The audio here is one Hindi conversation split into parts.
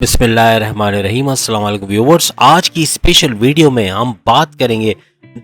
बिस्मिल्लाहिर्रहमानिर्रहीम। अस्सलाम वालेकुम व्यूअर्स। आज की स्पेशल वीडियो में हम बात करेंगे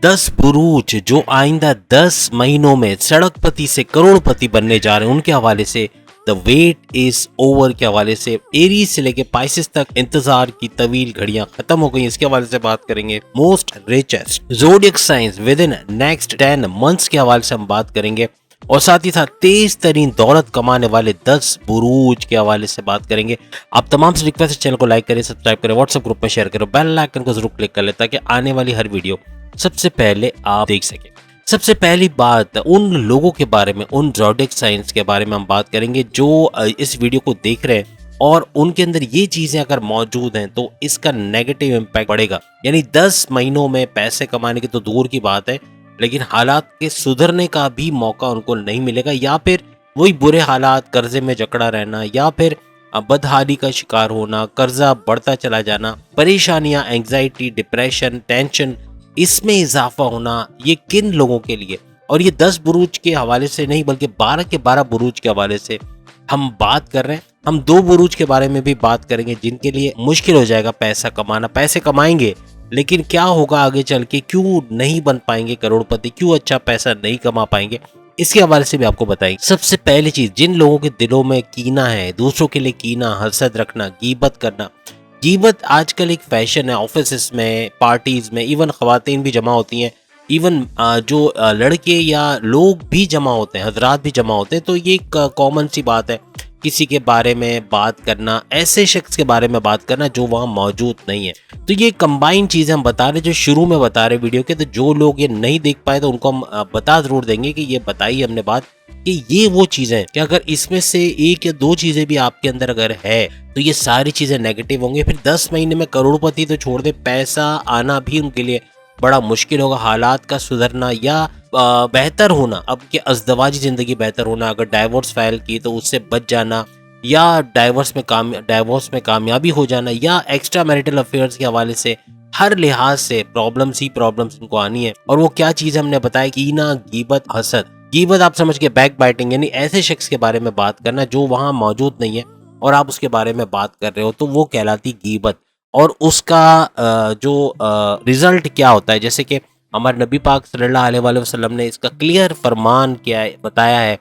10 बुरूज जो आइंदा 10 महीनों में सड़कपति से करोड़पति बनने जा रहे हैं, उनके हवाले से। द वेट इज ओवर के हवाले से एरीज से लेके पाइसेस तक इंतजार की तवील घड़ियां खत्म हो गई, इसके हवाले से बात करेंगे। Most richest zodiac science with in next 10 months के हवाले से हम बात करेंगे, और साथ ही साथ तेज तरीन दौलत कमाने वाले 10 बुरूज के हवाले से बात करेंगे। आप तमाम से रिक्वेस्ट है, चैनल को लाइक करें, सब्सक्राइब करें, व्हाट्सएप ग्रुप में शेयर करें, बेल आइकन को जरूर क्लिक कर लें ताकि आने वाली हर वीडियो सबसे पहले आप देख सकें। सबसे पहली बात उन लोगों के बारे में, उन जोडियक साइंस के बारे में हम बात करेंगे जो इस वीडियो को देख रहे हैं और उनके अंदर ये चीजें अगर मौजूद हैं तो इसका नेगेटिव इम्पैक्ट पड़ेगा। यानी 10 महीनों में पैसे कमाने की तो दूर की बात है, लेकिन हालात के सुधरने का भी मौका उनको नहीं मिलेगा, या फिर वही बुरे हालात, कर्जे में जकड़ा रहना, या फिर बदहाली का शिकार होना, कर्जा बढ़ता चला जाना, परेशानियां, एंग्जाइटी, डिप्रेशन, टेंशन, इसमें इजाफा होना। ये किन लोगों के लिए? और ये 10 बुरूज के हवाले से नहीं बल्कि 12 के 12 बुरूज के हवाले से हम बात कर रहे हैं। हम 2 बुरूज के बारे में भी बात करेंगे जिनके लिए मुश्किल हो जाएगा पैसा कमाना। पैसे कमाएंगे लेकिन क्या होगा आगे चल के, क्यों नहीं बन पाएंगे करोड़पति, क्यों अच्छा पैसा नहीं कमा पाएंगे, इसके हवाले से भी आपको बताएंगे। सबसे पहली चीज, जिन लोगों के दिलों में कीना है, दूसरों के लिए कीना, हसद रखना, गीबत करना। गीबत आजकल एक फैशन है, ऑफिस में, पार्टीज में, इवन खवातीन भी जमा होती हैं, इवन जो लड़के या लोग भी जमा होते हैं, हजरात भी जमा होते हैं। तो ये एक कॉमन सी बात है किसी के बारे में बात करना, ऐसे शख्स के बारे में बात करना जो वहाँ मौजूद नहीं है। तो ये कंबाइन चीज़ हम बता रहे, जो शुरू में बता रहे वीडियो के। तो जो लोग ये नहीं देख पाए तो उनको हम बता जरूर देंगे कि ये बताई हमने बात कि ये वो चीज़ें हैं कि अगर इसमें से 1 या 2 चीज़ें भी आपके अंदर अगर है तो ये सारी चीज़ें नेगेटिव होंगी। फिर 10 महीने में करोड़पति तो छोड़ दे, पैसा आना भी उनके लिए बड़ा मुश्किल होगा। हालात का सुधरना या बेहतर होना, अब के अज़दवाजी ज़िंदगी बेहतर होना, अगर डाइवोर्स फाइल की तो उससे बच जाना, या डाइवोर्स में कामयाबी हो जाना, या एक्स्ट्रा मैरिटल अफेयर्स के हवाले से हर लिहाज से प्रॉब्लम्स ही प्रॉब्लम्स इनको आनी है। और वो क्या चीज़ हमने बताया, कीना, गीबत, हसद। गीबत आप समझ के बैक बाइटिंग, यानी ऐसे शख्स के बारे में बात करना जो वहाँ मौजूद नहीं है और आप उसके बारे में बात कर रहे हो, तो वो कहलाती गीबत। और उसका जो रिजल्ट क्या होता है, जैसे कि हमारे नबी पाक सल्लल्लाहु अलैहि वसल्लम ने इसका क्लियर फरमान किया है, बताया है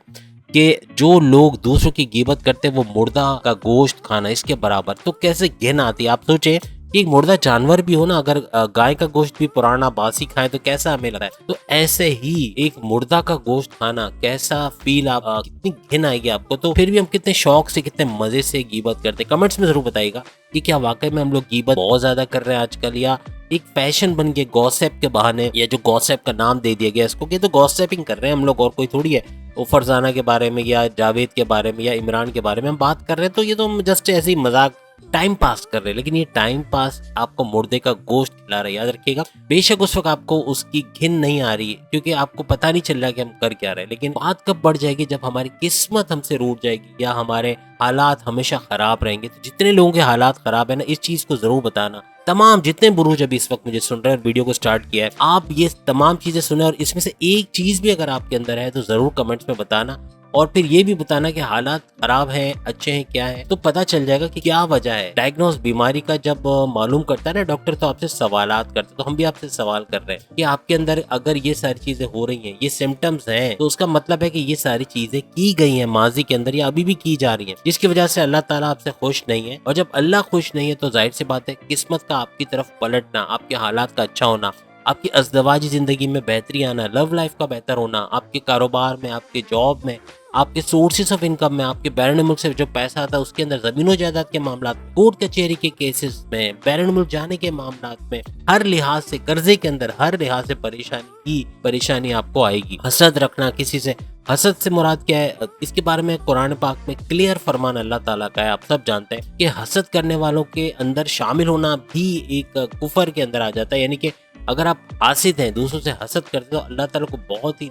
कि जो लोग दूसरों की गीबत करते हैं वो मुर्दा का गोश्त खाना इसके बराबर। तो कैसे घिन आती है, आप सोचे कि एक मुर्दा जानवर भी हो ना, अगर गाय का गोश्त भी पुराना बासी खाए तो कैसा हमें लगता है, तो ऐसे ही एक मुर्दा का गोश्त खाना कैसा फील, आप कितनी घिन आएगी आपको। तो फिर भी हम कितने शौक से, कितने मजे से गीबत करते हैं। कमेंट्स में जरूर बताइएगा कि क्या वाकई में हम लोग गीबत बहुत ज्यादा कर रहे हैं आजकल, या एक फैशन बन गया गॉसिप के बहाने, या जो गॉसिप का नाम दे दिया गया इसको कि तो गॉसिपिंग कर रहे हैं हम लोग और कोई थोड़ी है। वो फरजाना के बारे में या जावेद के बारे में या इमरान के बारे में हम बात कर रहे हैं, तो ये तो हम जस्ट ऐसे ही मजाक टाइम पास कर रहे हैं। लेकिन ये टाइम पास आपको मुर्दे का गोश्त खिला रहा है, याद रखिएगा। बेशक उस वक्त आपको उसकी घिन नहीं आ रही है क्योंकि आपको पता नहीं चल रहा कि हम कर क्या रहे हैं, लेकिन बात कब बढ़ जाएगी, जब हमारी किस्मत हमसे रूठ जाएगी या हमारे हालात हमेशा खराब रहेंगे। तो जितने लोगों के हालात खराब है ना, इस चीज को जरूर बताना। तमाम जितने बुरूज अभी इस वक्त मुझे सुन रहे हैं और वीडियो को स्टार्ट किया है, आप ये तमाम चीजें सुने और इसमें से एक चीज भी अगर आपके अंदर है तो जरूर कमेंट्स में बताना। और फिर ये भी बताना कि हालात खराब हैं, अच्छे हैं, क्या है, तो पता चल जाएगा कि क्या वजह है। डायग्नोस बीमारी का जब मालूम करता है ना डॉक्टर, तो आपसे सवालात करते हैं। तो हम भी आपसे सवाल कर रहे हैं कि आपके अंदर अगर ये सारी चीजें हो रही हैं, ये सिम्टम्स हैं, तो उसका मतलब है कि ये सारी चीजें की गई हैं माजी के अंदर या अभी भी की जा रही हैं, जिसकी वजह से अल्लाह ताला आपसे खुश नहीं है। और जब अल्लाह खुश नहीं है तो जाहिर सी बात है किस्मत का आपकी तरफ पलटना, आपके हालात का अच्छा होना, आपकी अज़दवाजी ज़िंदगी में बेहतरी आना, लव लाइफ का बेहतर होना, आपके कारोबार में, आपके जॉब में, आपके सोर्सेस ऑफ इनकम में, आपके बैरून मुल्क से जो पैसा आता है उसके अंदर, ज़मीनों जायदाद के मामला, कोर्ट कचहरी के केसेस में, बैरून मुल्क जाने के मामला में, हर लिहाज से, कर्जे के अंदर हर लिहाज से परेशानी आपको आएगी। हसद रखना किसी से, हसद से मुराद क्या है, इसके बारे में कुरान पाक में क्लियर फरमान अल्लाह ताला का है। आप सब जानते हैं कि हसद करने वालों के अंदर शामिल होना भी एक कुफर के अंदर आ जाता है। यानी कि अगर आप हासिद हैं, दूसरों से हसद करते हो, तो अल्लाह ताला को बहुत ही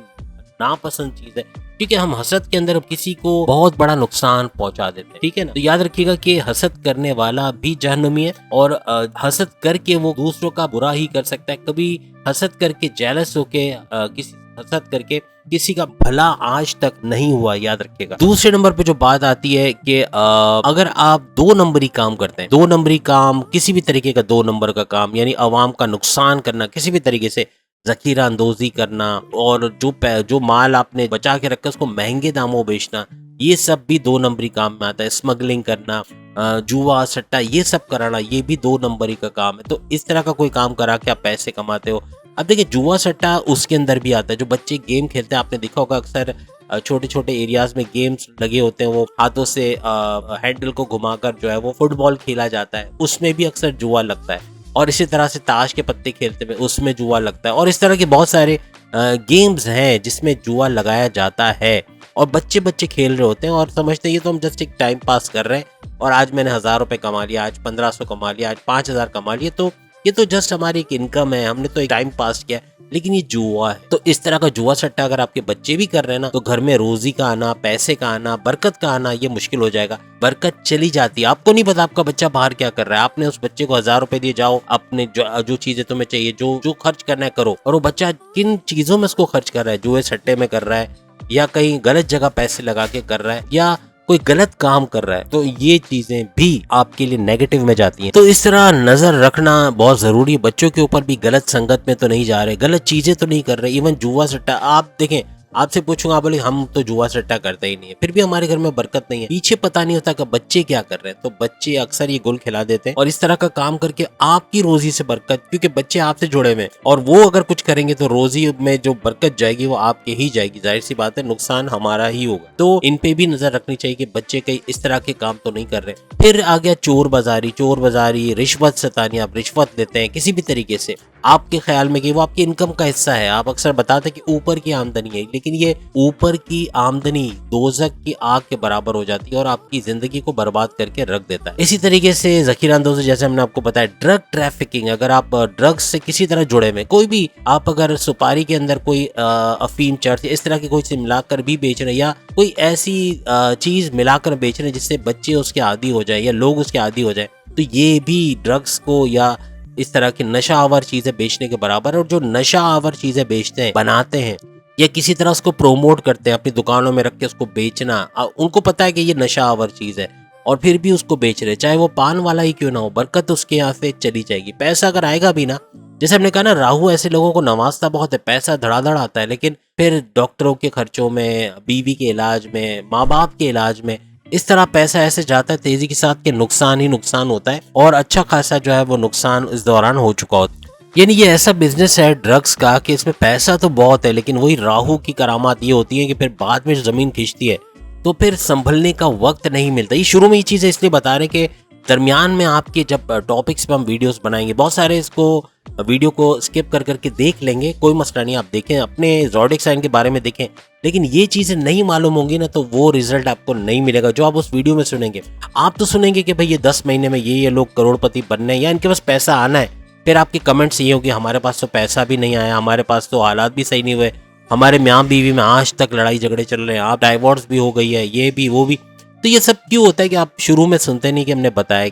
नापसंद चीज है, क्योंकि हम हसद के अंदर किसी को बहुत बड़ा नुकसान पहुंचा देते हैं, ठीक है ना। तो याद रखिएगा कि हसद करने वाला भी जहन्नमी है, और हसद करके वो दूसरों का बुरा ही कर सकता है। कभी हसद करके जेलस होके किसी हसद करके किसी का भला आज तक नहीं हुआ, याद रखिएगा। दूसरे नंबर पे जो बात आती है कि अगर आप 2 नंबरी काम करते हैं, 2 नंबरी काम, किसी भी तरीके का 2 नंबर का काम, यानी अवाम का नुकसान करना, किसी भी तरीके से जखीरा अंदोजी करना, और जो माल आपने बचा के रखा उसको महंगे दामों बेचना, ये सब भी 2 नंबरी काम में आता है। स्मगलिंग करना, जुआ सट्टा, ये सब कराना, ये भी 2 नंबरी का काम है। तो इस तरह का कोई काम करा के आप पैसे कमाते हो। अब देखिए, जुआ सट्टा उसके अंदर भी आता है। जो बच्चे गेम खेलते हैं, आपने देखा होगा अक्सर छोटे छोटे एरियाज में गेम्स लगे होते हैं, वो हाथों से हैंडल को घुमाकर जो है वो फुटबॉल खेला जाता है, उसमें भी अक्सर जुआ लगता है। और इसी तरह से ताश के पत्ते खेलते हुए उसमें जुआ लगता है। और इस तरह के बहुत सारे गेम्स हैं जिसमें जुआ लगाया जाता है, और बच्चे बच्चे खेल रहे होते हैं और समझते हैं ये तो हम जस्ट एक टाइम पास कर रहे हैं, और आज मैंने 1000 रुपये कमा लिया, आज 1500 कमा लिया, आज 5000 कमा लिए, तो ये तो जस्ट हमारी एक इनकम है, हमने तो एक टाइम पास किया। लेकिन ये जुआ है। तो इस तरह का जुआ सट्टा अगर आपके बच्चे भी कर रहे हैं ना, तो घर में रोजी का आना, पैसे का आना, बरकत का आना ये मुश्किल हो जाएगा। बरकत चली जाती है। आपको नहीं पता आपका बच्चा बाहर क्या कर रहा है। आपने उस बच्चे को 1000 रुपए दिए, जाओ अपने जो चीजें तुम्हें चाहिए, जो खर्च करना है करो, और वो बच्चा किन चीजों में उसको खर्च कर रहा है, जुए सट्टे में कर रहा है, या कहीं गलत जगह पैसे लगा के कर रहा है, या कोई गलत काम कर रहा है, तो ये चीजें भी आपके लिए नेगेटिव में जाती हैं। तो इस तरह नजर रखना बहुत जरूरी है। बच्चों के ऊपर भी गलत संगत में तो नहीं जा रहे, गलत चीजें तो नहीं कर रहे। इवन जुआ सट्टा, आप देखें, आपसे पूछूंगा, आप बोले हम तो जुआ सट्टा करते ही नहीं है, फिर भी हमारे घर में बरकत नहीं है। पीछे पता नहीं होता कि बच्चे क्या कर रहे हैं, तो बच्चे अक्सर ये गुल खिला देते हैं, और इस तरह का काम करके आपकी रोजी से बरकत, क्योंकि बच्चे आपसे जुड़े हुए हैं, और वो अगर कुछ करेंगे तो रोजी में जो बरकत जाएगी वो आपके ही जाएगी। जाहिर सी बात है, नुकसान हमारा ही होगा। तो इन पे भी नजर रखनी चाहिए कि बच्चे कहीं इस तरह के काम तो नहीं कर रहे। फिर आ गया चोर बाजारी, रिश्वत सतानी। आप रिश्वत लेते हैं किसी भी तरीके से, आपके ख्याल में कि वो आपकी इनकम का हिस्सा है। आप अक्सर बताते हैं कि ऊपर की आमदनी है, लेकिन ये ऊपर की आमदनी दोज़ख की आग के बराबर हो जाती है और आपकी जिंदगी को बर्बाद करके रख देता है। इसी तरीके से जखीरा अंदोज़ी, जैसे हमने आपको बताया, ड्रग ट्रैफिकिंग। अगर आप ड्रग्स से किसी तरह जुड़े हुए, कोई भी, आप अगर सुपारी के अंदर कोई अफीम, चर्च, इस तरह की कोई चीज मिलाकर भी बेच रहे हैं, या कोई ऐसी चीज मिलाकर बेच रहे हैं जिससे बच्चे उसके आदी हो जाए या लोग उसके आदी हो जाए, तो ये भी ड्रग्स को या इस तरह की नशा आवर चीजें बेचने के बराबर है। और जो नशा आवर चीजें बेचते हैं, बनाते हैं, या किसी तरह उसको प्रोमोट करते हैं, अपनी दुकानों में रख के उसको बेचना, उनको पता है कि ये नशा आवर चीज है और फिर भी उसको बेच रहे, चाहे वो पान वाला ही क्यों ना हो, बरकत उसके यहाँ से चली जाएगी। पैसा अगर आएगा भी ना, जैसे हमने कहा ना, राहु ऐसे लोगों को नवाजता बहुत है, पैसा धड़ाधड़ आता है, लेकिन फिर डॉक्टरों के खर्चों में, बीवी के इलाज में, माँ बाप के इलाज में, इस तरह पैसा ऐसे जाता है तेजी के साथ कि नुकसान ही नुकसान होता है, और अच्छा खासा जो है वो नुकसान इस दौरान हो चुका होता है। यानी ये ऐसा बिजनेस है ड्रग्स का कि इसमें पैसा तो बहुत है, लेकिन वही राहु की करामात ये होती है कि फिर बाद में जमीन खींचती है तो फिर संभलने का वक्त नहीं मिलता। ये शुरू में ये चीज़ें इसलिए बता रहे कि दरमियान में आपके जब टॉपिक्स पे हम वीडियोस बनाएंगे, बहुत सारे इसको वीडियो को स्किप कर करके देख लेंगे, कोई मसला नहीं, आप देखें, अपने ज़ोडिएक साइन के बारे में देखें, लेकिन ये चीज़ें नहीं मालूम होंगी ना, तो वो रिजल्ट आपको नहीं मिलेगा जो आप उस वीडियो में सुनेंगे। आप तो सुनेंगे कि भाई ये 10 महीने में ये लोग करोड़पति बनने हैं या इनके पास पैसा आना है, फिर आपके कमेंट्स ये होंगे, हमारे पास तो पैसा भी नहीं आया, हमारे पास तो हालात भी सही नहीं हुए, हमारे मियाँ बीवी में आज तक लड़ाई झगड़े चल रहे हैं, आप डाइवोर्स भी हो गई है, ये भी वो भी। तो ये सब क्यों होता है कि आप शुरू में सुनते नहीं कि हमने बताया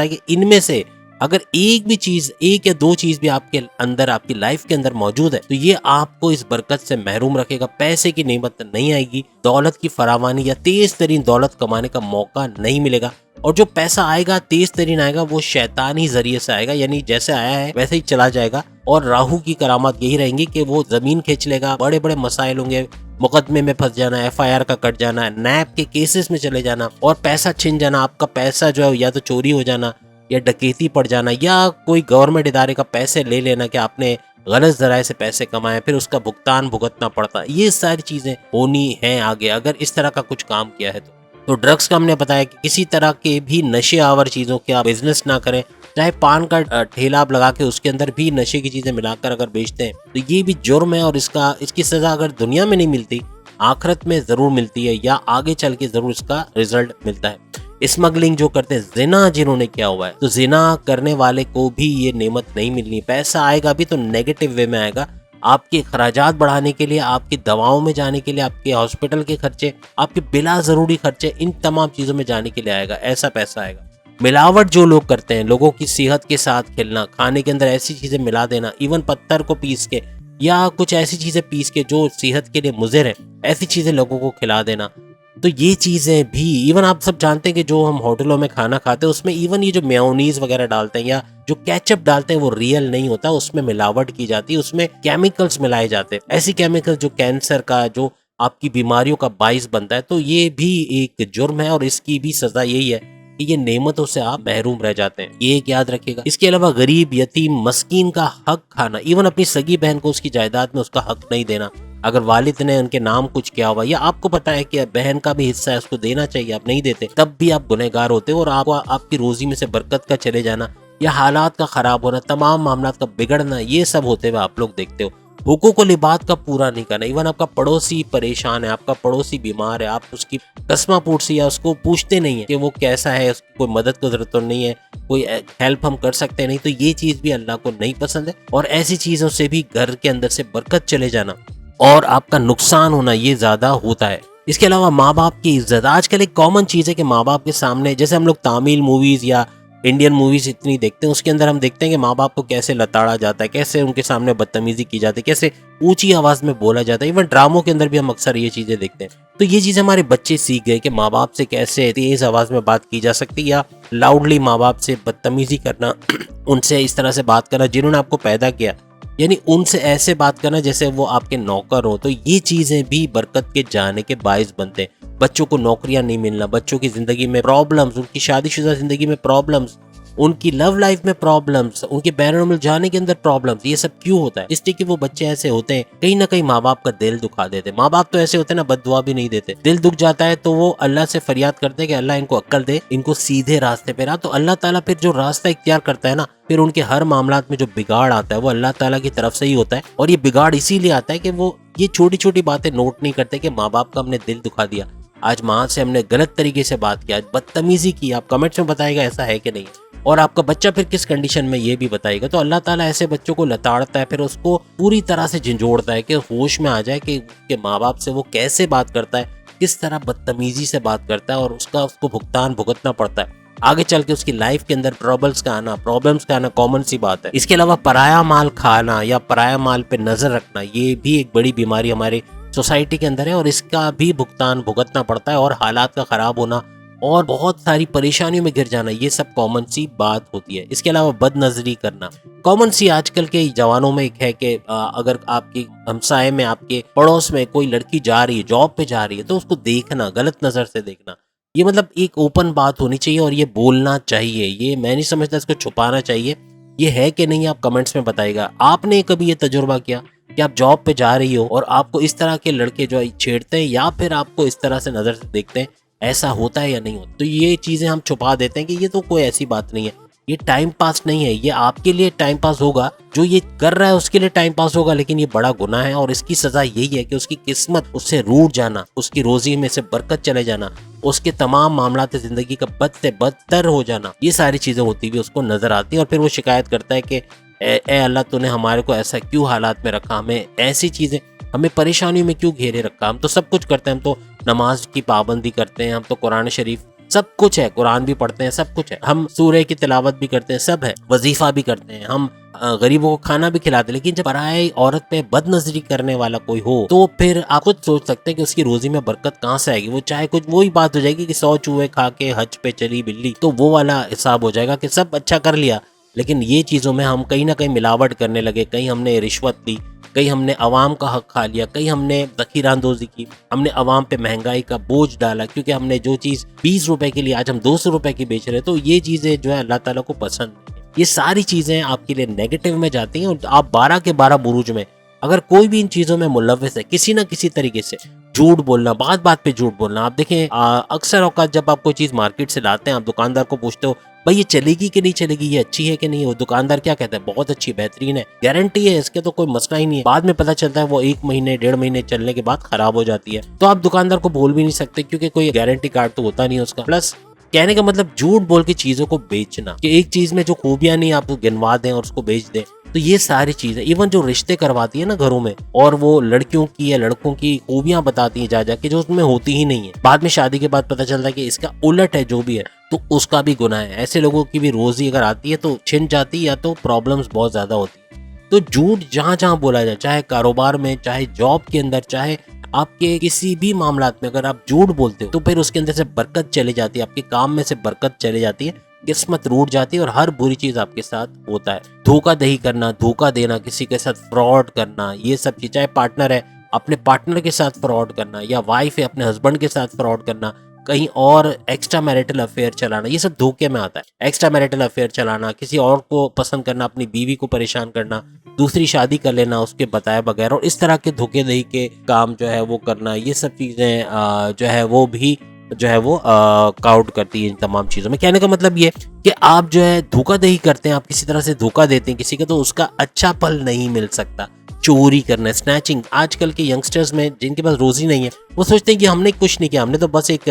कि इनमें से अगर एक भी चीज, एक या दो चीज भी आपके अंदर, आपकी लाइफ के अंदर मौजूद है, तो ये आपको इस बरकत से महरूम रखेगा। पैसे की नेमत नहीं आएगी, दौलत की फरावानी या तेज तरीन दौलत कमाने का मौका नहीं मिलेगा, और जो पैसा आएगा तेज तरीन आएगा वो शैतानी जरिए से आएगा, यानी जैसे आया है वैसे ही चला जाएगा। और राहु की करामात यही रहेंगी कि वो जमीन खींच लेगा, बड़े बड़े मसाइल होंगे, मुकदमे में फंस जाना, FIR का कट जाना, नैब के केसेस में चले जाना, और पैसा छिन जाना, आपका पैसा जो है या तो चोरी हो जाना या डकैती पड़ जाना, या कोई गवर्नमेंट इदारे का पैसे ले लेना कि आपने गलत जराए से पैसे कमाए, फिर उसका भुगतान भुगतना पड़ता। ये सारी चीजें होनी है आगे अगर इस तरह का कुछ काम किया है तो ड्रग्स का हमने बताया कि किसी तरह के भी नशे आवर चीज़ों के आप बिजनेस ना करें। चाहे पान का ठेला आप लगा के उसके अंदर भी नशे की चीज़ें मिलाकर अगर बेचते हैं तो ये भी जुर्म है, और इसकी सज़ा अगर दुनिया में नहीं मिलती, आखिरत में ज़रूर मिलती है, या आगे चल के ज़रूर इसका रिजल्ट मिलता है। स्मगलिंग जो करते हैं, जिना जिन्होंने किया हुआ है, तो जिना करने वाले को भी ये नेमत नहीं मिलनी। पैसा आएगा भी तो नेगेटिव वे में आएगा, आपके खर्चात बढ़ाने के लिए, आपकी दवाओं में जाने के लिए, आपके हॉस्पिटल के खर्चे, आपके बिला ज़रूरी खर्चे, इन तमाम चीज़ों में जाने के लिए आएगा, ऐसा पैसा आएगा। मिलावट जो लोग करते हैं, लोगों की सेहत के साथ खेलना, खाने के अंदर ऐसी चीज़ें मिला देना, इवन पत्थर को पीस के या कुछ ऐसी चीजें पीस के जो सेहत के लिए मुज़िर है, ऐसी चीजें लोगों को खिला देना। तो ये चीजें भी, इवन आप सब जानते हैं कि जो हम होटलों में खाना खाते हैं उसमें इवन ये जो मेयोनीज वगैरह डालते हैं या जो केचप डालते हैं वो रियल नहीं होता, उसमें मिलावट की जाती है, उसमें केमिकल्स मिलाए जाते हैं, ऐसी केमिकल जो कैंसर का, जो आपकी बीमारियों का बाइस बनता है। तो ये भी एक जुर्म है और इसकी भी सजा यही है कि ये नेमतों से आप महरूम रह जाते हैं, ये एक याद रखिएगा। इसके अलावा गरीब, यतीम, मस्कीन का हक खाना, इवन अपनी सगी बहन को उसकी जायदाद में उसका हक नहीं देना। अगर वालिद ने उनके नाम कुछ किया हुआ या आपको पता है कि बहन का भी हिस्सा है उसको देना चाहिए, आप नहीं देते, तब भी आप गुनहगार होते हो और आपको आपकी रोजी में से बरकत का चले जाना या हालात का खराब होना, तमाम मामला का बिगड़ना, ये सब होते हुए आप लोग देखते हो। हुकूक व लिबात का पूरा नहीं करना, इवन आपका पड़ोसी परेशान है, आपका पड़ोसी बीमार है, आप उसकी कस्मा पूछी या उसको पूछते नहीं है कि वो कैसा है, उसकी कोई मदद की जरूरत तो नहीं है, कोई हेल्प हम कर सकते हैं नहीं, तो ये चीज भी अल्लाह को नहीं पसंद है। और ऐसी चीजों से भी घर के अंदर से बरकत चले जाना और आपका नुकसान होना, ये ज्यादा होता है। इसके अलावा माँ बाप की इज्जत, आजकल एक कॉमन चीज है कि माँ बाप के सामने, जैसे हम लोग तामिल मूवीज या इंडियन मूवीज इतनी देखते हैं, उसके अंदर हम देखते हैं कि माँ बाप को कैसे लताड़ा जाता है, कैसे उनके सामने बदतमीजी की जाती है, कैसे ऊंची आवाज में बोला जाता है। इवन ड्रामों के अंदर भी हम अक्सर ये चीजें देखते हैं। तो ये चीज हमारे बच्चे सीख गए कि माँ बाप से कैसे तेज आवाज में बात की जा सकती, या लाउडली माँ बाप से बदतमीजी करना, उनसे इस तरह से बात करना जिन्होंने आपको पैदा किया, यानी उनसे ऐसे बात करना जैसे वो आपके नौकर हो। तो ये चीजें भी बरकत के जाने के बायस बनते हैं। बच्चों को नौकरियां नहीं मिलना, बच्चों की जिंदगी में प्रॉब्लम्स, उनकी शादीशुदा जिंदगी में प्रॉब्लम्स, उनकी लव लाइफ में प्रॉब्लम्स, उनके बैरन मुल्क जाने के अंदर प्रॉब्लम्स, ये सब क्यों होता है? इसलिए कि वो बच्चे ऐसे होते हैं, कहीं ना कहीं माँ बाप का दिल दुखा देते हैं। माँ बाप तो ऐसे होते हैं ना, बद्दुआ भी नहीं देते, दिल दुख जाता है तो वो अल्लाह से फरियाद करते हैं कि अल्लाह इनको अक्ल दे, इनको सीधे रास्ते पे ला। तो अल्लाह ताला फिर जो रास्ता इख्तियार करता है ना, फिर उनके हर मामलात में जो बिगाड़ आता है वो अल्लाह ताला की तरफ से ही होता है। और ये बिगाड़ इसीलिए आता है कि वो ये छोटी छोटी बातें नोट नहीं करते कि माँ बाप का हमने दिल दुखा दिया, आज माँ से हमने गलत तरीके से बात किया, बदतमीजी की। आप कमेंट्स में बताएगा ऐसा है कि नहीं, और आपका बच्चा फिर किस कंडीशन में, ये भी बताएगा। तो अल्लाह ताला ऐसे बच्चों को लताड़ता है, फिर उसको पूरी तरह से झंझोड़ता है कि होश में आ जाए कि माँ बाप से वो कैसे बात करता है, किस तरह बदतमीजी से बात करता है, और उसको भुगतान भुगतना पड़ता है। आगे चल के उसकी लाइफ के अंदर प्रॉब्लम्स का आना कॉमन सी बात है। इसके अलावा पराया माल खाना या पराया माल पे नजर रखना, ये भी एक बड़ी बीमारी हमारे सोसाइटी के अंदर है, और इसका भी भुगतान भुगतना पड़ता है, और हालात का खराब होना और बहुत सारी परेशानियों में गिर जाना, ये सब कॉमन सी बात होती है। इसके अलावा बदनजरी करना कॉमन सी आजकल के जवानों में एक है कि अगर आपके हमसाए में, आपके पड़ोस में कोई लड़की जा रही है, जॉब पे जा रही है, तो उसको देखना, गलत नजर से देखना, ये मतलब एक ओपन बात होनी चाहिए और ये बोलना चाहिए। ये मैं नहीं समझता इसको छुपाना चाहिए। ये है कि नहीं, आप कमेंट्स में बताइएगा। आपने कभी ये तजुर्बा किया कि आप जॉब पे जा रही हो और आपको इस तरह के लड़के जो छेड़ते हैं या फिर आपको इस तरह से नजर से देखते हैं, ऐसा होता है या नहीं होता? तो ये चीजें हम छुपा देते हैं कि ये तो कोई ऐसी बात नहीं है, ये टाइम पास नहीं है, ये आपके लिए टाइम पास होगा, जो ये कर रहा है उसके लिए टाइम पास होगा, लेकिन ये बड़ा गुनाह है और इसकी सजा यही है कि उसकी किस्मत उससे रूठ जाना, उसकी रोजी में से बरकत चले जाना, उसके तमाम मामलात जिंदगी का बद से बदतर हो जाना। ये सारी चीजें होती हुई उसको नजर आती है और फिर वो शिकायत करता है कि ए अल्लाह तूने हमारे को ऐसा क्यों हालात में रखा, हमें ऐसी चीजें, हमें परेशानियों में क्यों घेरे रखा। हम तो सब कुछ करते हैं, हम तो नमाज की पाबंदी करते हैं, हम तो कुरान शरीफ, सब कुछ है, कुरान भी पढ़ते हैं, सब कुछ है, हम सूरह की तिलावत भी करते हैं, सब है, वजीफा भी करते हैं, हम गरीबों को खाना भी खिलाते हैं। लेकिन जब पराई औरत पे बदनजरी करने वाला कोई हो तो फिर आप खुद सोच सकते हैं कि उसकी रोजी में बरकत कहाँ से आएगी। वो चाहे कुछ, वही बात हो जाएगी कि 100 चूहे खा के हज पे चली बिल्ली, तो वो वाला हिसाब हो जाएगा कि सब अच्छा कर लिया, लेकिन ये चीज़ों में हम कहीं ना कहीं मिलावट करने लगे, कहीं हमने रिश्वत दी, कहीं हमने अवाम का हक खा लिया, कहीं हमने ज़ख़ीरांदोज़ी की, हमने अवाम पे महंगाई का बोझ डाला, क्योंकि हमने जो चीज़ 20 रुपए की लिए आज हम 200 रुपए की बेच रहे हैं। तो ये चीज़ें जो है अल्लाह ताला को पसंद नहीं है। ये सारी चीज़ें आपके लिए नेगेटिव में जाती हैं और आप 12 के 12 बुरूज में अगर कोई भी इन चीज़ों में मुलव्वस है, किसी ना किसी तरीके से झूठ बोलना, बात बात पे झूठ बोलना। आप देखें अक्सर औकात जब आप कोई चीज़ मार्केट से लाते हैं, आप दुकानदार को पूछते हो भाई ये चलेगी कि नहीं चलेगी, ये अच्छी है कि नहीं, वो दुकानदार क्या कहता है, बहुत अच्छी, बेहतरीन है, गारंटी है, इसके तो कोई मसला ही नहीं है। बाद में पता चलता है वो 1 महीने 1.5 महीने चलने के बाद खराब हो जाती है। तो आप दुकानदार को बोल भी नहीं सकते क्योंकि कोई गारंटी कार्ड तो होता नहीं है उसका। प्लस कहने का मतलब झूठ बोल के चीजों को बेचना, कि एक चीज में जो खूबियां नहीं आप गिनवा दें और उसको बेच दें। तो ये सारी चीजें, इवन जो रिश्ते करवाती है ना घरों में, और वो लड़कियों की या लड़कों की खूबियां बताती है जा जाके जो उसमें होती ही नहीं है, बाद में शादी के बाद पता चलता है कि इसका उलट है जो भी है, तो उसका भी गुनाह है। ऐसे लोगों की भी रोजी अगर आती है तो छिन जाती है या तो प्रॉब्लम्स बहुत ज्यादा होती है। तो झूठ जहाँ जहाँ बोला जाए, चाहे कारोबार में, चाहे जॉब के अंदर, चाहे आपके किसी भी मामलात में, अगर आप झूठ बोलते हो तो फिर उसके अंदर से बरकत चली जाती है, आपके काम में से बरकत चली जाती है, किस्मत रूठ जाती है और हर बुरी चीज आपके साथ होता है। धोखाधड़ी करना, धोखा देना, किसी के साथ फ्रॉड करना, ये सब चीज, चाहे पार्टनर है अपने पार्टनर के साथ फ्रॉड करना, या वाइफ है अपने हस्बैंड के साथ फ्रॉड करना, कहीं और एक्स्ट्रा मैरिटल अफेयर चलाना, ये सब धोखे में आता है। एक्स्ट्रा मैरिटल अफेयर चलाना, किसी और को पसंद करना, अपनी बीवी को परेशान करना, दूसरी शादी कर लेना उसके बताए बगैर, और इस तरह के धोखेधड़ी के काम जो है वो करना, ये सब चीजें जो है वो भी जो है वो काउंट करती है इन तमाम चीजों में। कहने का मतलब ये कि आप जो है धोखाधड़ी करते हैं, आप किसी तरह से धोखा देते हैं किसी को, तो उसका अच्छा फल नहीं मिल सकता। चोरी करना, स्नैचिंग, आजकल के यंगस्टर्स में जिनके पास रोजी नहीं है वो सोचते हैं कि हमने कुछ नहीं किया, हमने तो बस एक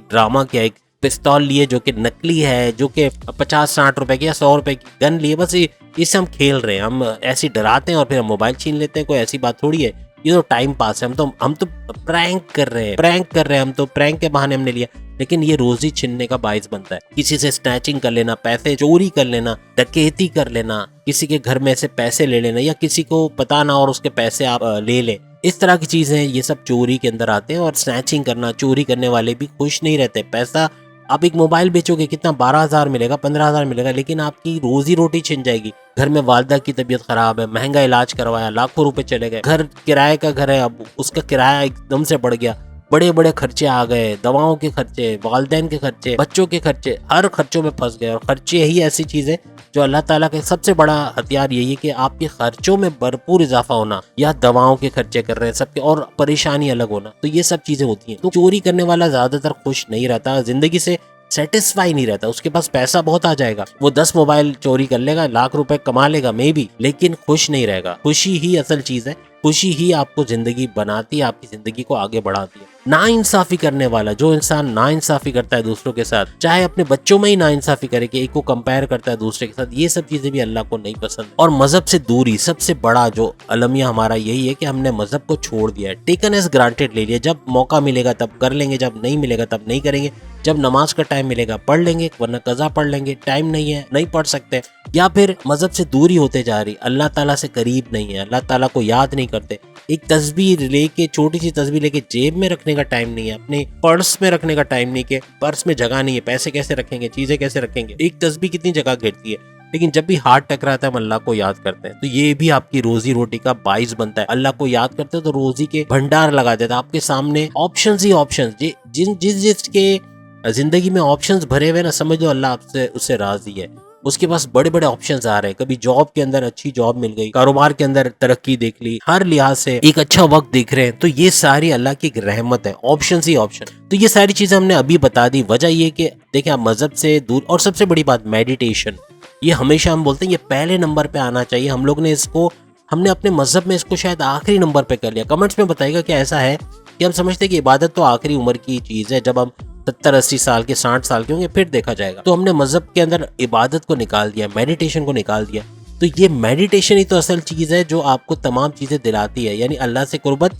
ड्रामा किया, एक पिस्तौल लिए जो कि नकली है, जो कि 50-60 रुपए की या 100 रुपए की गन लिए, बस इससे हम खेल रहे हैं, हम ऐसे डराते हैं और फिर हम मोबाइल छीन लेते हैं। कोई ऐसी बात थोड़ी है, ये तो टाइम पास है, हम तो प्रैंक कर रहे हैं, हम तो प्रैंक के बहाने हमने लिया, लेकिन ये रोजी छीनने का बाइस बनता है। किसी से स्नैचिंग कर लेना, पैसे चोरी कर लेना, डकैती कर लेना, किसी के घर में से पैसे ले लेना, या किसी को पता ना और उसके पैसे आप ले लें, इस तरह की चीजें ये सब चोरी के अंदर आते हैं। और स्नैचिंग करना, चोरी करने वाले भी खुश नहीं रहते। पैसा, आप एक मोबाइल बेचोगे कितना, 12,000 मिलेगा, 15,000 मिलेगा, लेकिन आपकी रोजी रोटी छिन जाएगी। घर में वालदा की तबीयत खराब है, महंगा इलाज करवाया, लाखों रुपए चले गए, घर किराए का घर है, अब उसका किराया एकदम से बढ़ गया, बड़े बड़े खर्चे आ गए, दवाओं के खर्चे, वालदैन के खर्चे, बच्चों के खर्चे, हर खर्चों में फंस गए। और खर्चे ही ऐसी चीज है जो अल्लाह ताला का सबसे बड़ा हथियार यही है कि आपके खर्चों में भरपूर इजाफा होना, या दवाओं के खर्चे कर रहे हैं सबके, और परेशानी अलग होना, तो ये सब चीजें होती हैं। तो चोरी करने वाला ज्यादातर खुश नहीं रहता, जिंदगी से सेटिस्फाई नहीं रहता। उसके पास पैसा बहुत आ जाएगा, वो 10 मोबाइल चोरी कर लेगा, लाख रुपए कमा लेगा मे बी, लेकिन खुश नहीं रहेगा। खुशी ही असल चीज है, खुशी ही आपको जिंदगी बनाती है, आपकी जिंदगी को आगे बढ़ाती है। नाइंसाफी करने वाला, जो इंसान नाइंसाफी करता है दूसरों के साथ, चाहे अपने बच्चों में ही नाइंसाफी करे कि एक को कंपेयर करता है दूसरे के साथ, ये सब चीजें भी अल्लाह को नहीं पसंद। और मजहब से दूरी, सबसे बड़ा जो अलमिया हमारा यही है कि हमने मजहब को छोड़ दिया है, टेकन एज ग्रांटेड ले लिया। जब मौका मिलेगा तब कर लेंगे, जब नहीं मिलेगा तब नहीं करेंगे, जब नमाज का टाइम मिलेगा पढ़ लेंगे, वरना कज़ा पढ़ लेंगे, टाइम नहीं है नहीं पढ़ सकते, या फिर मजहब से दूरी होते जा रही, अल्लाह ताला से करीब नहीं है, अल्लाह ताला को याद नहीं करते। एक तस्बीर लेके, छोटी सी तस्बीर लेके जेब में रखने का टाइम नहीं है, अपने पर्स में रखने का टाइम नहीं, कि पर्स में जगह नहीं है, पैसे कैसे रखेंगे, चीजें कैसे रखेंगे, एक तस्बीर कितनी जगह घेरती है। लेकिन जब भी हाथ टकराता है हम अल्लाह को याद करते हैं, तो ये भी आपकी रोजी रोटी का बाइस बनता है। अल्लाह को याद करते हो तो रोजी के भंडार लगा देता है आपके सामने, ऑप्शंस ही ऑप्शंस, जिसके जिंदगी में ऑप्शंस भरे हुए ना, समझ लो अल्लाह आपसे उससे राजी है। उसके पास बड़े बड़े ऑप्शंस आ रहे हैं, कभी जॉब के अंदर अच्छी जॉब मिल गई, कारोबार के अंदर तरक्की देख ली, हर लिहाज से एक अच्छा वक्त देख रहे हैं, तो ये सारी अल्लाह की रहमत है, ऑप्शन ही ऑप्शन। तो ये सारी चीजें हमने अभी बता दी। वजह ये कि देखिए आप मजहब से दूर, और सबसे बड़ी बात मेडिटेशन, ये हमेशा हम बोलते हैं ये पहले नंबर पे आना चाहिए। हम लोग ने इसको, हमने अपने मजहब में इसको शायद आखिरी नंबर पे कर लिया। कमेंट्स में बताइएगा कि ऐसा है कि हम समझते हैं कि इबादत तो आखिरी उम्र की चीज है, जब हम 70-80 साल के, 60 साल के होंगे फिर देखा जाएगा। तो हमने मजहब के अंदर इबादत को निकाल दिया, मेडिटेशन को निकाल दिया। तो ये मेडिटेशन ही तो असल चीज है जो आपको तमाम चीजें दिलाती है, यानी अल्लाह से कुर्बत।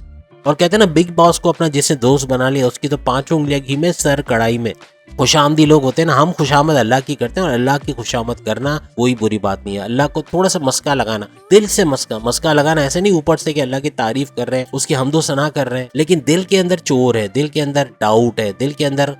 और कहते हैं ना, बिग बॉस को अपना जिसने दोस्त बना लिया उसकी तो 5 उंगलियां घी में, सर कढ़ाई में। खुशामदी लोग होते हैं ना, हम खुशामद अल्लाह की करते हैं, और अल्लाह की खुशामद करना कोई बुरी बात नहीं है। अल्लाह को थोड़ा सा मस्का लगाना, दिल से मस्का लगाना, ऐसे नहीं ऊपर से कि अल्लाह की तारीफ कर रहे हैं, उसकी हमदो सना कर रहे हैं, लेकिन दिल के अंदर चोर है, दिल के अंदर डाउट है, दिल के अंदर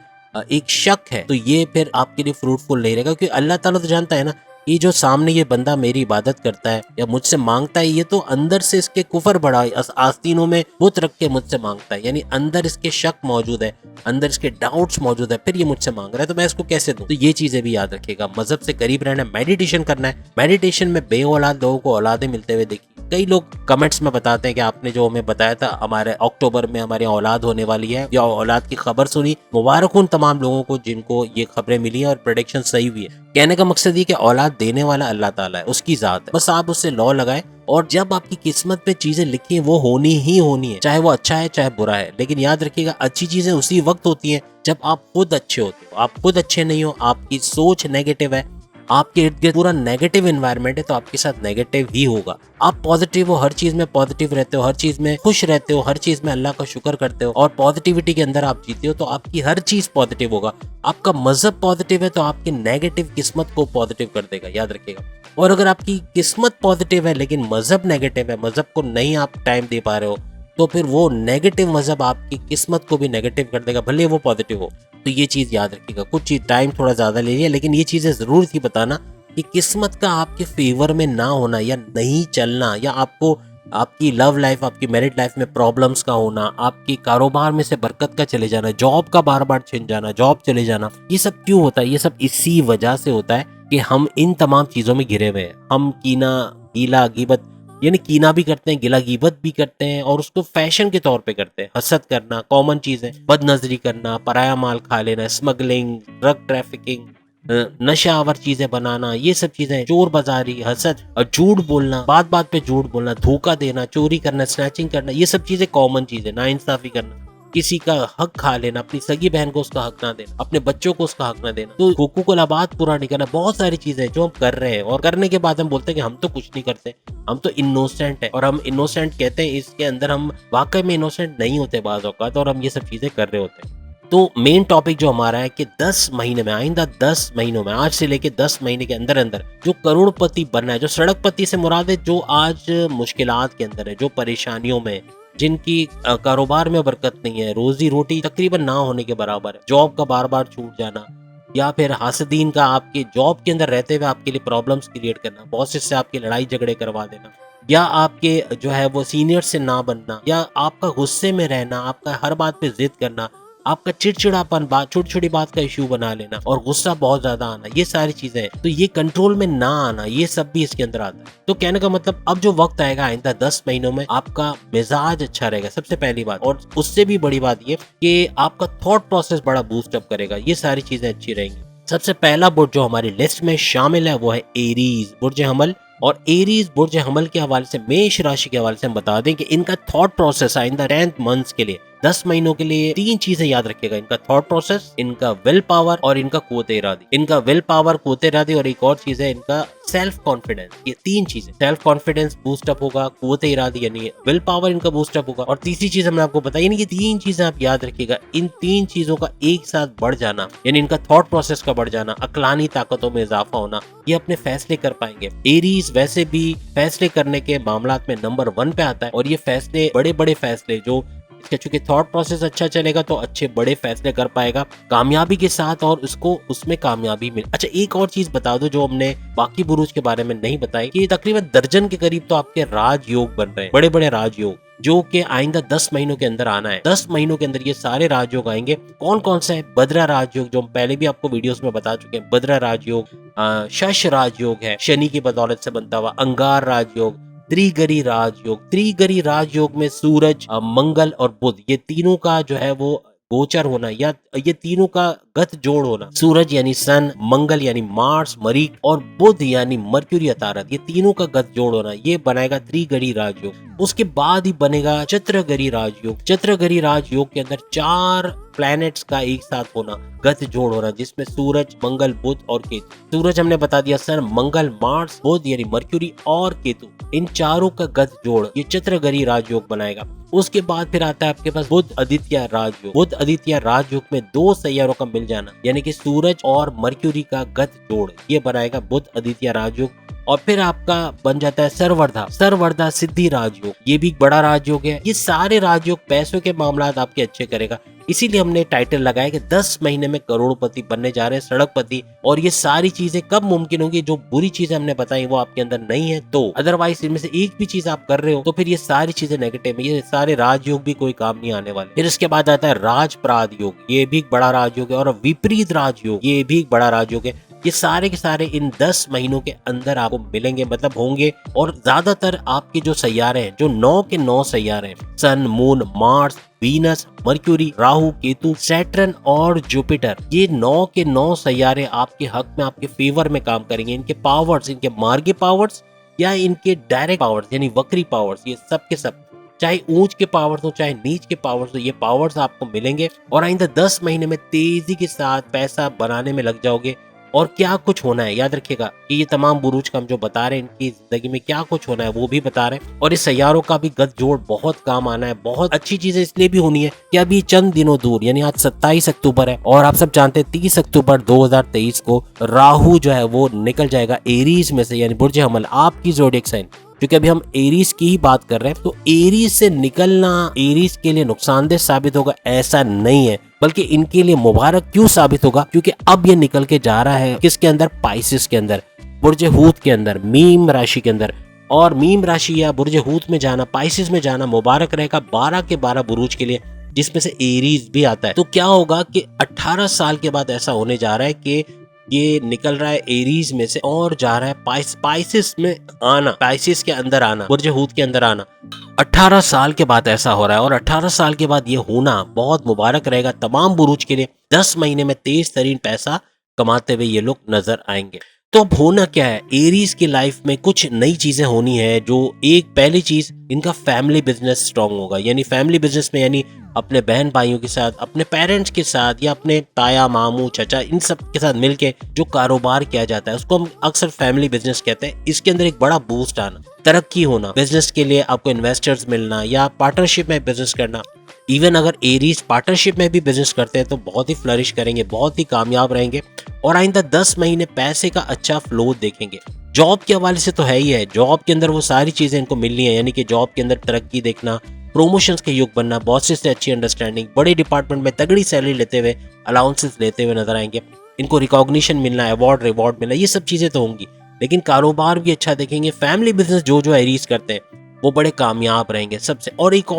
एक शक है, तो ये फिर आपके लिए फ्रूटफुल नहीं रहेगा। क्योंकि अल्लाह ताला तो जानता है ना, ये जो सामने ये बंदा मेरी इबादत करता है या मुझसे मांगता है, ये तो अंदर से इसके कुफर बड़ा, आस्तीनों में बुत रख के मुझसे मांगता है, यानी अंदर इसके शक मौजूद है, अंदर इसके डाउट्स मौजूद है, फिर ये मुझसे मांग रहा है, तो मैं इसको कैसे दूं। तो ये चीजें भी याद रखिएगा। मजहब से करीब रहना है, मेडिटेशन करना है। मेडिटेशन में बे औलाद लोगों को औलादे मिलते हुए देखिए। कई लोग कमेंट्स में बताते हैं कि आपने जो हमें बताया था हमारे अक्टूबर में हमारे औलाद होने वाली है, या औलाद की खबर सुनी, मुबारक उन तमाम लोगों को जिनको ये खबरें मिली हैं और प्रेडिक्शन सही हुई है। कहने का मकसद ये कि औलाद देने वाला अल्लाह ताला है, उसकी जात है, बस आप उससे लॉ लगाए, और जब आपकी किस्मत पे चीजें लिखी हैं वो होनी ही होनी है, चाहे वो अच्छा है चाहे बुरा है। लेकिन याद रखिएगा, अच्छी चीजें उसी वक्त होती हैं जब आप खुद अच्छे होते हो। आप खुद अच्छे नहीं हो, आपकी सोच नेगेटिव है, आपके इर्द गिर्द पूरा नेगेटिव एनवायरनमेंट है, तो आपके साथ नेगेटिव ही होगा। आप पॉजिटिव हो, हर चीज में पॉजिटिव रहते हो, हर चीज में खुश रहते हो, हर चीज में अल्लाह का शुक्र करते हो, और पॉजिटिविटी के अंदर आप जीते हो, तो आपकी हर चीज पॉजिटिव होगा। आपका मजहब पॉजिटिव है तो आपकी नेगेटिव किस्मत को पॉजिटिव कर देगा, याद रखिएगा। और अगर आपकी किस्मत पॉजिटिव है लेकिन मजहब नेगेटिव है, मजहब को नहीं आप टाइम दे पा रहे हो, तो फिर वो नेगेटिव मजहब आपकी किस्मत को भी नेगेटिव कर देगा, भले वो पॉजिटिव हो। तो ये चीज़ याद रखिएगा। कुछ चीज़ टाइम थोड़ा ज़्यादा ले लिया, लेकिन ये चीज़ें ज़रूर थी बताना कि किस्मत का आपके फेवर में ना होना या नहीं चलना, या आपको आपकी लव लाइफ, आपकी मैरिड लाइफ में प्रॉब्लम्स का होना, आपकी कारोबार में से बरकत का चले जाना, जॉब का बार बार छिन जाना, जॉब चले जाना, ये सब क्यों होता है? ये सब इसी वजह से होता है कि हम इन तमाम चीज़ों में घिरे हुए हैं। हम कीना, गीला, गीबत, यानी कीना भी करते हैं, गिला गीबत भी करते हैं, और उसको फैशन के तौर पे करते हैं। हसद करना कॉमन चीज़ है, बदनजरी करना, पराया माल खा लेना, स्मगलिंग, ड्रग ट्रैफिकिंग, नशावर चीजें बनाना, ये सब चीजें, चोर बाजारी, हसद और झूठ बोलना, बात बात पे झूठ बोलना, धोखा देना, चोरी करना, स्नैचिंग करना, ये सब चीजें कॉमन चीजें। नाइंसाफी करना, किसी का हक खा लेना, अपनी सगी बहन को उसका हक ना देना, अपने बच्चों को उसका हक ना देना, तो हुकूक अल बात पूरा नहीं करना। बहुत सारी चीजें जो हम कर रहे हैं, और करने के बाद हम बोलते हैं कि हम तो कुछ नहीं करते, हम तो इनोसेंट है। और हम इनोसेंट कहते हैं, इसके अंदर हम वाकई में इनोसेंट नहीं होते बाज़ औक़ात, और हम ये सब चीजें कर रहे होते हैं। तो मेन टॉपिक जो हमारा है कि 10 महीने में, आइंदा 10 महीनों में, आज से लेके 10 महीने के अंदर अंदर जो करोड़पति बनना है, जो सड़कपति से मुराद है, जो आज मुश्किलात के अंदर है, जो परेशानियों में, जिनकी कारोबार में बरकत नहीं है, रोजी रोटी तकरीबन ना होने के बराबर है, जॉब का बार बार छूट जाना, या फिर हासदीन का आपके जॉब के अंदर रहते हुए आपके लिए प्रॉब्लम्स क्रिएट करना, बॉसेस से आपकी लड़ाई झगड़े करवा देना, या आपके जो है वो सीनियर से ना बनना, या आपका गुस्से में रहना, आपका हर बात पे जिद करना, आपका चिड़चिड़ापन, बात छोटी छोटी बात का इश्यू बना लेना, और गुस्सा बहुत ज्यादा आना, ये सारी चीजें हैं। तो ये कंट्रोल में ना आना, ये सब भी इसके अंदर आता है। तो कहने का मतलब, अब जो वक्त आएगा आइंदा 10 महीनों में, आपका मिजाज अच्छा रहेगा, सबसे पहली बात। और उससे भी बड़ी बात ये कि आपका थॉट प्रोसेस बड़ा बूस्ट अप करेगा, ये सारी चीजें अच्छी रहेंगी। सबसे पहला बुर्ज जो हमारी लिस्ट में शामिल है वो है एरीज, बुर्ज हमल। और एरीज बुर्ज हमल के हवाले से, मेष राशि के हवाले से हम बता दें कि इनका थॉट प्रोसेस आइंदा 10 मंथ्स के लिए, 10 महीनों के लिए, 3 चीजें याद रखिएगा। इनका थॉट प्रोसेस, इनका विल पावर, और इनका कुव्वत इरादी। इनका विल पावर, कुव्वत इरादी, और एक और चीज है इनका सेल्फ कॉन्फिडेंस। ये 3 चीजें, सेल्फ कॉन्फिडेंस बूस्ट अप होगा, कुव्वत इरादी यानी विल पावर इनका बूस्ट अप होगा, और तीसरी चीज हमने आपको बताई, यानी कि 3 चीजें आप याद रखिएगा। इन 3 चीजों का एक साथ बढ़ जाना, यानी इनका थॉट प्रोसेस का बढ़ जाना, अक्लानी ताकतों में इजाफा होना, ये अपने फैसले कर पाएंगे। एरीज वैसे भी फैसले करने के मामलात में नंबर 1 पे आता है, और ये फैसले, बड़े बड़े फैसले, जो इसका चूंकि थॉट प्रोसेस अच्छा चलेगा तो अच्छे बड़े फैसले कर पाएगा कामयाबी के साथ, और उसको उसमें कामयाबी मिल। अच्छा, एक और चीज बता दो जो हमने बाकी बुरुज के बारे में नहीं बताई, कि तकरीबन दर्जन के करीब तो आपके राजयोग बन रहे हैं, बड़े बड़े राजयोग, जो कि आइंदा 10 महीनों के अंदर आना है। 10 महीनों के अंदर ये सारे राजयोग आएंगे। कौन कौन सा है? बद्रा राजयोग, जो हम पहले भी आपको वीडियोस में बता चुके हैं, बद्रा राजयोग, शश राजयोग है, शनि की बदौलत से बनता हुआ, अंगार राजयोग, त्रिगरी राजयोग। त्रिगरी राजयोग में सूरज, मंगल और बुध, ये तीनों का जो है वो गोचर होना, या ये तीनों का गत जोड़ होना, सूरज यानी सन, मंगल यानी मार्स मरीक, और बुध यानी मर्क्यूरी अतारत, ये तीनों का गत जोड़ होना, ये बनाएगा त्रिगरी राजयोग। उसके बाद ही बनेगा चत्रगरी राजयोग। चत्रगरी राजयोग के अंदर 4 प्लैनेट्स का एक साथ होना, गत जोड़ होना, जिसमें सूरज, मंगल, बुध और केतु। सूरज हमने बता दिया सन, मंगल, मार्स, बुध यानी मर्क्यूरी और केतु, इन चारों का गत जोड़ ये चत्रगरी राजयोग बनाएगा। उसके बाद फिर आता है आपके पास बुध आदित्य राजयोग। बुध आदित्य राजयोग में 2 सैयारों का मिल जाना, यानी कि सूरज और मर्क्यूरी का गत जोड़, ये बनाएगा बुध आदित्य राजयोग। और फिर आपका बन जाता है सरवर्धा, सरवर्धा सिद्धि राजयोग, ये भी बड़ा राजयोग है। ये सारे राजयोग पैसों के मामलात आपके अच्छे करेगा, इसीलिए हमने टाइटल लगाया कि 10 महीने में करोड़पति बनने जा रहे हैं, सड़कपति। और ये सारी चीजें कब मुमकिन होंगी? जो बुरी चीजें हमने बताई वो आपके अंदर नहीं है तो, अदरवाइज इनमें से एक भी चीज आप कर रहे हो तो फिर ये सारी चीजें नेगेटिव है, ये सारे राजयोग भी कोई काम नहीं आने वाले। फिर इसके बाद आता है राजप्राद योग, ये भी एक बड़ा राजयोग है, और विपरीत राजयोग, ये भी एक बड़ा राजयोग है। ये सारे के सारे इन 10 महीनों के अंदर आपको मिलेंगे, मतलब होंगे। और ज्यादातर आपके जो सैयारे हैं, जो 9 के 9 सैयारे हैं, Sun, Moon, Mars, Venus, Mercury, Rahu, Ketu, Saturn और जुपिटर, ये 9 के 9 सैयारे आपके हक में, आपके फेवर में काम करेंगे। इनके पावर्स, इनके मार्गी पावर्स या इनके डायरेक्ट पावर्स यानी वक्री पावर्स, ये सब के सब, चाहे ऊंच के पावर्स हो चाहे नीच के पावर्स हो, ये पावर्स आपको मिलेंगे। और आइंदा 10 महीने में तेजी के साथ पैसा बनाने में लग जाओगे। और क्या कुछ होना है। याद रखिएगा कि ये तमाम बुरूज का हम जो बता रहे हैं, इनकी जिंदगी में क्या कुछ होना है वो भी बता रहे हैं। और इस सैयारों का भी गठजोड़ बहुत काम आना है। बहुत अच्छी चीजें इसलिए भी होनी है कि अभी चंद दिनों दूर, यानी आज 27 अक्टूबर है और आप सब जानते हैं 30 अक्टूबर 2023 को राहु जो है वो निकल जाएगा एरीज में से, यानी बुर्ज हमल, आपकी ज़ोडिएक साइन। क्योंकि अभी हम एरीज की ही बात कर रहे हैं, तो एरीज से निकलना एरीज के लिए नुकसानदेह साबित होगा ऐसा नहीं है, बल्कि इनके लिए मुबारक क्यों साबित होगा, क्योंकि अब ये निकल के जा रहा है किसके अंदर, पाइसिस के अंदर, बुर्ज हूत के अंदर, मीन राशि के अंदर। और मीन राशि या बुर्ज हूत में जाना, पाइसिस में जाना मुबारक रहेगा 12 के 12 बुरूज के लिए, जिसमें से एरीज भी आता है। तो क्या होगा कि 18 साल के बाद ऐसा होने जा रहा है कि ये निकल रहा है एरीज में से और जा रहा है पाइसिस में आना, पाइसिस के अंदर आना, बुर्ज हूत के अंदर आना। 18 साल के बाद ऐसा हो रहा है और 18 साल के बाद ये होना बहुत मुबारक रहेगा तमाम बुरूज के लिए। 10 महीने में तेज तरीन पैसा कमाते हुए ये लोग नजर आएंगे। तो अब होना क्या है, एरीज की लाइफ में कुछ नई चीजें होनी है। जो एक पहली चीज, इनका फैमिली बिजनेस स्ट्रांग होगा, यानी फैमिली बिजनेस में यानी अपने बहन भाइयों के साथ, अपने पेरेंट्स के साथ या अपने ताया मामू चाचा इन सब के साथ मिलके जो कारोबार किया जाता है उसको हम अक्सर फैमिली बिजनेस कहते हैं। इसके अंदर एक बड़ा बूस्ट आना, तरक्की होना, बिजनेस के लिए आपको इन्वेस्टर्स मिलना या पार्टनरशिप में बिजनेस करना। इवन अगर एरीज पार्टनरशिप में भी बिजनेस करते हैं तो बहुत ही फ्लरिश करेंगे, बहुत ही कामयाब रहेंगे और आइंदा 10 महीने पैसे का अच्छा फ्लो देखेंगे। जॉब के हवाले से तो है ही है, जॉब के अंदर वो सारी चीजें इनको मिलनी है, यानी कि जॉब के अंदर तरक्की देखना, प्रमोशंस के युग बनना, बॉसेस से अच्छी अंडरस्टैंडिंग, बड़े डिपार्टमेंट में तगड़ी सैलरी लेते हुए, अलाउंसेस लेते हुए नजर आएंगे, इनको रिकॉग्निशन मिलना, अवार्ड रिवॉर्ड मिलना, ये सब चीजें तो होंगी। लेकिन कारोबार भी अच्छा देखेंगे। फैमिली बिजनेस जो एरीज करते हैं वो बड़े कामयाब रहेंगे सबसे। और एक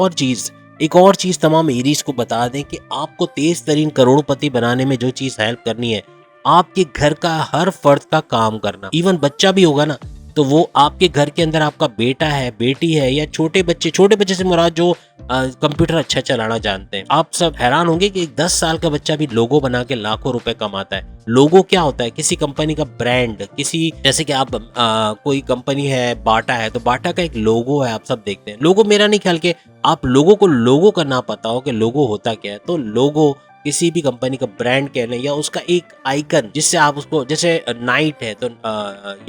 और चीज तमाम एरीज को बता दें कि आपको तेज तरीन करोड़पति बनाने में जो चीज हेल्प करनी है, आपके घर का हर फर्द का काम करना। इवन बच्चा भी होगा ना, तो वो आपके घर के अंदर आपका बेटा है, बेटी है या छोटे बच्चे से मुराद जो कंप्यूटर अच्छा चलाना जानते हैं। आप सब हैरान होंगे कि एक 10 साल का बच्चा भी लोगो बना के लाखों रुपए कमाता है। लोगो क्या होता है, किसी कंपनी का ब्रांड, किसी जैसे कि आप कोई कंपनी है बाटा है तो बाटा का एक लोगो है, आप सब देखते हैं। लोगो मेरा नहीं ख्याल के आप लोगों को लोगो का ना पता हो कि लोगो होता क्या है। तो लोगो किसी भी कंपनी का ब्रांड कह लें या उसका एक आइकन, जिससे आप उसको, जैसे नाइट है तो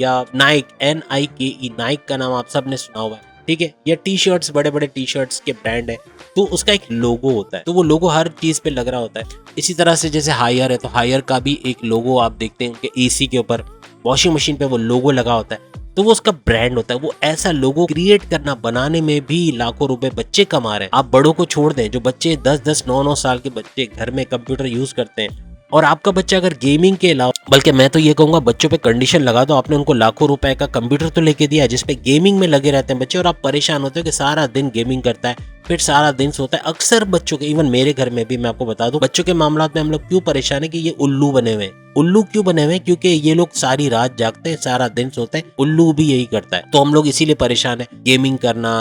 या नाइक, NIKE, नाइक का नाम आप सब ने सुना हुआ है, ठीक है। या टी शर्ट्स, बड़े बड़े टी शर्ट्स के ब्रांड है तो उसका एक लोगो होता है, तो वो लोगो हर चीज पे लग रहा होता है। इसी तरह से जैसे हायर है तो हायर का भी एक लोगो आप देखते हैं, उनके AC के ऊपर, वॉशिंग मशीन पे वो लोगो लगा होता है, तो वो उसका ब्रांड होता है। वो ऐसा लोगो क्रिएट करना, बनाने में भी लाखों रुपए बच्चे कमा रहे हैं। आप बड़ों को छोड़ दें, जो बच्चे 10-10, 9-9 साल के बच्चे घर में कंप्यूटर यूज करते हैं, और आपका बच्चा अगर गेमिंग के अलावा, बल्कि मैं तो ये कहूंगा बच्चों पे कंडीशन लगा दो, आपने उनको लाखों रुपए का कंप्यूटर तो लेके दिया जिसपे गेमिंग में लगे रहते हैं बच्चे, और आप परेशान होते हो कि सारा दिन गेमिंग करता है फिर सारा दिन सोता है। अक्सर बच्चों के, इवन मेरे घर में भी मैं आपको बता दूं, बच्चों के मामला में हम लोग क्यों परेशान है कि ये उल्लू बने हुए हैं। उल्लू क्यों बने हुए हैं? क्योंकि ये लोग सारी रात जागते हैं, सारा दिन सोते हैं। उल्लू भी यही करता है, तो हम लोग इसीलिए परेशान है। गेमिंग करना,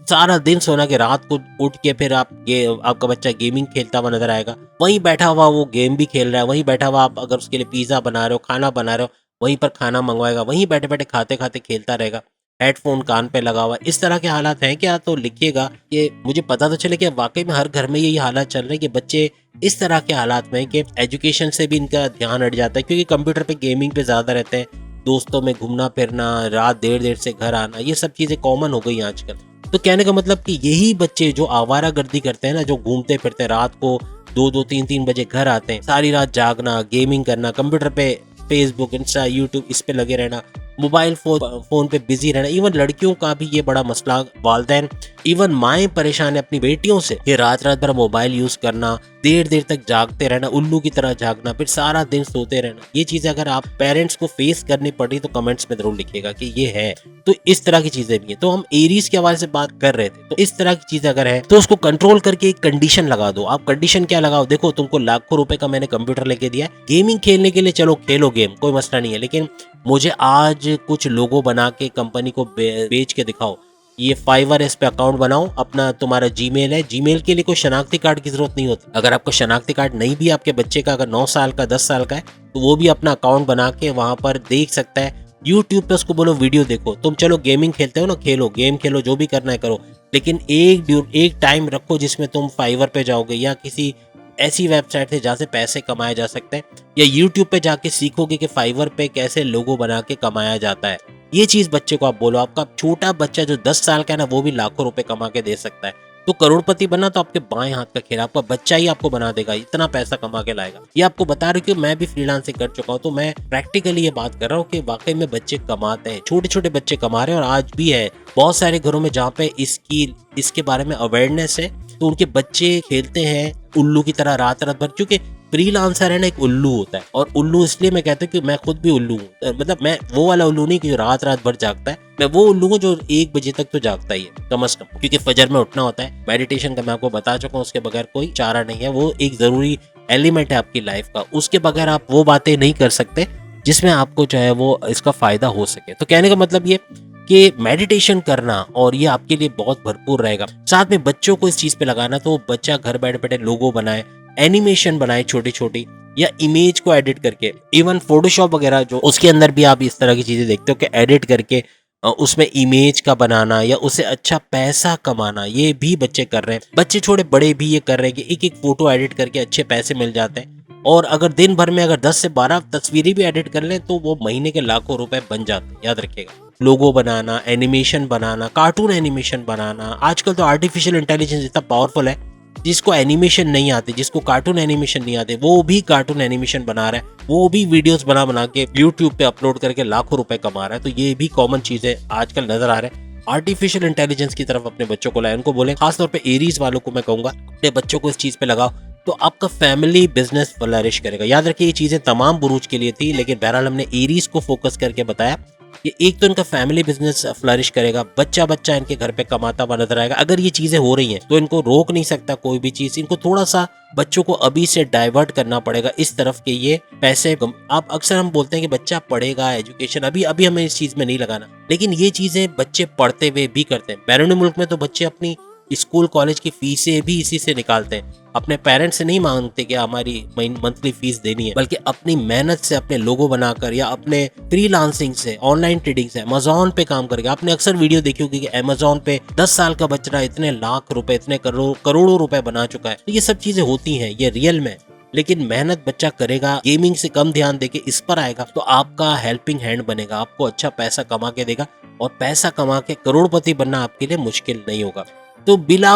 सारा दिन सोना के रात को उठ के फिर आपका बच्चा गेमिंग खेलता हुआ नजर आएगा। वहीं बैठा हुआ वो गेम भी खेल रहा है, वहीं बैठा हुआ आप अगर उसके लिए पिज्जा बना रहे हो, खाना बना रहे हो, वहीं पर खाना मंगवाएगा, वहीं बैठे बैठे खाते खाते खेलता रहेगा, हेडफोन कान पे लगा हुआ। इस तरह के हालात हैं क्या? तो लिखिएगा कि मुझे पता तो चले कि वाकई में हर घर में यही हालात चल रहे हैं कि बच्चे इस तरह के हालात में कि एजुकेशन से भी इनका ध्यान हट जाता है, क्योंकि कंप्यूटर पे गेमिंग पे ज्यादा रहते हैं। दोस्तों में घूमना फिरना, रात देर देर से घर आना, ये सब चीजें कॉमन हो गई आजकल। तो कहने का मतलब कि यही बच्चे जो आवारागर्दी करते हैं ना, जो घूमते फिरते रात को 2-2, 3-3 बजे घर आते हैं, सारी रात जागना, गेमिंग करना, कंप्यूटर पे फेसबुक, इंस्टा, यूट्यूब इस पे लगे रहना, मोबाइल फोन पे बिजी रहना। इवन लड़कियों का भी ये बड़ा मसला, वालिदैन इवन माएँ परेशान है अपनी बेटियों से कि रात रात भर मोबाइल यूज करना, देर देर तक जागते रहना, उल्लू की तरह जागना, फिर सारा दिन सोते रहना। ये चीजें अगर आप पेरेंट्स को फेस करनी पड़ी तो कमेंट्स में जरूर लिखिएगा कि ये है। तो इस तरह की चीजें भी है। तो हम एरीज के हवाले से बात कर रहे थे, तो इस तरह की चीजें अगर है तो उसको कंट्रोल करके एक कंडीशन लगा दो। आप कंडीशन क्या लगाओ? देखो, तुमको लाखों रुपए का मैंने कंप्यूटर लेके दिया, गेमिंग खेलने के लिए चलो खेलो गेम, कोई मसला नहीं है, लेकिन मुझे आज कुछ लोगो बना के कंपनी को बेच के दिखाओ। ये फाइवर, इस पे अकाउंट बनाओ अपना, तुम्हारा जीमेल है, जीमेल के लिए कोई शनाख्ती कार्ड की जरूरत नहीं होती। अगर आपको शनाख्ती कार्ड नहीं भी आपके बच्चे का, अगर 9 साल का 10 साल का है, तो वो भी अपना अकाउंट बना के वहां पर देख सकता है। यूट्यूब पे उसको बोलो वीडियो देखो, तुम चलो गेमिंग खेलते हो ना, खेलो, गेम खेलो, जो भी करना है करो, लेकिन एक टाइम रखो जिसमें तुम फाइवर पे जाओगे या किसी ऐसी वेबसाइट है जहाँ से पैसे कमाए जा सकते हैं, या यूट्यूब पे जाके सीखोगे कि फाइवर पे कैसे लोगो बना के कमाया जाता है। ये चीज बच्चे को आप बोलो, आपका छोटा बच्चा जो 10 साल का है ना, वो भी लाखों रुपए कमा के दे सकता है। तो करोड़पति बनना तो आपके बाएं हाथ का खेल, आपका बच्चा ही आपको बना देगा, इतना पैसा कमा के लाएगा। ये आपको बता रही हूँ कि मैं भी फ्रीलांसिंग कर चुका हूँ, तो मैं प्रैक्टिकली ये बात कर रहा हूँ कि वाकई में बच्चे कमाते हैं, छोटे छोटे बच्चे कमा रहे हैं। और आज भी है बहुत सारे घरों में जहाँ पे इसके बारे में अवेयरनेस है, तो उनके बच्चे खेलते हैं उल्लू की तरह रात रात भर। क्योंकि फ्रीलांसर है ना, एक उल्लू होता है, और उल्लू इसलिए मैं कहता हूँ कि मैं खुद भी उल्लू हूँ। मतलब मैं वो वाला उल्लू नहीं कि जो रात रात भर जागता है, मैं वो उल्लू हूँ जो 1 बजे तक तो जागता ही है कम से कम, क्योंकि फजर में उठना होता है। मेडिटेशन का मैं आपको बता चुका हूँ, उसके बगैर कोई चारा नहीं है, वो एक जरूरी एलिमेंट है आपकी लाइफ का। उसके बगैर आप वो बातें नहीं कर सकते जिसमें आपको जो है वो इसका फायदा हो सके। तो कहने का मतलब ये कि मेडिटेशन करना, और ये आपके लिए बहुत भरपूर रहेगा। साथ में बच्चों को इस चीज पे लगाना, तो बच्चा घर बैठे बैठे लोगो बनाए, एनिमेशन बनाए छोटी छोटी, या इमेज को एडिट करके, इवन फोटोशॉप वगैरह जो उसके अंदर भी आप इस तरह की चीजें देखते हो कि एडिट करके उसमें इमेज का बनाना या उससे अच्छा पैसा कमाना, ये भी बच्चे कर रहे हैं। बच्चे छोटे बड़े भी ये कर रहे हैं कि एक एक फोटो एडिट करके अच्छे पैसे मिल जाते हैं। और अगर दिन भर में अगर 10 से 12 तस्वीरें भी एडिट कर लें तो वो महीने के लाखों रुपए बन जाते हैं, याद रखिएगा। लोगो बनाना, एनिमेशन बनाना, कार्टून एनिमेशन बनाना, आजकल तो आर्टिफिशियल इंटेलिजेंस इतना पावरफुल है, जिसको एनिमेशन नहीं आते, जिसको कार्टून एनिमेशन नहीं आते, वो भी कार्टून एनिमेशन बना रहा है, वो भी वीडियोस बना बना के यूट्यूब पे अपलोड करके लाखों रुपए कमा रहा है। तो ये भी कॉमन चीजें आजकल नजर आ रहे हैं। आर्टिफिशियल इंटेलिजेंस की तरफ अपने बच्चों को लाए, उनको बोले, खासतौर पे एरीज वालों को मैं कहूंगा अपने बच्चों को इस चीज पे लगाओ, तो आपका फैमिली बिजनेस फ्लरिश करेगा। याद रखिए ये चीजें तमाम बुरूज के लिए थी, लेकिन बहरहाल हमने एरीज को फोकस करके बताया कि एक तो इनका फैमिली बिजनेस फ्लरिश करेगा, बच्चा बच्चा इनके घर पे कमाता हुआ नजर आएगा। अगर ये चीजें हो रही हैं तो इनको रोक नहीं सकता कोई भी चीज, इनको थोड़ा सा बच्चों को अभी से डाइवर्ट करना पड़ेगा इस तरफ के ये पैसे। आप अक्सर हम बोलते हैं कि बच्चा पढ़ेगा, एजुकेशन, अभी अभी हमें इस चीज में नहीं लगाना, लेकिन ये चीजें बच्चे पढ़ते हुए भी करते हैं। बैरून मुल्क में तो बच्चे अपनी स्कूल कॉलेज की फीसें भी इसी से निकालते हैं, अपने पेरेंट्स से नहीं मांगते कि हमारी मंथली फीस देनी है, बल्कि अपनी मेहनत से, अपने लोगो बनाकर या अपने फ्रीलांसिंग से, ऑनलाइन ट्रेडिंग से, अमेज़न पे काम करके। आपने अक्सर वीडियो देखी होगी कि अमेज़न पे 10 साल का बच्चा इतने लाख रुपए, इतने करोड़ों रुपए बना चुका है। तो ये सब चीजें होती हैं, ये रियल में, लेकिन मेहनत बच्चा करेगा, गेमिंग से कम ध्यान देके इस पर आएगा, तो आपका हेल्पिंग हैंड बनेगा, आपको अच्छा पैसा कमा के देगा, और पैसा कमा के करोड़पति बनना आपके लिए मुश्किल नहीं होगा। तो बिला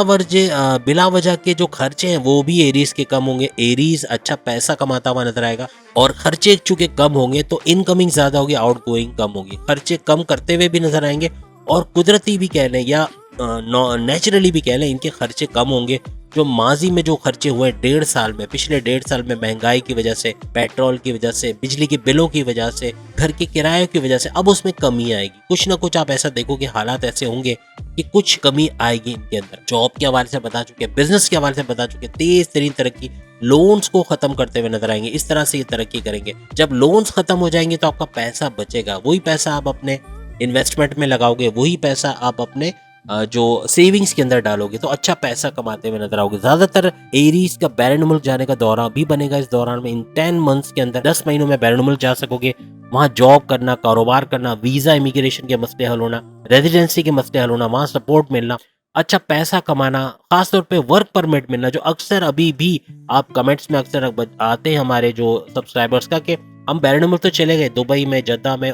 वजह के जो खर्चे हैं वो भी एरीज के कम होंगे, एरीज अच्छा पैसा कमाता हुआ नजर आएगा। और खर्चे चूंकि कम होंगे तो इनकमिंग ज्यादा होगी, आउटगोइंग कम होगी। खर्चे कम करते हुए भी नजर आएंगे, और कुदरती भी कह लें या नेचुरली भी कह लें, इनके खर्चे कम होंगे। जो माजी में जो खर्चे हुए 1.5 साल में, पिछले 1.5 साल में महंगाई की वजह से, पेट्रोल की वजह से, बिजली के बिलों की वजह से, घर के किराए की वजह से, अब उसमें कमी आएगी। कुछ ना कुछ आप ऐसा देखो कि हालात ऐसे होंगे कि कुछ कमी आएगी इनके अंदर। जॉब के हवाले से बता चुके, बिजनेस के हवाले से बता चुके, तेज तरीन तरक्की, लोन्स को खत्म करते हुए नजर आएंगे। इस तरह से ये तरक्की करेंगे। जब लोन्स खत्म हो जाएंगे तो आपका पैसा बचेगा, वही पैसा आप अपने इन्वेस्टमेंट में लगाओगे, वही पैसा आप अपने जो सेविंग्स के अंदर डालोगे, तो अच्छा पैसा कमाते हुए नजर आओगे। ज्यादातर एरीज का बैरून मुल्क जाने का दौरा भी बनेगा इस दौरान में। इन 10 मंथ्स के अंदर, 10 महीनों में बैरून मुल्क जा सकोगे। वहां जॉब करना, कारोबार करना, वीजा इमिग्रेशन के मसले हल होना, रेजिडेंसी के मसले हल होना, वहां सपोर्ट मिलना, अच्छा पैसा कमाना, खासतौर पे वर्क परमिट मिलना, जो अक्सर अभी भी आप कमेंट्स में अक्सर आते हैं हमारे जो सब्सक्राइबर्स का कि हम बैरून मुल्क तो चले गए, दुबई में, जद्दा में,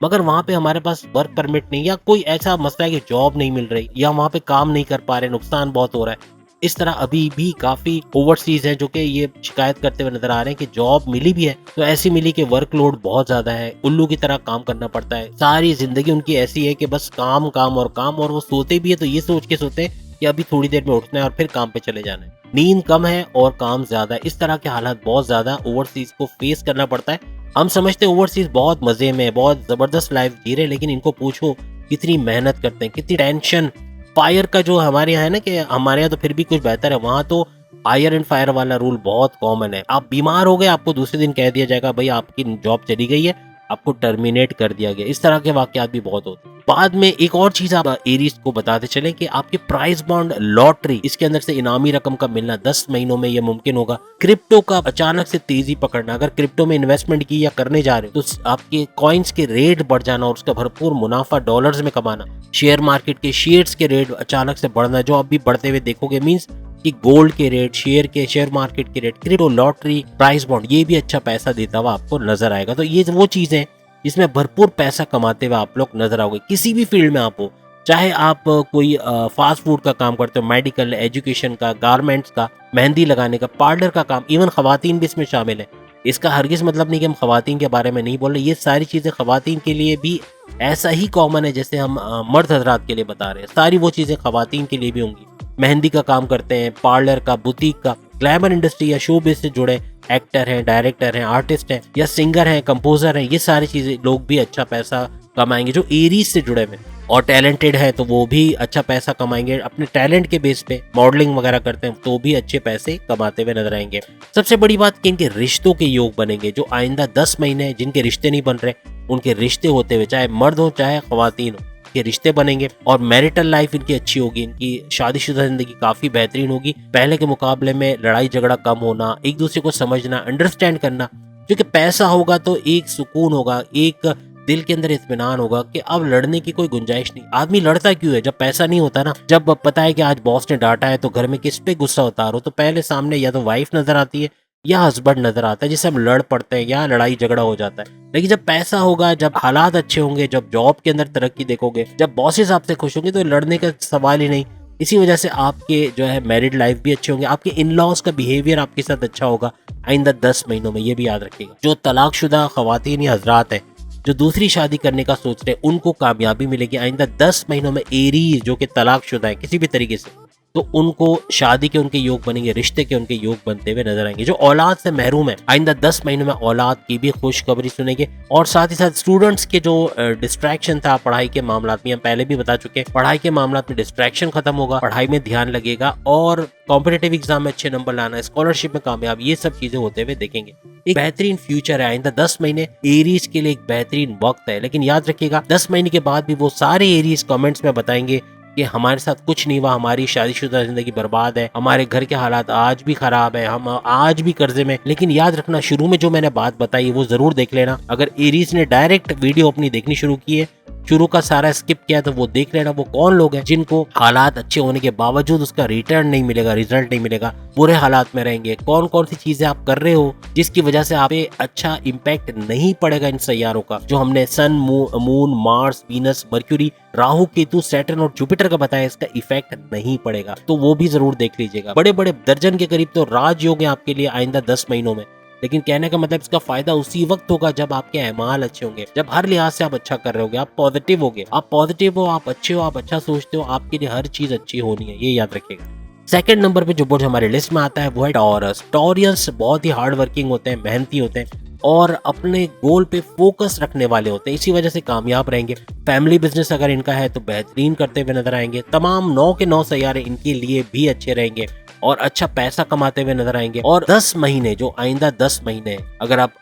मगर वहां पे हमारे पास वर्क परमिट नहीं, या कोई ऐसा मसला है कि जॉब नहीं मिल रही, या वहां पे काम नहीं कर पा रहे, नुकसान बहुत हो रहा है। इस तरह अभी भी काफी ओवरसीज हैं जो कि ये शिकायत करते हुए नजर आ रहे हैं कि जॉब मिली भी है तो ऐसी मिली कि वर्कलोड बहुत ज्यादा है, उल्लू की तरह काम करना पड़ता है। सारी जिंदगी उनकी ऐसी है कि बस काम काम और काम, और वो सोते भी है तो ये सोच के सोते हैं कि अभी थोड़ी देर में उठना है और फिर काम पे चले जाना है। नींद कम है और काम ज्यादा है। इस तरह के हालात बहुत ज्यादा ओवरसीज को फेस करना पड़ता है। हम समझते हैं ओवरसीज बहुत मजे में, बहुत जबरदस्त लाइफ जी रहे, लेकिन इनको पूछो कितनी मेहनत करते हैं, कितनी टेंशन। फायर का जो हमारे यहाँ है ना, कि हमारे यहाँ तो फिर भी कुछ बेहतर है, वहां तो फायर एंड फायर वाला रूल बहुत कॉमन है। आप बीमार हो गए, आपको दूसरे दिन कह दिया जाएगा भाई आपकी जॉब चली गई है, आपको टर्मिनेट कर दिया गया। इस तरह के वाकयात भी बहुत होते हैं। बाद में एक और चीज आप एरीज को बताते चले कि आपके प्राइस बॉन्ड लॉटरी, इसके अंदर से इनामी रकम का मिलना 10 महीनों में यह मुमकिन होगा। क्रिप्टो का अचानक से तेजी पकड़ना, अगर क्रिप्टो में इन्वेस्टमेंट की या करने जा रहे हो तो आपके कॉइन्स के रेट बढ़ जाना और उसका भरपूर मुनाफा डॉलर्स में कमाना। शेयर मार्केट के शेयर्स के रेट अचानक से बढ़ना, जो अब भी बढ़ते हुए देखोगे, मीन्स कि गोल्ड के रेट, शेयर मार्केट के rate, crypto, lottery, price bond, ये भी अच्छा पैसा देता हुआ आपको नजर आएगा। तो ये वो चीजें हैं जिसमें भरपूर पैसा कमाते हुए आप लोग नजर आओगे। किसी भी फील्ड में आप हो, चाहे आप कोई फास्ट फूड का काम करते हो, मेडिकल, एजुकेशन का, गारमेंट्स का, मेहंदी लगाने का, पार्लर का काम, इवन खवातीन भी इसमें शामिल है। इसका हरगिज मतलब नहीं कि हम खवातीन के बारे में नहीं बोल रहे, ये सारी चीज़ें खवातीन के लिए भी ऐसा ही कॉमन है जैसे हम मर्द हजरात के लिए बता रहे हैं। सारी वो चीज़ें खवातीन के लिए भी होंगी। मेहंदी का काम करते हैं, पार्लर का, बुटीक का, ग्लैमर इंडस्ट्री या शोबिज़ से जुड़े एक्टर हैं, डायरेक्टर हैं, आर्टिस्ट हैं या सिंगर हैं, कंपोजर हैं, ये सारी चीज़ें लोग भी अच्छा पैसा कमाएंगे। जो एरीज से जुड़े हुए और टैलेंटेड है तो वो भी अच्छा पैसा कमाएंगे। अपने टैलेंट के बेस पे मॉडलिंग वगैरह करते हैं तो भी अच्छे पैसे कमाते हुए नजर आएंगे। सबसे बड़ी बात कि इनके रिश्तों के योग बनेंगे। जो आइंदा 10 महीने जिनके रिश्ते नहीं बन रहे, उनके रिश्ते होते हुए, चाहे मर्द हो चाहे खवातीन हो, के रिश्ते बनेंगे। और मैरिटल लाइफ इनकी अच्छी होगी, इनकी शादीशुदा जिंदगी काफी बेहतरीन होगी। पहले के मुकाबले में लड़ाई झगड़ा कम होना, एक दूसरे को समझना, अंडरस्टैंड करना। क्योंकि पैसा होगा तो एक सुकून होगा, एक दिल के अंदर इत्मीनान होगा कि अब लड़ने की कोई गुंजाइश नहीं। आदमी लड़ता क्यों है? जब पैसा नहीं होता ना, जब पता है कि आज बॉस ने डांटा है तो घर में किस पे गुस्सा उतारो, तो पहले सामने या तो वाइफ नजर आती है या हस्बैंड नजर आता है, जिससे हम लड़ पड़ते हैं या लड़ाई झगड़ा हो जाता है। लेकिन जब पैसा होगा, जब हालात अच्छे होंगे, जब जॉब के अंदर तरक्की देखोगे, जब बॉसेस आपसे खुश होंगे, तो लड़ने का सवाल ही नहीं। इसी वजह से आपके जो है मैरिड लाइफ भी अच्छे होंगे, आपके इन लॉज का बिहेवियर आपके साथ अच्छा होगा आइंदा 10 महीनों में। ये भी याद रखिएगा। जो तलाकशुदा खवातीन या हजरात हैं जो दूसरी शादी करने का सोच रहे हैं, उनको कामयाबी मिलेगी आइंदा 10 महीनों में। एरीज जो कि तलाकशुदा है किसी भी तरीके से, तो उनको शादी के उनके योग बनेंगे, रिश्ते के उनके योग बनते हुए नजर आएंगे। जो औलाद से महरूम है, आइंदा 10 महीनों में औलाद की भी खुशखबरी सुनेंगे। और साथ ही साथ स्टूडेंट्स के जो डिस्ट्रैक्शन था पढ़ाई के मामला में, हम पहले भी बता चुके हैं, पढ़ाई के मामला में डिस्ट्रैक्शन खत्म होगा, पढ़ाई में ध्यान लगेगा और कॉम्पिटेटिव एग्जाम में अच्छे नंबर लाना, स्कॉलरशिप में कामयाब, ये सब चीजें होते हुए देखेंगे। एक बेहतरीन फ्यूचर है आइंदा 10 महीने। एरीज के लिए एक बेहतरीन वक्त है। लेकिन याद रखिएगा 10 महीने के बाद भी वो सारे एरीज कमेंट्स में बताएंगे कि हमारे साथ कुछ नहीं हुआ, हमारी शादीशुदा जिंदगी बर्बाद है, हमारे घर के हालात आज भी खराब है, हम आज भी कर्जे में। लेकिन याद रखना, शुरू में जो मैंने बात बताई वो जरूर देख लेना। अगर एरीज ने डायरेक्ट वीडियो अपनी देखनी शुरू की है, शुरू का सारा स्किप किया, तो वो देख लेना वो कौन लोग हैं जिनको हालात अच्छे होने के बावजूद उसका रिटर्न नहीं मिलेगा, रिजल्ट नहीं मिलेगा, बुरे हालात में रहेंगे। कौन कौन सी चीजें आप कर रहे हो जिसकी वजह से आप पे अच्छा इम्पैक्ट नहीं पड़ेगा इन सैयारों का, जो हमने Sun, Moon, Mars, Venus, Mercury, Rahu, Ketu, Saturn और जुपिटर का बताया, इसका इफेक्ट नहीं पड़ेगा। तो वो भी जरूर देख लीजिएगा। बड़े बड़े दर्जन के करीब तो राजयोग है आपके लिए आइंदा 10 महीनों में। लेकिन कहने का मतलब इसका फायदा उसी वक्त होगा जब आपके अमाल अच्छे होंगे, जब हर लिहाज से आप अच्छा कर रहे होगे, आप पॉजिटिव होगे। आप पॉजिटिव हो, आप अच्छे हो, आप अच्छा सोचते हो, आपके लिए हर चीज अच्छी होनी है, ये याद रखिएगा। सेकंड नंबर पे जो बोर्ड हमारे लिस्ट में आता है वो है टॉरस। टॉरियंस बहुत ही हार्ड वर्किंग होते हैं, मेहनती होते हैं और अपने गोल पे फोकस रखने वाले होते हैं। इसी वजह से कामयाब रहेंगे। फैमिली बिजनेस अगर इनका है तो बेहतरीन करते हुए नजर आएंगे। तमाम 9 के 9 सैयारे इनके लिए भी अच्छे रहेंगे और अच्छा पैसा कमाते हुए नजर आएंगे। और 10 महीने, जो आइंदा 10 महीने, अगर आप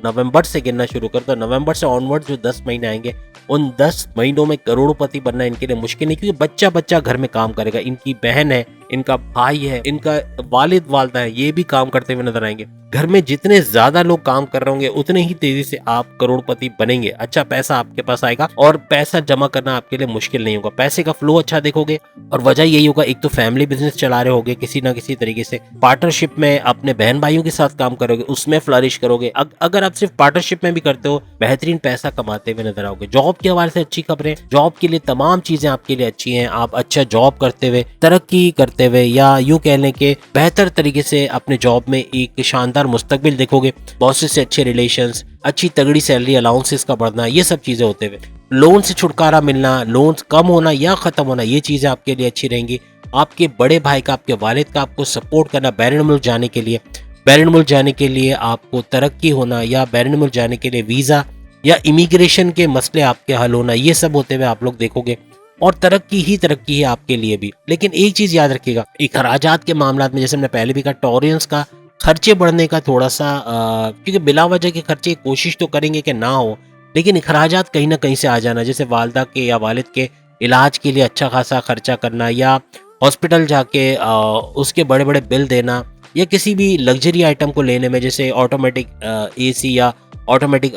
नवंबर से गिनना शुरू कर, तो नवंबर से ऑनवर्ड जो 10 महीने आएंगे, उन 10 महीनों में करोड़पति बनना इनके लिए मुश्किल नहीं, क्योंकि बच्चा बच्चा घर में काम करेगा। इनकी बहन है, इनका भाई है, इनका वालिद वालदा है, ये भी काम करते हुए नजर आएंगे। घर में जितने ज्यादा लोग काम कर रहे होंगे उतने ही तेजी से आप करोड़पति बनेंगे। अच्छा पैसा आपके पास आएगा और पैसा जमा करना आपके लिए मुश्किल नहीं होगा। पैसे का फ्लो अच्छा देखोगे और वजह यही होगा, एक तो फैमिली बिजनेस चला रहे होगे किसी ना किसी तरीके से, पार्टनरशिप में अपने बहन भाइयों के साथ काम करोगे, उसमें फ्लरिश करोगे। अगर आप सिर्फ पार्टनरशिप में भी करते हो, बेहतरीन पैसा कमाते हुए नजर आओगे। जॉब के हवाले से अच्छी खबरें, जॉब के लिए तमाम चीजें आपके लिए अच्छी हैं। आप अच्छा जॉब करते हुए, तरक्की करते हुए, या यूं कह लें कि बेहतर तरीके से अपने जॉब में एक शानदार मुस्तकबिल देखोगे। बॉसेस से अच्छे रिलेशंस, अच्छी तगड़ी सैलरी, अलाउंसेस का बढ़ना, ये सब चीजें होते हुए लोन से छुटकारा मिलना, लोन कम होना या खत्म होना, ये चीजें आपके लिए अच्छी रहेंगी। आपके बड़े भाई का, आपके वालिद का आपको सपोर्ट करना बैरून मुल्क जाने के लिए, बैरून मुल्क जाने के लिए आपको तरक्की होना या बैरून मुल्क जाने के लिए वीजा या इमिग्रेशन के मसले आपके हल होना, ये सब होते हुए आप लोग देखोगे। और तरक्की ही तरक्की है आपके लिए भी। लेकिन एक चीज याद रखिएगा, अखराजात के मामला में, जैसे हमने पहले भी कहा, टॉरियंस का खर्चे बढ़ने का थोड़ा सा, क्योंकि बिला वजह के खर्चे कोशिश तो करेंगे कि ना हो, लेकिन अखराजात कहीं ना कहीं से आ जाना, जैसे वालदा के या वालिद के इलाज के लिए अच्छा खासा खर्चा करना, या हॉस्पिटल जाके उसके बड़े बड़े बिल देना, या किसी भी लग्जरी आइटम को लेने में, जैसे ऑटोमेटिक एसी या ऑटोमेटिक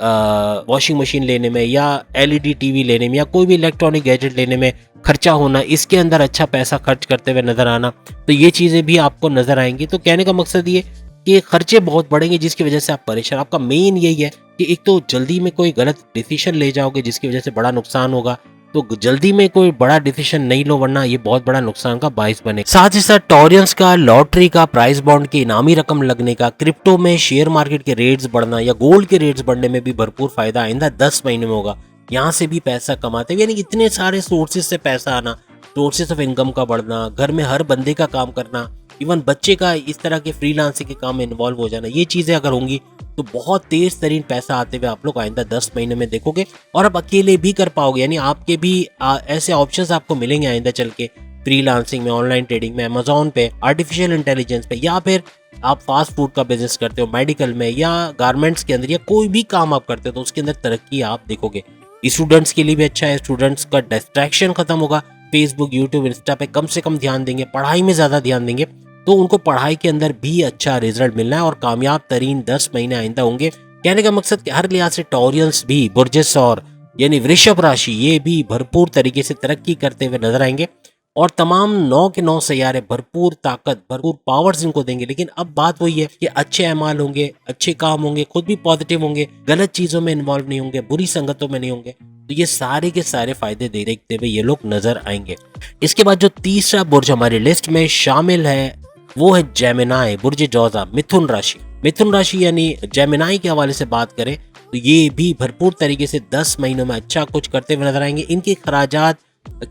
वॉशिंग मशीन लेने में या एलईडी टीवी लेने में या कोई भी इलेक्ट्रॉनिक गैजेट लेने में खर्चा होना, इसके अंदर अच्छा पैसा खर्च करते हुए नजर आना, तो ये चीज़ें भी आपको नजर आएंगी। तो कहने का मकसद ये कि खर्चे बहुत बढ़ेंगे जिसकी वजह से आप परेशान। आपका मेन यही है कि एक तो जल्दी में कोई गलत डिसीजन ले जाओगे जिसकी वजह से बड़ा नुकसान होगा, तो जल्दी में कोई बड़ा डिसीजन नहीं लो वरना ये बहुत बड़ा नुकसान का बाइस बने। साथ ही साथ टॉरियंस का, लॉटरी का, प्राइस बॉन्ड की इनामी रकम लगने का, क्रिप्टो में शेयर मार्केट के रेट्स बढ़ना या गोल्ड के रेट्स बढ़ने में भी भरपूर फायदा आइंदा 10 महीने में होगा। यहाँ से भी पैसा कमाते हुए, यानी इतने सारे सोर्सेज से पैसा आना, सोर्सेज ऑफ इनकम का बढ़ना, घर में हर बंदे का काम करना, इवन बच्चे का इस तरह के फ्रीलांसिंग के काम में इन्वॉल्व हो जाना, ये चीज़ें अगर होंगी तो बहुत तेज तरीन पैसा आते हुए आप लोग आइंदा 10 महीने में देखोगे। और अब अकेले भी कर पाओगे, यानी आपके भी ऐसे ऑप्शंस आपको मिलेंगे आइंदा चल के फ्रीलांसिंग में, ऑनलाइन ट्रेडिंग में, अमेजोन पे, आर्टिफिशियल इंटेलिजेंस पे, या फिर आप फास्ट फूड का बिजनेस करते हो, मेडिकल में या गारमेंट्स के अंदर, या कोई भी काम आप करते हो तो उसके अंदर तरक्की आप देखोगे। स्टूडेंट्स के लिए भी अच्छा है, स्टूडेंट्स का डिस्ट्रैक्शन खत्म होगा, फेसबुक, यूट्यूब, इंस्टा पे कम से कम ध्यान देंगे, पढ़ाई में ज़्यादा ध्यान देंगे, तो उनको पढ़ाई के अंदर भी अच्छा रिजल्ट मिलना है और कामयाब तरीन 10 महीने आइंदा होंगे। कहने का मकसद कि हर लिहाज से टॉरियंस भी, बुर्जिस और यानी वृषभ राशि, ये भी भरपूर तरीके से तरक्की करते हुए नजर आएंगे और तमाम 9 के 9 सैयारे भरपूर ताकत, भरपूर पावर्स इनको देंगे। लेकिन अब बात वही है कि अच्छे अमाल होंगे, अच्छे काम होंगे, खुद भी पॉजिटिव होंगे, गलत चीजों में इन्वॉल्व नहीं होंगे, बुरी संगतों में नहीं होंगे, तो ये सारे के सारे फायदे देखते हुए ये लोग नजर आएंगे। इसके बाद जो तीसरा बुर्ज हमारी लिस्ट में शामिल है वो है जेमिनाई, बुर्ज जौजा, मिथुन राशि। मिथुन राशि यानी जेमिनाई के हवाले से बात करें तो ये भी भरपूर तरीके से 10 महीनों में अच्छा कुछ करते हुए नजर आएंगे। इनके खराजात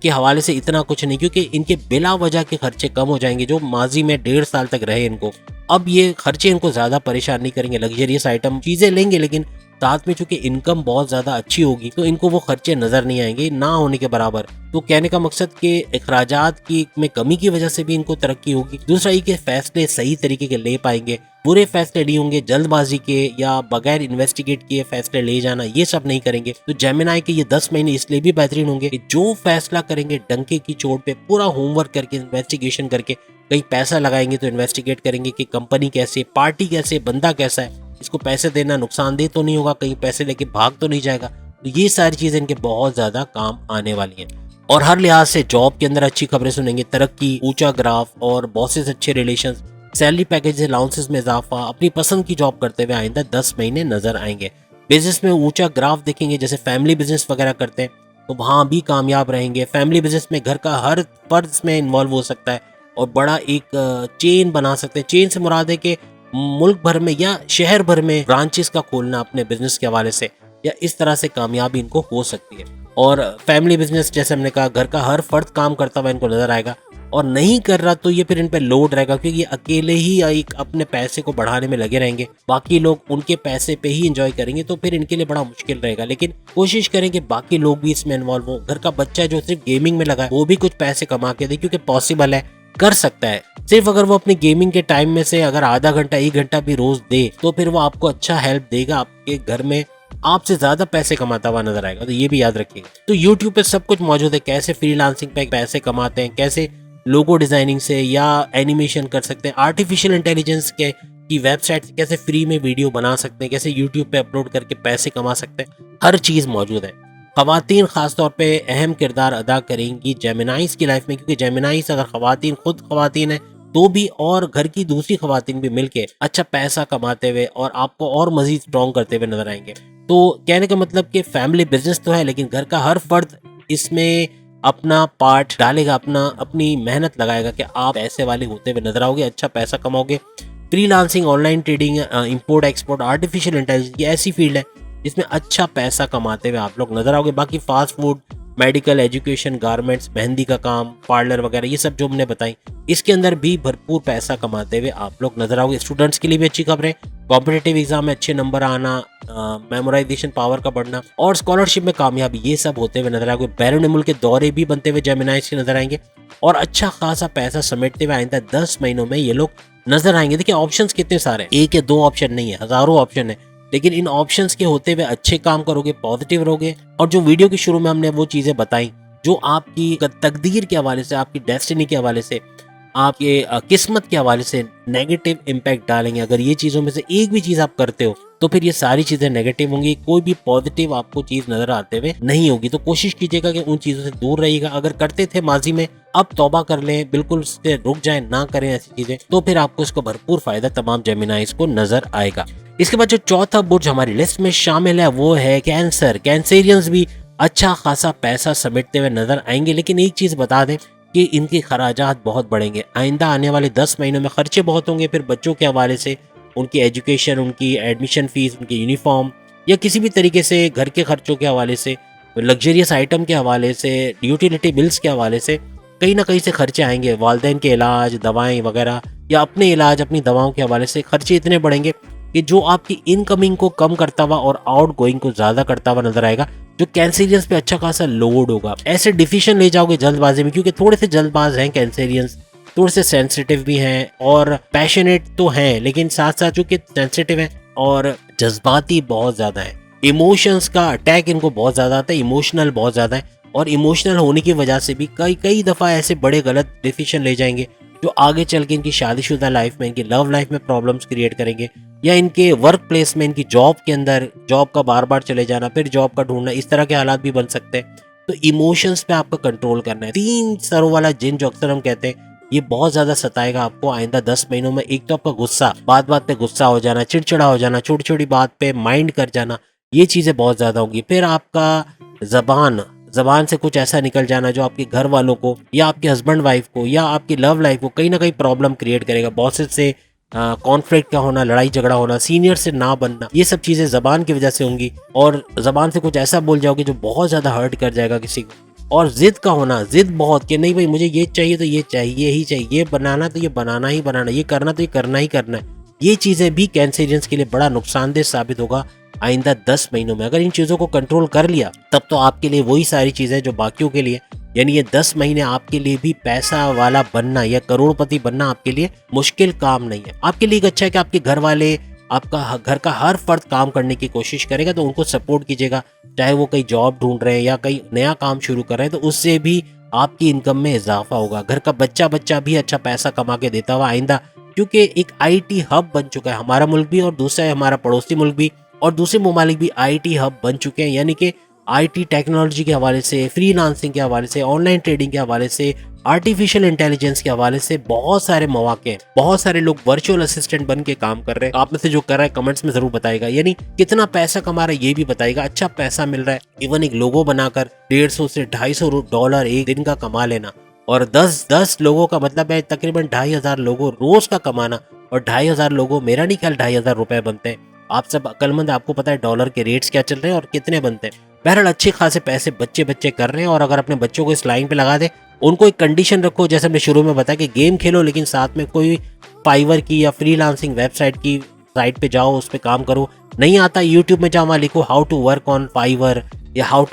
के हवाले से इतना कुछ नहीं, क्योंकि इनके बिला वजह के खर्चे कम हो जाएंगे जो माजी में 1.5 साल तक रहे इनको। अब ये खर्चे इनको ज्यादा परेशान नहीं करेंगे, लग्जरियस आइटम चीजें लेंगे, लेकिन साथ में चूंकि इनकम बहुत ज्यादा अच्छी होगी तो इनको वो खर्चे नजर नहीं आएंगे ना होने के बराबर। तो कहने का मकसद कि अखराजात की में कमी की वजह से भी इनको तरक्की होगी। दूसरा ये कि फैसले सही तरीके के ले पाएंगे, बुरे फैसले नहीं होंगे, जल्दबाजी के या बगैर इन्वेस्टिगेट किए फैसले ले जाना ये सब नहीं करेंगे। तो जेमिनाई के ये 10 महीने इसलिए भी बेहतरीन होंगे कि जो फैसला करेंगे डंके की चोट पे, पूरा होमवर्क करके, इन्वेस्टिगेशन करके, कहीं पैसा लगाएंगे तो इन्वेस्टिगेट करेंगे कि कंपनी कैसे, पार्टी कैसे, बंदा कैसा है, इसको पैसे देना नुकसानदेह तो नहीं होगा, कहीं पैसे लेके भाग तो नहीं जाएगा। तो ये सारी चीजें इनके बहुत ज्यादा काम आने वाली हैं। और हर लिहाज से जॉब के अंदर अच्छी खबरें सुनेंगे, तरक्की, ऊंचा ग्राफ और बॉसेस अच्छे रिलेशन, सैलरी पैकेज, अलाउंसेस में इजाफा, अपनी पसंद की जॉब करते हुए आइंदा 10 महीने नजर आएंगे। बिजनेस में ऊंचा ग्राफ देखेंगे, जैसे फैमिली बिजनेस वगैरह करते हैं तो वहां भी कामयाब रहेंगे। फैमिली बिजनेस में घर का हर फर्द में इन्वॉल्व हो सकता है और बड़ा एक चेन बना सकते हैं। चेन से मुराद है कि मुल्क भर में या शहर भर में ब्रांचेस का खोलना अपने बिजनेस के हवाले से, या इस तरह से कामयाबी इनको हो सकती है। और फैमिली बिजनेस जैसे हमने कहा, घर का हर फर्द काम करता हुआ इनको नजर आएगा, और नहीं कर रहा तो ये फिर इन पे लोड रहेगा, क्योंकि ये अकेले ही एक अपने पैसे को बढ़ाने में लगे रहेंगे, बाकी लोग उनके पैसे पे ही एंजॉय करेंगे, तो फिर इनके लिए बड़ा मुश्किल रहेगा। लेकिन कोशिश करें कि बाकी लोग भी इसमें इन्वॉल्व हो। घर का बच्चा जो सिर्फ गेमिंग में लगा है वो भी कुछ पैसे कमा के दे, क्योंकि पॉसिबल है, कर सकता है। सिर्फ अगर वो अपनी गेमिंग के टाइम में से अगर आधा घंटा 1 घंटा भी रोज दे तो फिर वो आपको अच्छा हेल्प देगा, आपके घर में आपसे ज्यादा पैसे कमाता हुआ नजर आएगा। तो ये भी याद रखिएगा। तो YouTube पे सब कुछ मौजूद है, कैसे फ्रीलांसिंग पे पैसे कमाते हैं, कैसे लोगो डिजाइनिंग से या एनिमेशन कर सकते हैं, आर्टिफिशियल इंटेलिजेंस के की वेबसाइट से कैसे फ्री में वीडियो बना सकते हैं, कैसे YouTube पे अपलोड करके पैसे कमा सकते हैं, हर चीज मौजूद है। खवातीन खासतौर पे अहम किरदार अदा करेंगी जेमिनाइज की लाइफ में, क्योंकि जेमिनाइज अगर खवातीन खुद खवातीन है तो भी और घर की दूसरी खवातीन भी मिलके अच्छा पैसा कमाते हुए और आपको और मजीद स्ट्रॉन्ग करते हुए नजर आएंगे। तो कहने का मतलब कि फैमिली बिजनेस तो है, लेकिन घर का हर फर्द इसमें अपना पार्ट डालेगा, अपनी मेहनत लगाएगा कि आप पैसे वाले होते हुए नजर आओगे, अच्छा पैसा कमाओगे। Freelancing, online trading, import export, artificial intelligence, ये ऐसी फील्ड है जिसमें अच्छा पैसा कमाते हुए आप लोग नजर आओगे। बाकी fast food, medical, education, garments, mehndi का काम, पार्लर वगैरह, ये सब जो हमने बताई, इसके अंदर भी भरपूर पैसा कमाते हुए आप लोग नजर आओगे। स्टूडेंट्स के लिए भी अच्छी खबर है, कॉम्पिटिटिव एग्जाम में अच्छे नंबर आना, मेमोराइजेशन पावर का बढ़ना और स्कॉलरशिप में कामयाबी, ये सब होते हुए नजर आएंगे। बैरून मुल्क के दौरे भी बनते हुए जेमिनाइज के नजर आएंगे और अच्छा खासा पैसा समेटते हुए आइंदा 10 महीनों में ये लोग नजर आएंगे। देखिए ऑप्शंस कितने सारे हैं, 1 या 2 ऑप्शन नहीं है, हजारों ऑप्शन है, लेकिन इन ऑप्शंस के होते हुए अच्छे काम करोगे, पॉजिटिव रहोगे। और जो वीडियो के शुरू में हमने वो चीजें बताई जो आपकी तकदीर के हवाले से, आपकी डेस्टिनी के हवाले से आपके किस्मत के हवाले से नेगेटिव इम्पैक्ट डालेंगे। अगर ये चीज़ों में से एक भी चीज़ आप करते हो तो फिर ये सारी चीज़ें नेगेटिव होंगी, कोई भी पॉजिटिव आपको चीज़ नजर आते हुए नहीं होगी। तो कोशिश कीजिएगा कि उन चीज़ों से दूर रहिएगा। अगर करते थे माजी में, अब तौबा कर लें, बिल्कुल उससे रुक जाएं, ना करें ऐसी चीज़ें, तो फिर आपको इसका भरपूर फायदा तमाम जेमिनाइज को नजर आएगा। इसके बाद जो चौथा बुर्ज हमारी लिस्ट में शामिल है वो है कैंसर। कैंसेरियंस भी अच्छा खासा पैसा समेटते हुए नजर आएंगे, लेकिन एक चीज़ बता दें कि इनके खराजात बहुत बढ़ेंगे। आइंदा आने वाले 10 महीनों में खर्चे बहुत होंगे। फिर बच्चों के हवाले से उनकी एजुकेशन, उनकी एडमिशन फीस, उनकी यूनिफॉर्म या किसी भी तरीके से घर के खर्चों के हवाले से, लग्जरियस आइटम के हवाले से, यूटिलिटी बिल्स के हवाले से कहीं ना कहीं से खर्चे आएंगे। वालदेन के इलाज, दवाएं वगैरह या अपने इलाज, अपनी दवाओं के हवाले से खर्चे इतने बढ़ेंगे कि जो आपकी इनकमिंग को कम करता हुआ और आउट गोइंग को ज़्यादा करता हुआ नजर आएगा, जो कैंसेरियंस पे अच्छा खासा लोड होगा। ऐसे डिसीजन ले जाओगे जल्दबाजी में, क्योंकि थोड़े से जल्दबाज हैं कैंसेरियंस, थोड़े से सेंसिटिव भी हैं और पैशनेट तो हैं, लेकिन साथ साथ चूंकि सेंसिटिव हैं और जज्बाती बहुत ज़्यादा है। इमोशंस का अटैक इनको बहुत ज़्यादा आता है, इमोशनल बहुत ज़्यादा है, और इमोशनल होने की वजह से भी कई दफ़ा ऐसे बड़े गलत डिसीजन ले जाएंगे जो आगे चल के इनकी शादीशुदा लाइफ में, इनकी लव लाइफ में प्रॉब्लम्स क्रिएट करेंगे, या इनके वर्क प्लेस में, इनकी जॉब के अंदर जॉब का बार बार चले जाना, फिर जॉब का ढूंढना, इस तरह के हालात भी बन सकते हैं। तो इमोशंस पे आपका कंट्रोल करना है। 3 सरों वाला जिन जो अक्सर हम कहते हैं, ये बहुत ज्यादा सताएगा आपको आइंदा 10 महीनों में। एक तो आपका गुस्सा, बात बात पे गुस्सा हो जाना, चिड़चिड़ा हो जाना, छोटी छोटी बात पे माइंड कर जाना, ये चीजें बहुत ज्यादा होंगी। फिर आपका जबान से कुछ ऐसा निकल जाना जो आपके घर वालों को या आपके हस्बैंड वाइफ को या आपकी लव लाइफ को कहीं ना कहीं प्रॉब्लम क्रिएट करेगा। बॉसेस से कॉन्फ्लिक्ट का होना, लड़ाई झगड़ा होना, सीनियर से ना बनना, ये सब चीजें जबान की वजह से होंगी। और जबान से कुछ ऐसा बोल जाओगे जो बहुत ज्यादा हर्ट कर जाएगा किसी को। और जिद का होना, जिद बहुत कि नहीं भाई मुझे ये चाहिए तो ये चाहिए ही चाहिए, ये बनाना तो ये बनाना ही बनाना, ये करना तो ये करना ही करना है। ये चीजें भी कैंसेरियंस के लिए बड़ा नुकसानदेह साबित होगा आइंदा 10 महीनों में। अगर इन चीजों को कंट्रोल कर लिया तब तो आपके लिए वही सारी चीजें जो बाकियों के लिए, यानी ये 10 महीने आपके लिए भी पैसा वाला बनना या करोड़पति बनना आपके लिए मुश्किल काम नहीं है। आपके लिए अच्छा है कि आपके घर वाले, आपका घर का हर फर्द काम करने की कोशिश करेगा, तो उनको सपोर्ट कीजिएगा। चाहे वो कहीं जॉब ढूंढ रहे हैं या कहीं नया काम शुरू कर रहे हैं, तो उससे भी आपकी इनकम में इजाफा होगा। घर का बच्चा भी अच्छा पैसा कमा के देता हुआ आइंदा, क्योंकि एक IT हब बन चुका है हमारा मुल्क भी, और दूसरा है हमारा पड़ोसी मुल्क भी, और दूसरे ममालिक भी IT हब बन चुके हैं। यानी कि IT टेक्नोलॉजी के हवाले से, फ्रीलांसिंग के हवाले से, ऑनलाइन ट्रेडिंग के हवाले से, आर्टिफिशियल इंटेलिजेंस के हवाले से बहुत सारे मौके हैं। बहुत सारे लोग वर्चुअल असिस्टेंट बन के काम कर रहे हैं। आप में से जो कर रहा है कमेंट्स में जरूर बताएगा, यानी कितना पैसा कमा रहा है ये भी बताएगा। अच्छा पैसा मिल रहा है, इवन एक लोगो बनाकर $150 से $250 एक दिन का कमा लेना, और 10 लोगों का मतलब है तकरीबन 2500 लोगों रोज का कमाना। और 2500 लोगों, मेरा नहीं ख्याल 2500 रुपए बनते हैं। आप सब अक्लमंद, आपको पता है डॉलर के रेट्स क्या चल रहे हैं और कितने बनते हैं। बहरहाल अच्छे खासे पैसे बच्चे कर रहे हैं। और अगर अपने बच्चों को इस लाइन पे लगा दे, उनको एक कंडीशन रखो, जैसे हमने शुरू में बताया कि गेम खेलो, लेकिन साथ में कोई फाइवर की या फ्रीलांसिंग वेबसाइट की साइट पे जाओ, उस पे काम करो। नहीं आता यूट्यूब में जाओ, वहाँ लिखो how to work on Fiverr या how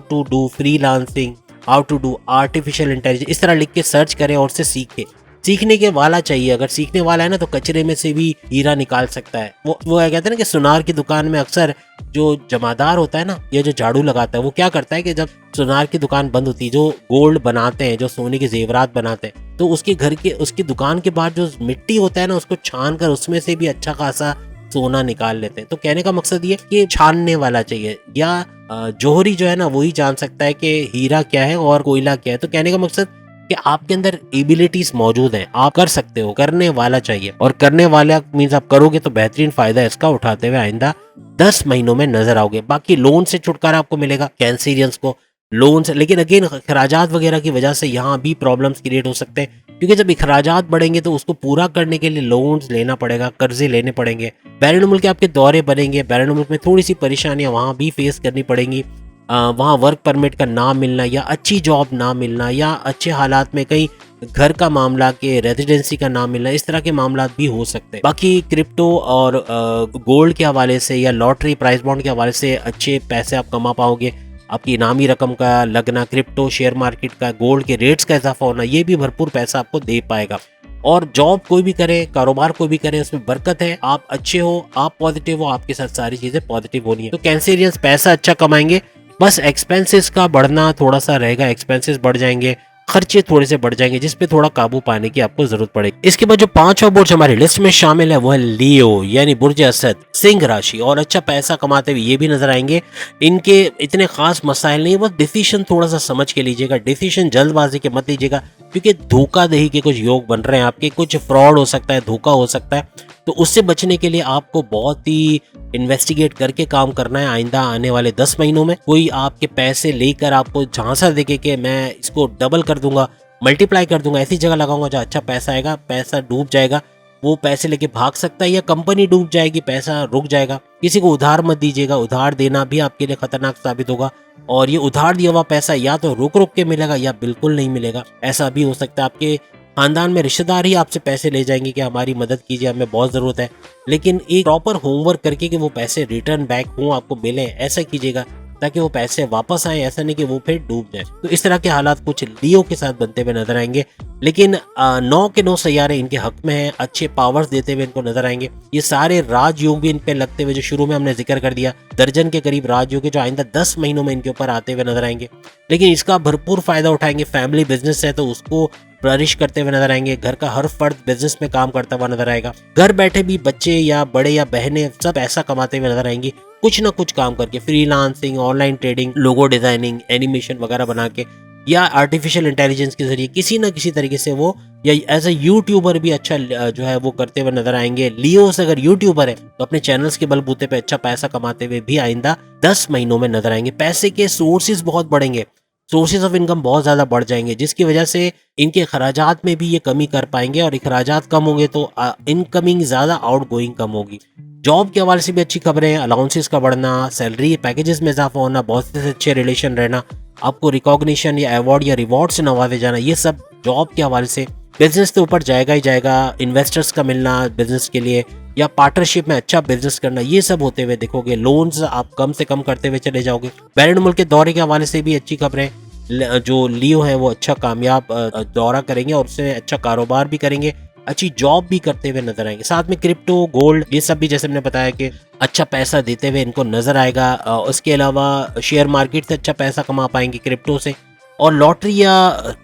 to do freelancing, how to do artificial intelligence, इस तरह लिख के सर्च करें और उससे सीखे। सीखने के वाला चाहिए, अगर सीखने वाला है ना तो कचरे में से भी हीरा निकाल सकता है। वो कहते हैं ना कि सुनार की दुकान में अक्सर जो जमादार होता है ना, या जो झाड़ू लगाता है, वो क्या करता है कि जब सुनार की दुकान बंद होती है, जो गोल्ड बनाते हैं, जो सोने के जेवरात बनाते हैं, तो उसके घर के, उसकी दुकान के बाहर जो मिट्टी होता है ना, उसको छान कर उसमें से भी अच्छा खासा सोना निकाल लेते हैं। तो कहने का मकसद ये कि छानने वाला चाहिए, या जोहरी जो है ना वही जान सकता है कि हीरा क्या है और कोयला क्या है। तो कहने का मकसद कि आपके अंदर एबिलिटीज मौजूद हैं, आप कर सकते हो, करने वाला चाहिए। और करने वाला मीन्स आप करोगे तो बेहतरीन फायदा इसका उठाते हुए आइंदा 10 महीनों में नजर आओगे। बाकी लोन से छुटकारा आपको मिलेगा कैंसेरियंस को, लोन से। लेकिन अगेन अखराजात वगैरह की वजह से यहाँ भी प्रॉब्लम्स क्रिएट हो सकते हैं, क्योंकि जब अखराजात बढ़ेंगे तो उसको पूरा करने के लिए लोन्स लेना पड़ेगा, कर्जे लेने पड़ेंगे। बैरून मुल्क के आपके दौरे बनेंगे, बैरून मुल्क में थोड़ी सी परेशानियां वहाँ भी फेस करनी पड़ेंगी। वहाँ वर्क परमिट का ना मिलना, या अच्छी जॉब ना मिलना, या अच्छे हालात में कहीं घर का मामला के रेजिडेंसी का ना मिलना, इस तरह के मामला भी हो सकते हैं। बाकी क्रिप्टो और गोल्ड के हवाले से या लॉटरी प्राइस बॉन्ड के हवाले से अच्छे पैसे आप कमा पाओगे। आपकी इनामी रकम का लगना, क्रिप्टो शेयर मार्केट का, गोल्ड के रेट्स का इजाफा होना, ये भी भरपूर पैसा आपको दे पाएगा। और जॉब कोई भी करें, कारोबार कोई भी करें, उसमें बरकत है। आप अच्छे हो, आप पॉजिटिव हो, आपके साथ सारी चीजें पॉजिटिव होनी है। तो कैंसेरियंस पैसा अच्छा कमाएंगे, बस एक्सपेंसेस का बढ़ना थोड़ा सा रहेगा, एक्सपेंसेस बढ़ जाएंगे। खर्चे थोड़े से बढ़ जाएंगे, जिसपे थोड़ा काबू पाने की आपको जरूरत पड़ेगी। इसके बाद जो पांचवा बुर्ज हमारी लिस्ट में शामिल है वो है लियो यानी बुर्ज असद, सिंह राशि, और अच्छा पैसा कमाते हुए ये भी नजर आएंगे। इनके इतने खास मसाइल नहीं, बस डिसीजन थोड़ा सा समझ के लीजिएगा, डिसीजन जल्दबाजी के मत लीजिएगा, क्योंकि धोखाधड़ी के कुछ योग बन रहे हैं आपके, कुछ फ्रॉड हो सकता है, धोखा हो सकता है। तो उससे बचने के लिए आपको बहुत ही इन्वेस्टिगेट करके काम करना है। आइंदा आने वाले 10 महीनों में कोई आपके पैसे लेकर आपको झांसा देके कि मैं इसको डबल कर दूंगा, मल्टीप्लाई कर दूंगा, ऐसी जगह लगाऊंगा जहाँ अच्छा पैसा आएगा, पैसा डूब जाएगा, वो पैसे लेके भाग सकता है, या कंपनी डूब जाएगी, पैसा रुक जाएगा। किसी को उधार मत दीजिएगा, उधार देना भी आपके लिए खतरनाक साबित होगा, और ये उधार दिया हुआ पैसा या तो रुक रुक के मिलेगा या बिल्कुल नहीं मिलेगा। ऐसा भी हो सकता है आपके खानदान में रिश्तेदार ही आपसे पैसे ले जाएंगे कि हमारी मदद कीजिए, हमें बहुत जरूरत है, लेकिन एक प्रॉपर होमवर्क करके कि वो पैसे रिटर्न बैक हों, आपको मिले, ऐसा कीजिएगा ताकि वो पैसे वापस आए, ऐसा नहीं कि वो फिर डूब जाए। तो इस तरह के हालात कुछ लियो के साथ बनते हुए नजर आएंगे, लेकिन 9 के 9 सैयारे इनके हक में हैं, अच्छे पावर्स देते हुए इनको नजर आएंगे। ये सारे राजयोग भी इन पे लगते हुए, जो शुरू में हमने जिक्र कर दिया, दर्जन के करीब राजयोग जो आइंदा 10 महीनों में इनके ऊपर आते हुए नजर आएंगे, लेकिन इसका भरपूर फायदा उठाएंगे। फैमिली बिजनेस है तो उसको फ्लरिश करते हुए नजर आएंगे, घर का हर फर्द बिजनेस में काम करता हुआ नजर आएगा, घर बैठे भी बच्चे या बड़े या बहनें सब पैसा कमाते हुए नजर आएंगी, कुछ ना कुछ काम करके, फ्रीलांसिंग, ऑनलाइन ट्रेडिंग, लोगो डिजाइनिंग, एनिमेशन वगैरह बना के, या आर्टिफिशियल इंटेलिजेंस के जरिए किसी ना किसी तरीके से वो, या एज ए यूट्यूबर भी अच्छा जो है वो करते हुए नजर आएंगे। लियो से अगर यूट्यूबर है तो अपने चैनल्स के बलबूते पे अच्छा पैसा कमाते हुए भी आइंदा 10 महीनों में नजर आएंगे। पैसे के सोर्सेज बहुत बढ़ेंगे, सोर्सेज ऑफ इनकम बहुत ज्यादा बढ़ जाएंगे, जिसकी वजह से इनके खराजात में भी ये कमी कर पाएंगे, और खराजात कम होंगे तो इनकमिंग ज्यादा, आउट गोइंग कम होगी। जॉब के हवाले से भी अच्छी खबरें हैं, अलाउंसेस का बढ़ना, सैलरी पैकेजेस में इजाफा होना, बहुत से अच्छे रिलेशन रहना, आपको रिकॉग्निशन या अवार्ड या रिवॉर्ड से नवाजे जाना, ये सब जॉब के हवाले से। बिजनेस के ऊपर जाएगा ही जाएगा, इन्वेस्टर्स का मिलना बिजनेस के लिए, या पार्टनरशिप में अच्छा बिजनेस करना, ये सब होते हुए देखोगे। लोन्स आप कम से कम करते हुए चले जाओगे। बैरून मुल्क के दौरे के हवाले से भी अच्छी खबरें, जो लियो है वो अच्छा कामयाब दौरा करेंगे और उससे अच्छा कारोबार भी करेंगे, अच्छी जॉब भी करते हुए नजर आएंगे। साथ में क्रिप्टो, गोल्ड, ये सब भी जैसे मैंने बताया कि अच्छा पैसा देते हुए इनको नजर आएगा। उसके अलावा शेयर मार्केट से अच्छा पैसा कमा पाएंगे क्रिप्टो से, और लॉटरी या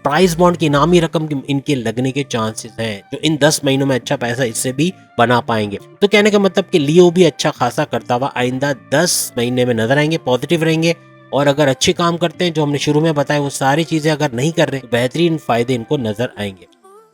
प्राइज बॉन्ड की इनामी रकम इनके लगने के चांसेस हैं, जो इन 10 महीनों में अच्छा पैसा इससे भी बना पाएंगे। तो कहने का मतलब कि लियो भी अच्छा खासा करता हुआ आइंदा 10 महीने में नजर आएंगे, पॉजिटिव रहेंगे, और अगर अच्छे काम करते हैं जो हमने शुरू में बताया वो सारी चीजें अगर नहीं कर रहे, बेहतरीन फायदे इनको नजर आएंगे।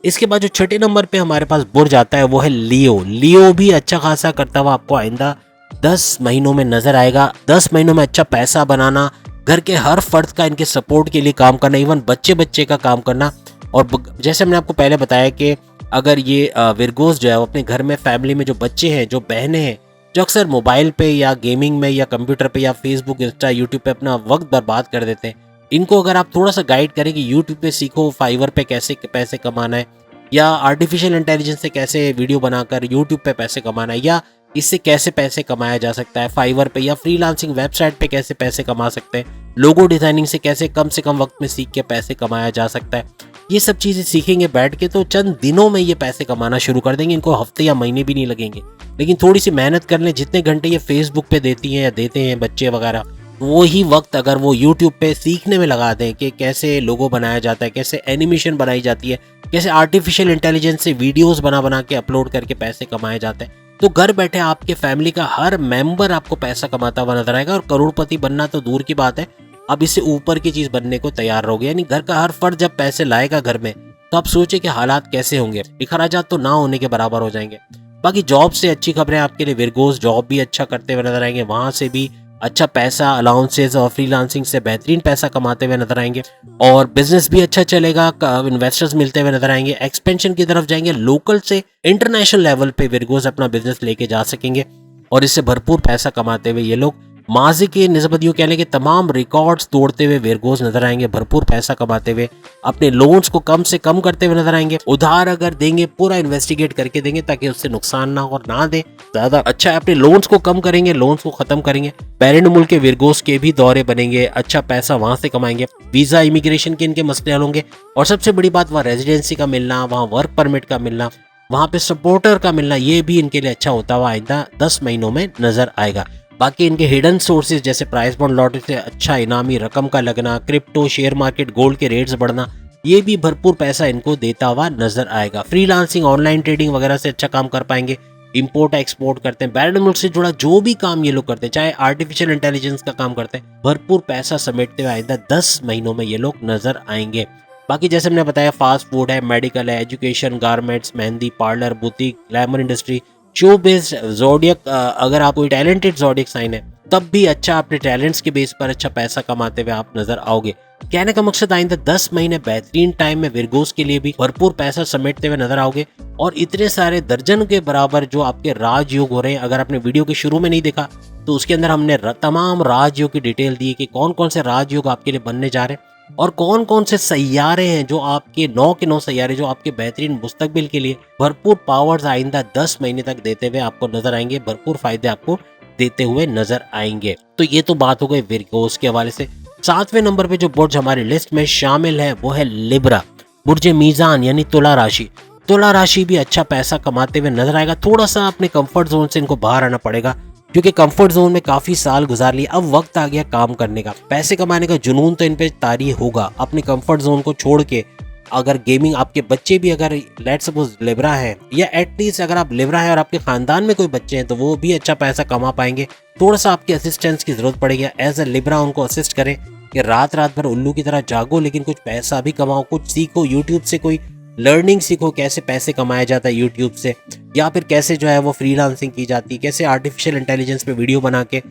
इसके बाद जो छठे नंबर पे हमारे पास बुर्ज आता है वो है लियो। लियो भी अच्छा खासा करता हुआ आपको आइंदा 10 महीनों में नजर आएगा। 10 महीनों में अच्छा पैसा बनाना, घर के हर फर्द का इनके सपोर्ट के लिए काम करना, इवन बच्चे का काम करना। और जैसे हमने आपको पहले बताया कि अगर ये विरगोस जो है वो अपने घर में, फैमिली में जो बच्चे हैं, जो बहनें हैं, जो अक्सर मोबाइल पे या गेमिंग में या कंप्यूटर पे या फेसबुक, इंस्टा, यूट्यूब पे अपना वक्त बर्बाद कर देते हैं, इनको अगर आप थोड़ा सा गाइड करें कि यूट्यूब पे सीखो फाइवर पे कैसे पैसे कमाना है, या आर्टिफिशियल इंटेलिजेंस से कैसे वीडियो बनाकर यूट्यूब पे पैसे कमाना है, या इससे कैसे पैसे कमाया जा सकता है फाइवर पे, या फ्रीलांसिंग वेबसाइट पे कैसे पैसे कमा सकते हैं, लोगो डिजाइनिंग से कम वक्त में सीख के पैसे कमाया जा सकता है, ये सब चीजें सीखेंगे बैठ के तो चंद दिनों में ये पैसे कमाना शुरू कर देंगे। इनको हफ्ते या महीने भी नहीं लगेंगे, लेकिन थोड़ी सी मेहनत कर लें। जितने घंटे ये फेसबुक पे देती हैं या देते हैं बच्चे वगैरह, वही वक्त अगर वो यूट्यूब पे सीखने में लगा दें कि कैसे लोगो बनाया जाता है, कैसे एनिमेशन बनाई जाती है, कैसे आर्टिफिशियल इंटेलिजेंस से वीडियोस बना के अपलोड करके पैसे कमाए जाते हैं, तो घर बैठे आपके फैमिली का हर मेंबर आपको पैसा कमाता हुआ नजर आएगा। और करोड़पति बनना तो दूर की बात है, अब इससे ऊपर की चीज बनने को तैयार रहोगे। यानी घर का हर फर्द जब पैसे लाएगा घर में, तो आप सोचे कि हालात कैसे होंगे, खराजात तो ना होने के बराबर हो जाएंगे। बाकी जॉब से अच्छी खबरें आपके लिए, विरगोस जॉब भी अच्छा करते हुए नजर आएंगे, वहां से भी अच्छा पैसा, अलाउंसेस और फ्रीलांसिंग से बेहतरीन पैसा कमाते हुए नजर आएंगे, और बिजनेस भी अच्छा चलेगा, इन्वेस्टर्स मिलते हुए नजर आएंगे, एक्सपेंशन की तरफ जाएंगे, लोकल से इंटरनेशनल लेवल पे विरगोस अपना बिजनेस लेके जा सकेंगे, और इससे भरपूर पैसा कमाते हुए ये लोग माजी के निस्बत यूं कहने के तमाम रिकॉर्ड्स तोड़ते हुए विरगोस नजर आएंगे, भरपूर पैसा कमाते हुए, अपने लोन्स को कम से कम करते हुए नजर आएंगे। उधार अगर देंगे पूरा इन्वेस्टिगेट करके देंगे ताकि उससे नुकसान ना हो, और ना दे ज्यादा अच्छा है, अपने लोन्स को कम करेंगे, लोन्स को खत्म करेंगे। बैरून मुल्क के विरगोस के भी दौरे बनेंगे, अच्छा पैसा वहां से कमाएंगे, वीजा इमिग्रेशन के इनके मसले हल होंगे, और सबसे बड़ी बात वहाँ रेजिडेंसी का मिलना, वहाँ वर्क परमिट का मिलना, वहाँ पे सपोर्टर का मिलना, ये भी इनके लिए अच्छा होता हुआ आइंदा 10 महीनों में नजर आएगा। बाकी इनके हिडन सोर्सेज जैसे प्राइस बॉन्ड लॉटरी से अच्छा इनामी रकम का लगना, क्रिप्टो, शेयर मार्केट, गोल्ड के रेट्स बढ़ना, ये भी भरपूर पैसा इनको देता हुआ नजर आएगा। फ्रीलांसिंग, ऑनलाइन ट्रेडिंग वगैरह से अच्छा काम कर पाएंगे। इंपोर्ट एक्सपोर्ट करते हैं, बैरन मुल्क से जुड़ा जो भी काम ये लोग करते हैं, चाहे आर्टिफिशियल इंटेलिजेंस का काम करते हैं, भरपूर पैसा समेटते हुए आइंदा 10 महीनों में ये लोग नजर आएंगे। बाकी जैसे हमने बताया, फास्ट फूड है, मेडिकल है, education, garments, mehndi, parlour, boutique, glamour industry, show based, zodiac, अगर आप कोई टैलेंटेड ज़ोडिएक साइन है तब भी अच्छा अपने टैलेंट्स के बेस पर अच्छा पैसा कमाते हुए आप नजर आओगे। कहने का मकसद, आइंदा 10 महीने बेहतरीन टाइम में विरगोस के लिए भी भरपूर पैसा समेटते हुए नजर आओगे। और इतने सारे दर्जन के बराबर जो आपके राजयोग हो रहे हैं, अगर आपने वीडियो के शुरू में नहीं देखा तो उसके अंदर हमने तमाम राजयोग की डिटेल दी कि कौन कौन से राजयोग आपके लिए बनने जा रहे हैं और कौन कौन से सैयारे हैं जो आपके 9 के 9 सैयारे जो आपके बेहतरीन मुस्तकबिल के लिए भरपूर पावर्स आइंदा 10 महीने तक देते हुए आपको नजर आएंगे, भरपूर फायदे आपको देते हुए नजर आएंगे। तो ये तो बात हो गई विरगोस के हवाले से। 7वें नंबर पे जो बुर्ज हमारी लिस्ट में शामिल है वो है लिब्रा, बुर्ज मीजान यानी तुला राशि। तुला राशि भी अच्छा पैसा कमाते हुए नजर आएगा। थोड़ा सा अपने कंफर्ट जोन से इनको बाहर आना पड़ेगा, क्योंकि कंफर्ट जोन में काफी साल गुजार लिए, अब वक्त आ गया काम करने का। पैसे कमाने का जुनून तो इन पे तारी होगा। अपने कंफर्ट जोन को छोड़ के, अगर गेमिंग, आपके बच्चे भी अगर लेट्स सपोज लिब्रा है, या एटलीस्ट अगर आप लिब्रा है और आपके खानदान में कोई बच्चे हैं, तो वो भी अच्छा पैसा कमा पाएंगे। थोड़ा सा आपके असिस्टेंस की जरूरत पड़ेगी, एज ए लिब्रा उनको असिस्ट करें कि रात रात भर उल्लू की तरह जागो लेकिन कुछ पैसा भी कमाओ, कुछ सीखो, यूट्यूब से कोई लर्निंग सीखो, कैसे पैसे कमाया जाता है यूट्यूब से, या फिर कैसे जो है वो फ्रीलांसिंग की जाती है, कैसे आर्टिफिशियल इंटेलिजेंस पे वीडियो बना के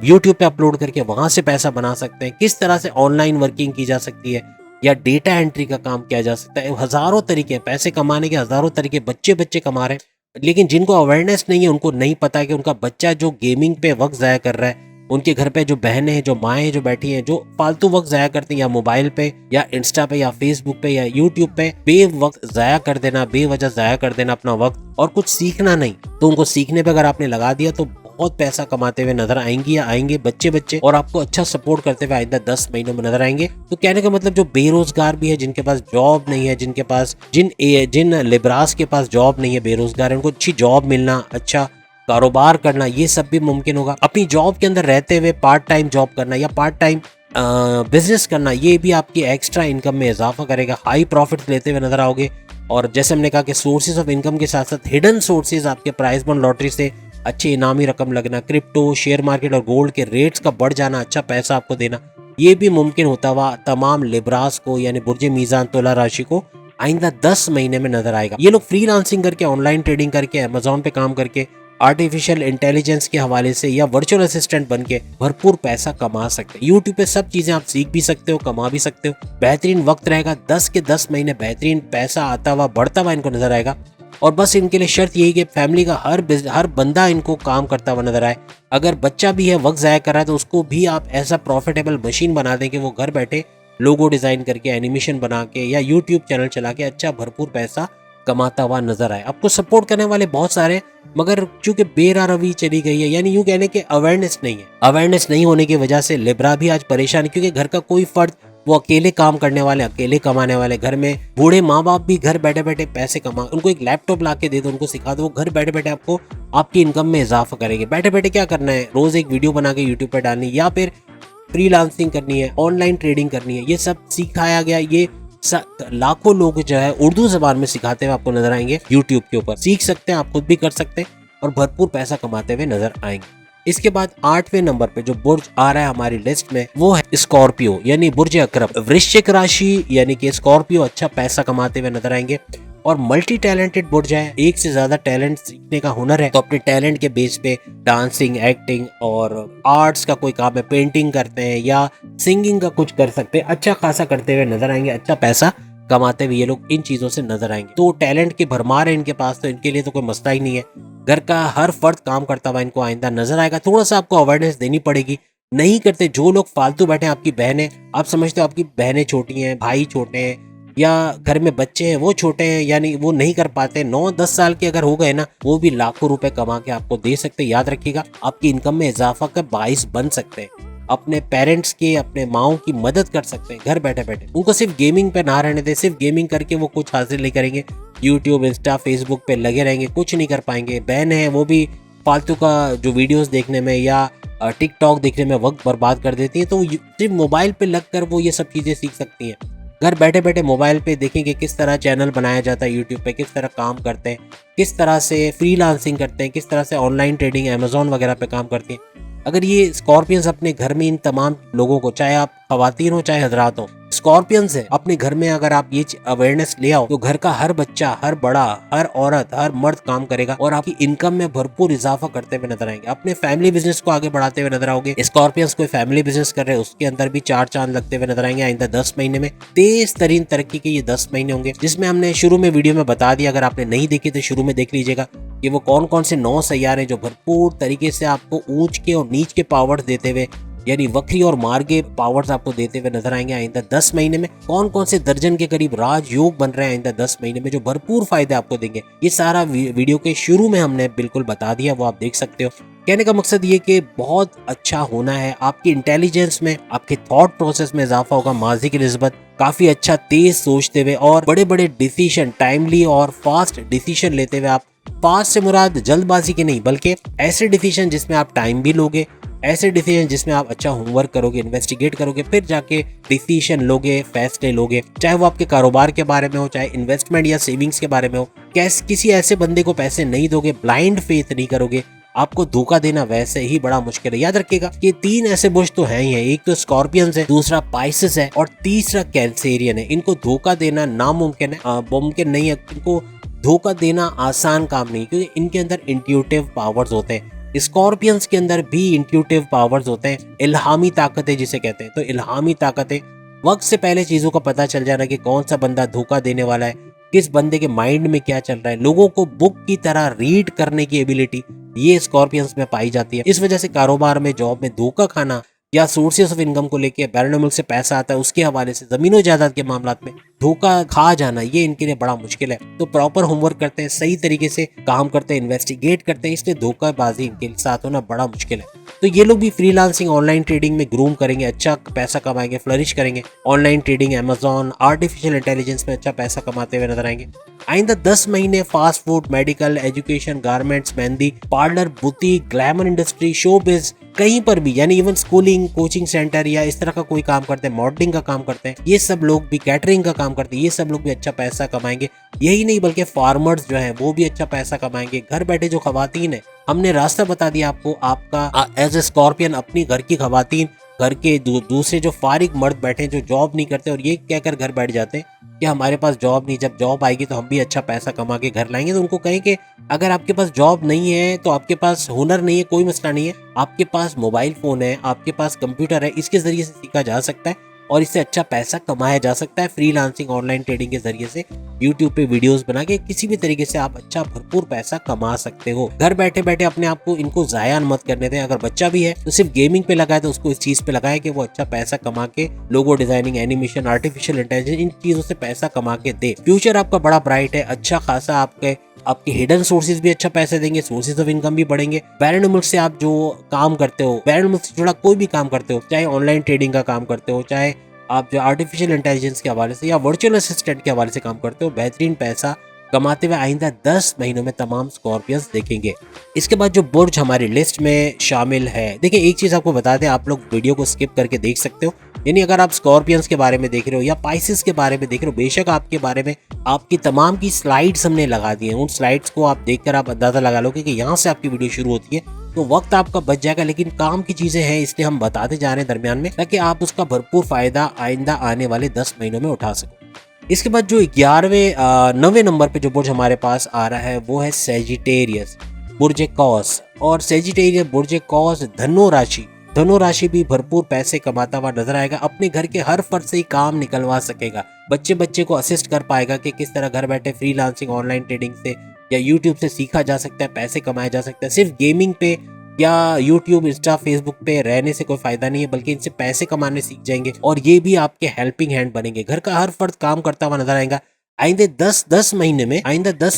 यूट्यूब पे अपलोड करके वहां से पैसा बना सकते हैं, किस तरह से ऑनलाइन वर्किंग की जा सकती है, या डेटा एंट्री का काम किया जा सकता है। हजारों तरीके, पैसे कमाने के हजारों तरीके बच्चे कमा रहे हैं। लेकिन जिनको अवेयरनेस नहीं है, उनको नहीं पता कि उनका बच्चा जो गेमिंग पे वक्त ज़ाया कर रहा है, उनके घर पे जो बहनें हैं, जो माएँ हैं, जो बैठी हैं, जो फालतू वक्त ज़ाया करती हैं, या मोबाइल पे, या इंस्टा पे, या फेसबुक पे, या यूट्यूब पे वक्त ज़ाया कर देना, बेवजह ज़ाया कर देना अपना वक्त, और कुछ सीखना नहीं, तो उनको सीखने पे अगर आपने लगा दिया तो बहुत पैसा कमाते हुए नजर आएंगी, या आएंगे बच्चे, और आपको अच्छा सपोर्ट करते हुए आइंदा 10 महीनों में नजर आएंगे। तो कहने का मतलब, जो बेरोजगार भी है, जिनके पास जॉब नहीं है, जिनके पास जिन लिब्रास के पास जॉब नहीं है, बेरोजगार है, उनको अच्छी जॉब मिलना, अच्छा कारोबार करना, ये सब भी मुमकिन होगा। अपनी जॉब के अंदर रहते हुए पार्ट टाइम जॉब करना या पार्ट टाइम बिजनेस करना, ये भी आपकी एक्स्ट्रा इनकम में इजाफा करेगा। हाई प्रॉफिट लेते हुए नजर आओगे। और जैसे हमने कहा कि सोर्सेज ऑफ इनकम के साथ साथ हिडन सोर्सेज, आपके प्राइज बॉन्ड लॉटरी से अच्छी इनामी रकम लगना, क्रिप्टो, शेयर मार्केट और गोल्ड के रेट्स का बढ़ जाना, अच्छा पैसा आपको देना, ये भी मुमकिन होता हुआ तमाम लिब्रास को, यानी बुर्ज मीजान तुला राशि को आइंदा 10 महीने में नजर आएगा। ये लोग फ्रीलांसिंग करके, ऑनलाइन ट्रेडिंग करके, अमेजोन पे काम करके, आर्टिफिशियल इंटेलिजेंस के हवाले से, या वर्चुअल असिस्टेंट बन के भरपूर पैसा कमा सकते हैं। यूट्यूब पे सब चीजें आप सीख भी सकते हो, कमा भी सकते हो। बेहतरीन वक्त रहेगा, 10 के 10 महीने बेहतरीन पैसा आता हुआ, बढ़ता हुआ इनको नजर आएगा। और बस इनके लिए शर्त यही कि फैमिली का हर बंदा इनको काम करता हुआ नजर आए। अगर बच्चा भी है, वक्त ज़ाया कर रहा है, तो उसको भी आप ऐसा प्रॉफिटेबल मशीन बना दें कि वो घर बैठे लोगो डिज़ाइन करके, एनिमेशन बना के, या यूट्यूब चैनल चला के अच्छा भरपूर पैसा कमाता हुआ नजर आए। आपको सपोर्ट करने वाले बहुत सारे, मगर चूंकि बेरारवी चली गई है, यानी यूं कहने के अवेयरनेस नहीं है। अवेयरनेस नहीं होने की वजह से लिब्रा भी आज परेशान है, क्योंकि घर का कोई फर्द, वो अकेले काम करने वाले, अकेले कमाने वाले, घर में बूढ़े माँ बाप भी घर बैठे बैठे पैसे कमा, उनको एक लैपटॉप ला के दे दो, उनको सिखा दो, वो घर बैठे बैठे आपको आपकी इनकम में इजाफा करेंगे। बैठे बैठे क्या करना है, रोज एक वीडियो बना के यूट्यूब पर डालनी, या फिर फ्रीलांसिंग करनी है, ऑनलाइन ट्रेडिंग करनी है, ये सब सिखाया गया। ये लाखों लोग जो है उर्दू जबान में सिखाते हुए आपको नजर आएंगे यूट्यूब के ऊपर। सीख सकते हैं, आप खुद भी कर सकते हैं और भरपूर पैसा कमाते हुए नजर आएंगे। इसके बाद 8वें नंबर पे जो बुर्ज आ रहा है हमारी लिस्ट में, वो है स्कॉर्पियो, यानी बुर्ज अकरब, वृश्चिक राशि, यानी कि स्कॉर्पियो अच्छा पैसा कमाते हुए नजर आएंगे। और मल्टी टैलेंटेड बुर्ज है, एक से ज्यादा टैलेंट सीखने का हुनर है, तो अपने टैलेंट के बेस पे डांसिंग, एक्टिंग और आर्ट्स का कोई काम है, पेंटिंग करते हैं या सिंगिंग का कुछ कर सकते हैं, अच्छा खासा करते हुए नजर आएंगे, अच्छा पैसा कमाते हुए ये लोग इन चीजों से नजर आएंगे। तो टैलेंट की भरमार है इनके पास, तो इनके लिए तो कोई मसला ही नहीं है। घर का हर फर्द काम करता हुआ इनको आइंदा नजर आएगा। थोड़ा सा आपको अवेयरनेस देनी पड़ेगी, नहीं करते जो लोग फालतू बैठे हैं, आपकी बहनें, आप समझते हो आपकी बहनें छोटी हैं, भाई छोटे हैं, या घर में बच्चे हैं वो छोटे हैं, यानी वो नहीं कर पाते, 9-10 साल के अगर हो गए ना, वो भी लाखों रुपए कमा के आपको दे सकते हैं। याद रखिएगा, आपकी इनकम में इजाफा का बाइस बन सकते हैं, अपने पेरेंट्स के, अपने माओ की मदद कर सकते हैं घर बैठे बैठे। उनको सिर्फ गेमिंग पे ना रहने दे, सिर्फ गेमिंग करके वो कुछ हासिल नहीं करेंगे, यूट्यूब, इंस्टा, फेसबुक पे लगे रहेंगे, कुछ नहीं कर पाएंगे। बहन है, वो भी फालतू का जो वीडियोस देखने में या टिकटॉक देखने में वक्त बर्बाद कर देती है, तो सिर्फ मोबाइल पे लगकर वो ये सब चीज़ें सीख सकती हैं। घर बैठे बैठे मोबाइल पे देखेंगे किस तरह चैनल बनाया जाता है यूट्यूब पे, किस तरह काम करते हैं, किस तरह से फ्रीलांसिंग करते हैं, किस तरह से ऑनलाइन ट्रेडिंग अमेजोन वगैरह पे काम करती हैं। अगर ये स्कॉर्पियंस अपने घर में इन तमाम लोगों को, चाहे आप खवातीन हो चाहे हजरात हो, स्कॉर्पियंस है अपने घर में, अगर आप ये अवेयरनेस ले आओ तो घर का हर बच्चा, हर बड़ा, हर औरत, हर मर्द काम करेगा और आपकी इनकम में भरपूर इजाफा करते हुए नजर आएंगे। अपने फैमिली बिजनेस को आगे बढ़ाते हुए नजर आओगे। स्कॉर्पियंस कोई फैमिली बिजनेस कर रहे हैं, उसके अंदर भी 4 चांद लगते हुए नजर आएंगे आइंदा 10 महीने में। तेज तरीन तरक्की के ये 10 महीने होंगे, जिसमें हमने शुरू में वीडियो में बता दिया, अगर आपने नहीं देखी तो शुरू में देख लीजिएगा कि वो कौन कौन से 9 सैयारे जो भरपूर तरीके से आपको ऊंच के और नीच के पावर्स देते हुए, यानी वक्री और मार्गे पावर्स आपको देते हुए नजर आएंगे आइंदा 10 महीने में। कौन कौन से दर्जन के करीब राजयोग बन रहे हैं आइंदा 10 महीने में, जो भरपूर फायदे आपको देंगे। ये सारा वीडियो के शुरू में हमने बिल्कुल बता दिया, वो आप देख सकते हो। कहने का मकसद ये कि बहुत अच्छा होना है, आपकी इंटेलिजेंस में, आपके थॉट प्रोसेस में इजाफा होगा माजी की निस्बत। काफी अच्छा तेज सोचते हुए और बड़े बड़े डिसीजन, टाइमली और फास्ट डिसीजन लेते हुए, आप फास्ट से मुराद जल्दबाजी के नहीं, बल्कि ऐसे डिसीजन जिसमें आप टाइम भी लोगे, ऐसे डिसीजन जिसमें आप अच्छा होमवर्क करोगे, इन्वेस्टिगेट करोगे, फिर जाके डिसीजन लोगे, फैसले लोगे, चाहे वो आपके कारोबार के बारे में हो, चाहे इन्वेस्टमेंट या सेविंग्स के बारे में हो। किसी ऐसे बंदे को पैसे नहीं दोगे, ब्लाइंड फेथ नहीं करोगे, आपको धोखा देना वैसे ही बड़ा मुश्किल है। याद रखिएगा कि 3 ऐसे बुश तो हैं ही हैं, एक तो स्कॉर्पियंस है, दूसरा पाइसेस है और तीसरा कैंसेरियन है। इनको धोखा देना नामुमकिन है, मुमकिन नहीं है। इनको धोखा देना आसान काम नहीं, क्योंकि इनके अंदर इंट्यूटिव पावर्स होते हैं। स्कॉर्पियंस के अंदर भी इंट्यूटिव पावर्स होते हैं, इल्हामी ताकतें जिसे कहते हैं। तो इल्हामी ताकतें, वक्त से पहले चीजों का पता चल जाना कि कौन सा बंदा धोखा देने वाला है, किस बंदे के माइंड में क्या चल रहा है, लोगों को बुक की तरह रीड करने की एबिलिटी, ये स्कॉर्पियंस में पाई जाती है। इस वजह से कारोबार में, जॉब में धोखा खाना या सोर्सेस ऑफ इनकम को लेके, बैरून मुल्क से पैसा आता है उसके हवाले से, जमीनों जायदाद के मामलात में धोखा खा जाना, ये इनके लिए बड़ा मुश्किल है। तो प्रॉपर होमवर्क करते हैं, सही तरीके से काम करते हैं, इन्वेस्टिगेट करते हैं, इसलिए धोखाबाजी इनके साथ होना बड़ा मुश्किल है। तो ये लोग भी फ्रीलांसिंग, ऑनलाइन ट्रेडिंग में ग्रूम करेंगे, अच्छा पैसा कमाएंगे, फ्लरिश करेंगे। Online trading, Amazon, artificial intelligence में अच्छा पैसा कमाते हुए नजर आएंगे। आइंदा 10 महीने fast food, medical, education, garments, mehndi, parlour, boutique, glamour industry, showbiz, कहीं पर भी, यानी इवन स्कूलिंग, कोचिंग सेंटर या इस तरह का कोई काम करते हैं, मॉडलिंग का काम करते हैं, ये सब लोग भी, कैटरिंग का काम करते हैं, ये सब लोग भी अच्छा पैसा कमाएंगे। यही नहीं बल्कि फार्मर्स जो हैं वो भी अच्छा पैसा कमाएंगे। घर बैठे जो खवातीन है, हमने रास्ता बता दिया आपको, आपका एज ए स्कॉर्पियन अपनी घर की खवातीन, घर के दूसरे जो फारिग मर्द बैठे हैं जो जॉब नहीं करते और ये कहकर घर बैठ जाते हैं कि हमारे पास जॉब नहीं, जब जॉब आएगी तो हम भी अच्छा पैसा कमा के घर लाएंगे। तो उनको कहें कि अगर आपके पास जॉब नहीं है तो आपके पास हुनर नहीं है, कोई मसला नहीं है, आपके पास मोबाइल फोन है, आपके पास कंप्यूटर है, इसके जरिए से सीखा जा सकता है और इससे अच्छा पैसा कमाया जा सकता है। फ्रीलांसिंग, ऑनलाइन ट्रेडिंग के जरिए से यूट्यूब पे वीडियोस बना के किसी भी तरीके से आप अच्छा भरपूर पैसा कमा सकते हो। घर बैठे बैठे अपने आप को इनको जाया मत करने दें। अगर बच्चा भी है तो सिर्फ गेमिंग पे लगाए, तो उसको इस चीज पे लगाए कि वो अच्छा पैसा कमा के logo designing, animation, artificial intelligence, इन चीजों से पैसा कमा के दे। फ्यूचर आपका बड़ा ब्राइट है, अच्छा खासा आपके हिडन सोर्सेज भी अच्छा पैसे देंगे, सोर्सेज ऑफ इनकम भी बढ़ेंगे। बैरून मुल्क से आप जो काम करते हो, बैरून मुल्क से जुड़ा कोई भी काम करते हो, चाहे ऑनलाइन ट्रेडिंग का काम करते हो, चाहे आप जो आर्टिफिशियल इंटेलिजेंस के हवाले से या वर्चुअल असिस्टेंट के हवाले से काम करते हो, बेहतरीन पैसा कमाते हुए आइंदा 10 महीनों में तमाम स्कॉर्पियंस देखेंगे। इसके बाद जो बुर्ज हमारी लिस्ट में शामिल है, देखिए एक चीज आपको बता दें, आप लोग वीडियो को स्किप करके देख सकते हो। यानी अगर आप स्कॉर्पियंस के बारे में देख रहे हो या पाइसेस के बारे में देख रहे हो, बेशक आपके बारे में आपकी तमाम की स्लाइड्स हमने लगा दी हैं। उन स्लाइड्स को आप देखकर आप अंदाजा लगा लोगे कि यहाँ से आपकी वीडियो शुरू होती है, तो वक्त आपका बच जाएगा। लेकिन काम की चीजें हैं, इसलिए हम बताते जा रहे हैं दरमियान में, ताकि आप उसका भरपूर फायदा आइंदा आने वाले 10 महीनों में उठा सको। इसके बाद जो 9वें नंबर पे जो बुर्ज हमारे पास आ रहा है वो है सेजिटेरियस, बुर्ज कौस। और सेजिटेरियस बुर्ज कौस धनु राशि भी भरपूर पैसे कमाता हुआ नजर आएगा। अपने घर के हर फर्द से ही काम निकलवा सकेगा, बच्चे को असिस्ट कर पाएगा कि किस तरह घर बैठे फ्रीलांसिंग, ऑनलाइन ट्रेडिंग से या यूट्यूब से सीखा जा सकता है, पैसे कमाया जा सकता है। सिर्फ गेमिंग पे या यूट्यूब, इंस्टा, फेसबुक पे रहने से कोई फायदा नहीं है, बल्कि इनसे पैसे कमाने सीख जाएंगे और ये भी आपके हेल्पिंग हैंड बनेंगे। घर का हर फर्द काम करता हुआ नजर आएगा। आइंदा 10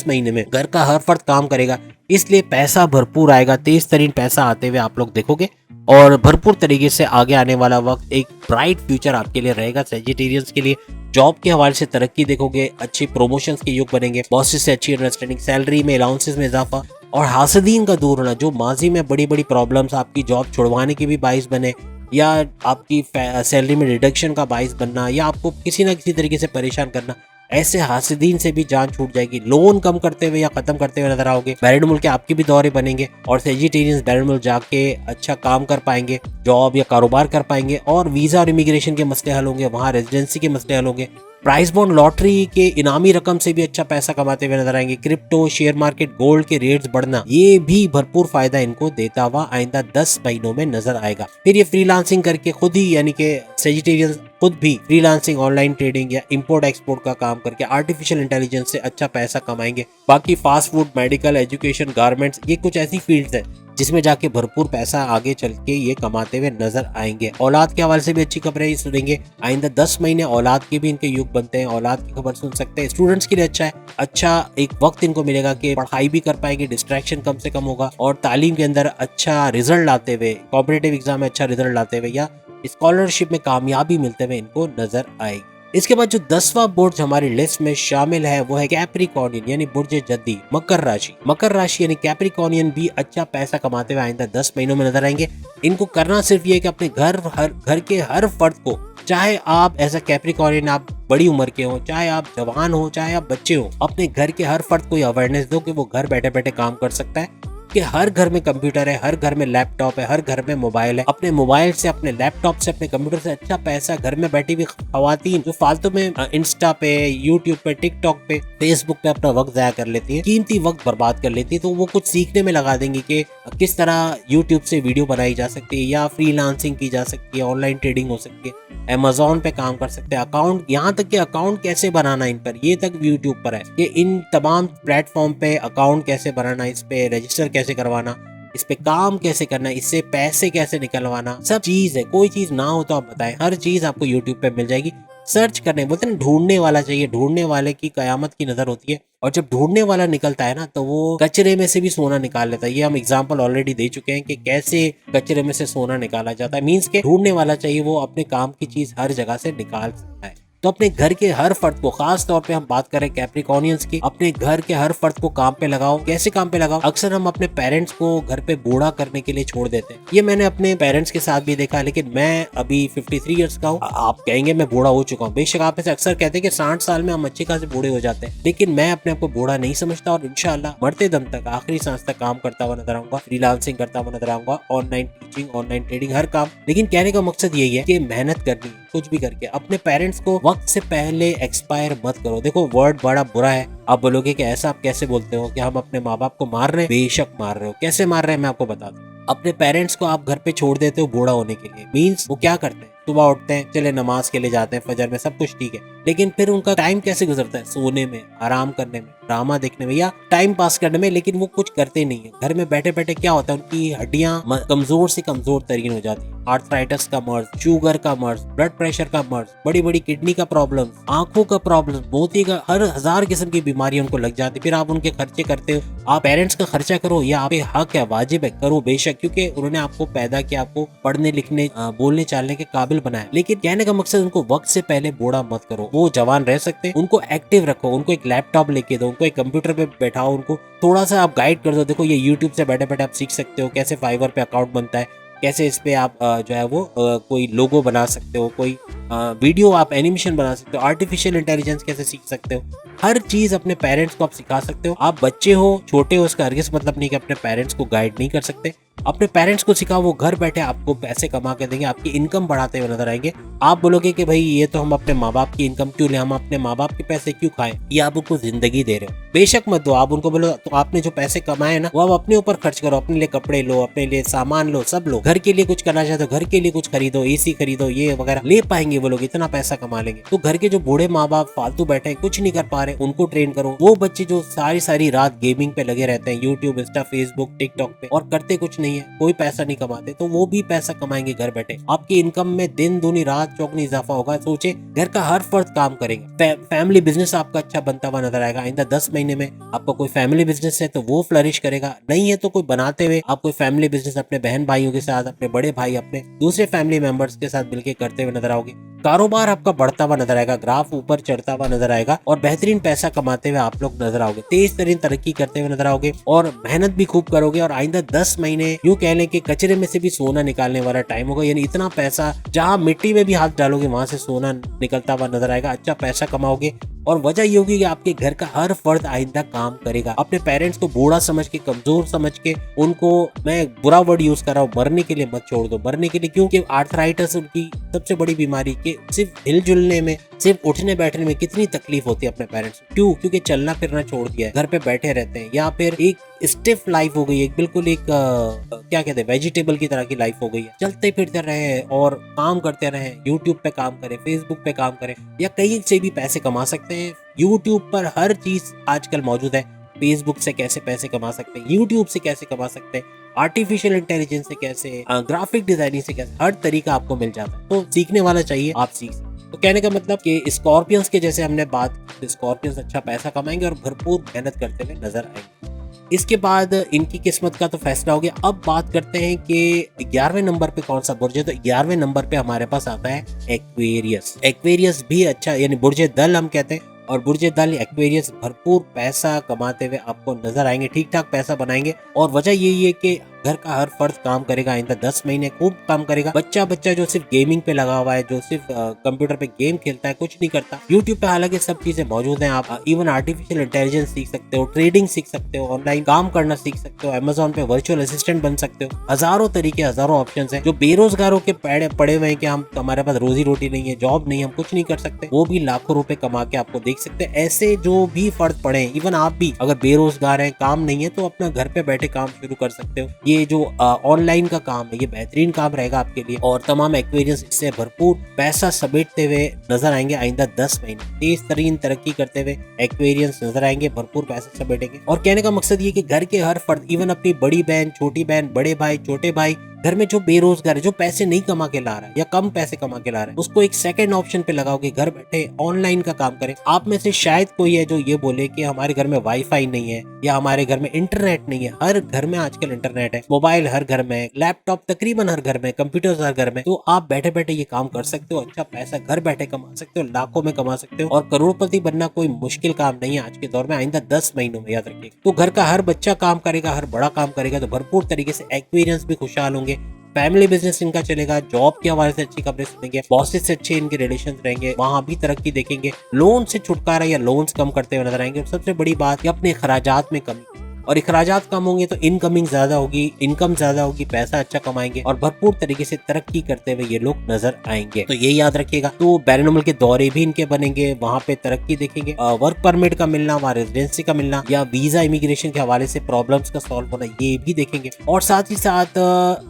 महीने में घर का हर फर्द काम करेगा, इसलिए पैसा भरपूर आएगा, तेज तरीन पैसा आते हुए आप लोग देखोगे और भरपूर तरीके से आगे आने वाला वक्त एक ब्राइट फ्यूचर आपके लिए रहेगा। सेजिटेरियंस के लिए जॉब के हवाले से तरक्की देखोगे, अच्छी प्रमोशंस के युग बनेंगे, बॉसेस से अच्छी अंडरस्टैंडिंग, सैलरी में, अलाउंसेस में इजाफा और हासदीन का दूर होना। जो माजी में बड़ी बड़ी प्रॉब्लम्स आपकी जॉब छुड़वाने की भी बाइस बने, या आपकी सैलरी में डिडक्शन का बाइस बनना, या आपको किसी ना किसी तरीके से परेशान करना, ऐसे हासिदीन से भी जान छूट जाएगी। लोन कम करते हुए या खत्म करते हुए नजर आओगे। बैरिड मुल्क के आपके भी दौरे बनेंगे और सेजिटेरियंस बैरिड मुल्क जाके अच्छा काम कर पाएंगे, जॉब या कारोबार कर पाएंगे, और वीजा और इमिग्रेशन के मसले हल होंगे, वहाँ रेजिडेंसी के मसले हल होंगे। प्राइस बॉन्ड लॉटरी के इनामी रकम से भी अच्छा पैसा कमाते हुए नजर आएंगे। क्रिप्टो, शेयर मार्केट, गोल्ड के रेट्स बढ़ना, ये भी भरपूर फायदा इनको देता हुआ आइंदा 10 महीनों में नजर आएगा। फिर ये फ्रीलांसिंग करके खुद ही, यानी कि सेजिटेरियंस खुद भी फ्रीलांसिंग, ऑनलाइन ट्रेडिंग या इंपोर्ट एक्सपोर्ट का काम करके आर्टिफिशियल इंटेलिजेंस से अच्छा पैसा कमाएंगे। बाकी fast food, medical, education, garments, ये कुछ ऐसी फील्ड्स है जिसमें जाके भरपूर पैसा आगे चल के ये कमाते हुए नजर आएंगे। औलाद के हवाले से भी अच्छी खबरें सुनेंगे। आइंदा 10 महीने औलाद के भी इनके युग बनते हैं, औलाद की खबर सुन सकते हैं। स्टूडेंट्स के लिए अच्छा है, अच्छा एक वक्त इनको मिलेगा कि पढ़ाई भी कर पाएंगे, डिस्ट्रैक्शन कम से कम होगा, और तालीम के अंदर अच्छा रिजल्ट लाते हुए, कॉम्पिटिटिव एग्जाम में अच्छा रिजल्ट लाते हुए या स्कॉलरशिप में कामयाबी मिलते हुए इनको नजर आएगी। इसके बाद जो 10वां बुर्ज हमारी लिस्ट में शामिल है वो है कैप्रिकॉर्नियन, यानी बुर्ज जद्दी, मकर राशि। मकर राशि यानी कैप्रिकॉर्नियन भी अच्छा पैसा कमाते हुए आइंदा 10 महीनों में नजर आएंगे। इनको करना सिर्फ ये कि अपने घर के हर फर्द को, चाहे आप एज अ कैप्रिकॉर्नियन आप बड़ी उम्र के हो, चाहे आप जवान हो, चाहे आप बच्चे हो, अपने घर के हर फर्द को अवेयरनेस दो कि वो घर बैठे बैठे काम कर सकता है, कि हर घर में कंप्यूटर है, हर घर में लैपटॉप है, हर घर में मोबाइल है। अपने मोबाइल से, अपने लैपटॉप से, अपने कंप्यूटर से अच्छा पैसा घर में बैठी हुई खवातीन जो फालतू में इंस्टा पे, यूट्यूब पे, टिकटॉक पे, फेसबुक पे अपना वक्त जाया कर लेती है, कीमती वक्त बर्बाद कर लेती है, तो वो कुछ सीखने में लगा देंगी कि किस तरह यूट्यूब से वीडियो बनाई जा सकती है, या फ्रीलांसिंग की जा सकती है, ऑनलाइन ट्रेडिंग हो सकती है, अमेज़न पे काम कर सकते हैं, अकाउंट, यहाँ तक कि अकाउंट कैसे बनाना इन पर, ये तक यूट्यूब पर है कि इन तमाम प्लेटफॉर्म पे अकाउंट कैसे बनाना, इस पे रजिस्टर कैसे करवाना, इस पे काम कैसे करना, इससे पैसे कैसे निकलवाना, सब चीज है। कोई चीज ना हो तो आप बताएं, हर चीज आपको यूट्यूब पे मिल जाएगी। सर्च करने बोलते हैं, ढूंढने वाला चाहिए, ढूंढने वाले की कयामत की नजर होती है, और जब ढूंढने वाला निकलता है ना तो वो कचरे में से भी सोना निकाल लेता है। ये हम एग्जांपल ऑलरेडी दे चुके हैं कि कैसे कचरे में से सोना निकाला जाता है। मींस के ढूंढने वाला चाहिए, वो अपने काम की चीज हर जगह से निकाल सकता है। तो अपने घर के हर फर्द को, खास तौर पे हम बात करें कैप्रिकॉर्नियंस की, अपने घर के हर फर्द को काम पे लगाओ। कैसे काम पे लगाओ? अक्सर हम अपने पेरेंट्स को घर पे बूढ़ा करने के लिए छोड़ देते हैं। ये मैंने अपने पेरेंट्स के साथ भी देखा, लेकिन मैं अभी 53 ईयर्स का हूँ। आप कहेंगे मैं बूढ़ा हो चुका हूँ, बेशक आप ऐसे अक्सर कहते हैं कि 60 साल में हम अच्छे खासे बूढ़े हो जाते हैं, लेकिन मैं अपने आप को बूढ़ा नहीं समझता, और इंशाल्लाह मरते दम तक, आखिरी सांस तक काम करता हुआ नजर आऊंगा, फ्रीलांसिंग करता हुआ नजर आऊंगा, ऑनलाइन टीचिंग, ऑनलाइन ट्रेडिंग, हर काम। लेकिन कहने का मकसद यही है कि मेहनत करनी है, कुछ भी करके अपने पेरेंट्स को वक्त से पहले एक्सपायर मत करो। देखो वर्ड बड़ा बुरा है, आप बोलोगे कि ऐसा आप कैसे बोलते हो कि हम अपने माँ बाप को मार रहे हैं? बेशक मार रहे हो। कैसे मार रहे हैं मैं आपको बता दूं। अपने पेरेंट्स को आप घर पे छोड़ देते हो बूढ़ा होने के लिए। मींस वो क्या करते हैं, सुबह उठते हैं, चले नमाज के लिए जाते हैं, फजर में सब कुछ ठीक है, लेकिन फिर उनका टाइम कैसे गुजरता है? सोने में, आराम करने में, ड्रामा देखने में, या टाइम पास करने में। लेकिन वो कुछ करते नहीं है। घर में बैठे बैठे क्या होता है, उनकी हड्डियां कमजोर से कमजोर तरीन हो जाती है। आर्थराइटिस का मर्ज, शुगर का मर्ज, ब्लड प्रेशर का मर्ज, बड़ी बड़ी किडनी का प्रॉब्लम, आंखों का प्रॉब्लम, मोती का, हर हजार किस्म की बीमारी उनको लग जाती है। फिर आप उनके खर्चे करते हो। आप पेरेंट्स का खर्चा करो, या आप हक है, वाजिब है, करो बेशक, क्योंकि उन्होंने आपको पैदा किया, आपको पढ़ने लिखने, बोलने चालने के काबिल बनाया। लेकिन कहने का मकसद, उनको वक्त से पहले बूढ़ा मत करो। वो जवान रह सकते हैं, उनको एक्टिव रखो, उनको एक लैपटॉप लेके दो, उनको एक कंप्यूटर पे बैठाओ, उनको थोड़ा सा आप गाइड कर दो। देखो ये यूट्यूब से बैठे बैठे आप सीख सकते हो कैसे फाइवर पे अकाउंट बनता है, कैसे इस पे आप जो है वो कोई लोगो बना सकते हो, कोई वीडियो आप एनिमेशन बना सकते हो, आर्टिफिशियल इंटेलिजेंस कैसे सीख सकते हो। हर चीज अपने पेरेंट्स को आप सिखा सकते हो। आप बच्चे हो, छोटे हो, उसका हरगिज़ मतलब नहीं कि अपने पेरेंट्स को गाइड नहीं कर सकते। अपने पेरेंट्स को सिखाओ, वो घर बैठे आपको पैसे कमा के देंगे, आपकी इनकम बढ़ाते हुए नजर आएंगे। आप बोलोगे कि भाई ये तो हम अपने माँ बाप की इनकम क्यों ले, हम अपने माँ बाप के पैसे क्यों खाएं, ये आप उनको जिंदगी दे रहे हो। बेशक मत दो। आप उनको बोलो तो आपने जो पैसे कमाए ना वो आप अपने ऊपर खर्च करो, अपने लिए कपड़े लो, अपने लिए सामान लो, सब लो। घर के लिए कुछ करना चाहते हो, घर के लिए कुछ खरीदो, एसी खरीदो, ये वगैरह ले पाएंगे वो लोग, इतना पैसा कमा लेंगे। तो घर के जो बूढ़े माँ बाप फालतू बैठे हैं, कुछ नहीं कर पा रहे, उनको ट्रेन करो। वो बच्चे जो सारी सारी रात गेमिंग पे लगे रहते हैं, यूट्यूब, इंस्टा, फेसबुक, टिकटॉक पे, और करते कुछ नहीं है, कोई पैसा नहीं कमाते, तो वो भी पैसा कमाएंगे घर बैठे। आपकी इनकम में दिन दूनी रात चौगनी इजाफा होगा। सोचे घर का हर फर्द काम करेंगे, फैमिली बिजनेस आपका अच्छा बनता हुआ नजर आएगा। आइंदा 10 महीने महीने में आपका कोई फैमिली बिजनेस है तो वो फ्लरिश करेगा, नहीं है तो कोई बनाते हुए आप कोई फैमिली बिजनेस अपने बहन भाइयों के साथ, अपने बड़े भाई, अपने दूसरे फैमिली मेंबर्स के साथ मिलकर करते हुए नजर आओगे। कारोबार आपका बढ़ता हुआ नजर आएगा, ग्राफ ऊपर चढ़ता हुआ नजर आएगा और बेहतरीन पैसा कमाते हुए आप लोग नजर आओगे, तेज तरीन तरक्की करते हुए नजर आओगे और मेहनत भी खूब करोगे। और आइंदा 10 महीने यूं कह लें कि कचरे में से भी सोना निकालने वाला टाइम होगा, यानी इतना पैसा जहां मिट्टी में भी हाथ डालोगे वहां से सोना निकलता हुआ नजर आएगा। अच्छा पैसा कमाओगे और वजह ये होगी कि आपके घर का हर फर्द आइंदा काम करेगा। अपने पेरेंट्स को बूढ़ा समझ के, कमजोर समझ के, उनको, मैं बुरा वर्ड यूज कर रहा हूँ, मरने के लिए मत छोड़ दो। मरने के लिए क्योंकि आर्थराइटिस उनकी सबसे बड़ी बीमारी, के सिर्फ हिलजुलने में, सिर्फ उठने बैठने में कितनी तकलीफ होती है अपने पेरेंट्स को। क्यों? क्योंकि चलना फिरना छोड़ दिया है, घर पे बैठे रहते हैं, या फिर एक स्टिफ लाइफ हो गई है, बिल्कुल एक क्या कहते हैं, वेजिटेबल की तरह की लाइफ हो गई है। चलते फिरते रहे और काम करते रहे, यूट्यूब पे काम करें, फेसबुक पे काम करें, या कहीं से भी पैसे कमा सकते हैं। यूट्यूब पर हर चीज आजकल मौजूद है। फेसबुक से कैसे पैसे कमा सकते हैं, यूट्यूब से कैसे कमा सकते हैं, आर्टिफिशियल इंटेलिजेंस से कैसे, ग्राफिक डिजाइनिंग से कैसे, हर तरीका आपको मिल जाता है। तो सीखने वाला चाहिए, आप सीख। तो कहने का मतलब कि स्कॉर्पियंस के जैसे हमने बात की, स्कॉर्पियंस अच्छा पैसा कमाएंगे और भरपूर मेहनत करते हुए नजर आएंगे। इसके बाद इनकी किस्मत का तो फैसला हो गया। अब बात करते हैं कि 11वें नंबर पे कौन सा बुर्ज है। तो 11वें नंबर पे हमारे पास आता है एक्वेरियस। एक्वेरियस भी अच्छा, यानी बुर्ज दल हम कहते हैं, और बुर्ज दल एक्वेरियस भरपूर पैसा कमाते हुए आपको नजर आएंगे, ठीक ठाक पैसा बनाएंगे। और वजह यही है कि घर का हर फर्द काम करेगा, आइंदा 10 महीने खूब काम करेगा। बच्चा जो सिर्फ गेमिंग पे लगा हुआ है, जो सिर्फ कंप्यूटर पे गेम खेलता है, कुछ नहीं करता। यूट्यूब पे हालांकि सब चीजें मौजूद हैं, आप इवन आर्टिफिशियल इंटेलिजेंस सीख सकते हो, ट्रेडिंग सीख सकते हो, ऑनलाइन काम करना सीख सकते हो, अमेजोन पे वर्चुअल असिस्टेंट बन सकते हो। हजारों तरीके, हजारों ऑप्शन है। जो बेरोजगारों के पड़े हुए हैं कि हम, हमारे पास रोजी रोटी नहीं है, जॉब नहीं है, हम कुछ नहीं कर सकते, वो भी लाखों रुपए कमा के आपको देख सकते हैं। ऐसे जो भी फर्द पड़े हैं, इवन आप भी अगर बेरोजगार हैं, काम नहीं है, तो अपना घर पे बैठे काम शुरू कर सकते हो। ये जो ऑनलाइन का काम है, ये बेहतरीन काम रहेगा आपके लिए। और तमाम एक्वेरियंस इससे भरपूर पैसा समेटते हुए नजर आएंगे आइंदा 10 महीने। तेज तरीन तरक्की करते हुए एक्वेरियंस नजर आएंगे, भरपूर पैसा समेटेंगे। और कहने का मकसद ये कि घर के हर फर्द, इवन अपनी बड़ी बहन, छोटी बहन, बड़े भाई, छोटे भाई, घर में जो बेरोजगार है, जो पैसे नहीं कमा के ला रहा है या कम पैसे कमा के ला रहा है, उसको एक सेकंड ऑप्शन पे लगाओगे, घर बैठे ऑनलाइन का काम करें। आप में से शायद कोई है जो ये बोले कि हमारे घर में वाईफाई नहीं है या हमारे घर में इंटरनेट नहीं है। हर घर में आजकल इंटरनेट है, मोबाइल हर घर में, लैपटॉप तकरीबन हर घर में, कंप्यूटर हर घर में। तो आप बैठे बैठे ये काम कर सकते हो, अच्छा पैसा घर बैठे कमा सकते हो, लाखों में कमा सकते हो। और करोड़पति बनना कोई मुश्किल काम नहीं है आज के दौर में, आइंदा 10 महीनों में, याद रखिए। तो घर का हर बच्चा काम करेगा, हर बड़ा काम करेगा, तो भरपूर तरीके से एक्वेरियंस भी खुशहाल होंगे। फैमिली बिजनेस इनका चलेगा, जॉब के हवाले से अच्छी खबरें सुनेंगे, बॉसेस से अच्छे इनके रिलेशन रहेंगे, वहां भी तरक्की देखेंगे, लोन से छुटकारा या लोन्स कम करते हुए नजर आएंगे। और सबसे बड़ी बात, अपने खराजात में कमी, और अखराजात कम होंगे तो इनकमिंग ज्यादा होगी, इनकम ज्यादा होगी, पैसा अच्छा कमाएंगे और भरपूर तरीके से तरक्की करते हुए ये लोग नजर आएंगे। तो ये याद रखिएगा। तो बैरनमुल्क के दौरे भी इनके बनेंगे, वहां पे तरक्की देखेंगे, वर्क परमिट का मिलना, वहाँ रेजिडेंसी का मिलना, या वीजा इमिग्रेशन के हवाले से प्रॉब्लम्स का सॉल्व होना, ये भी देखेंगे। और साथ ही साथ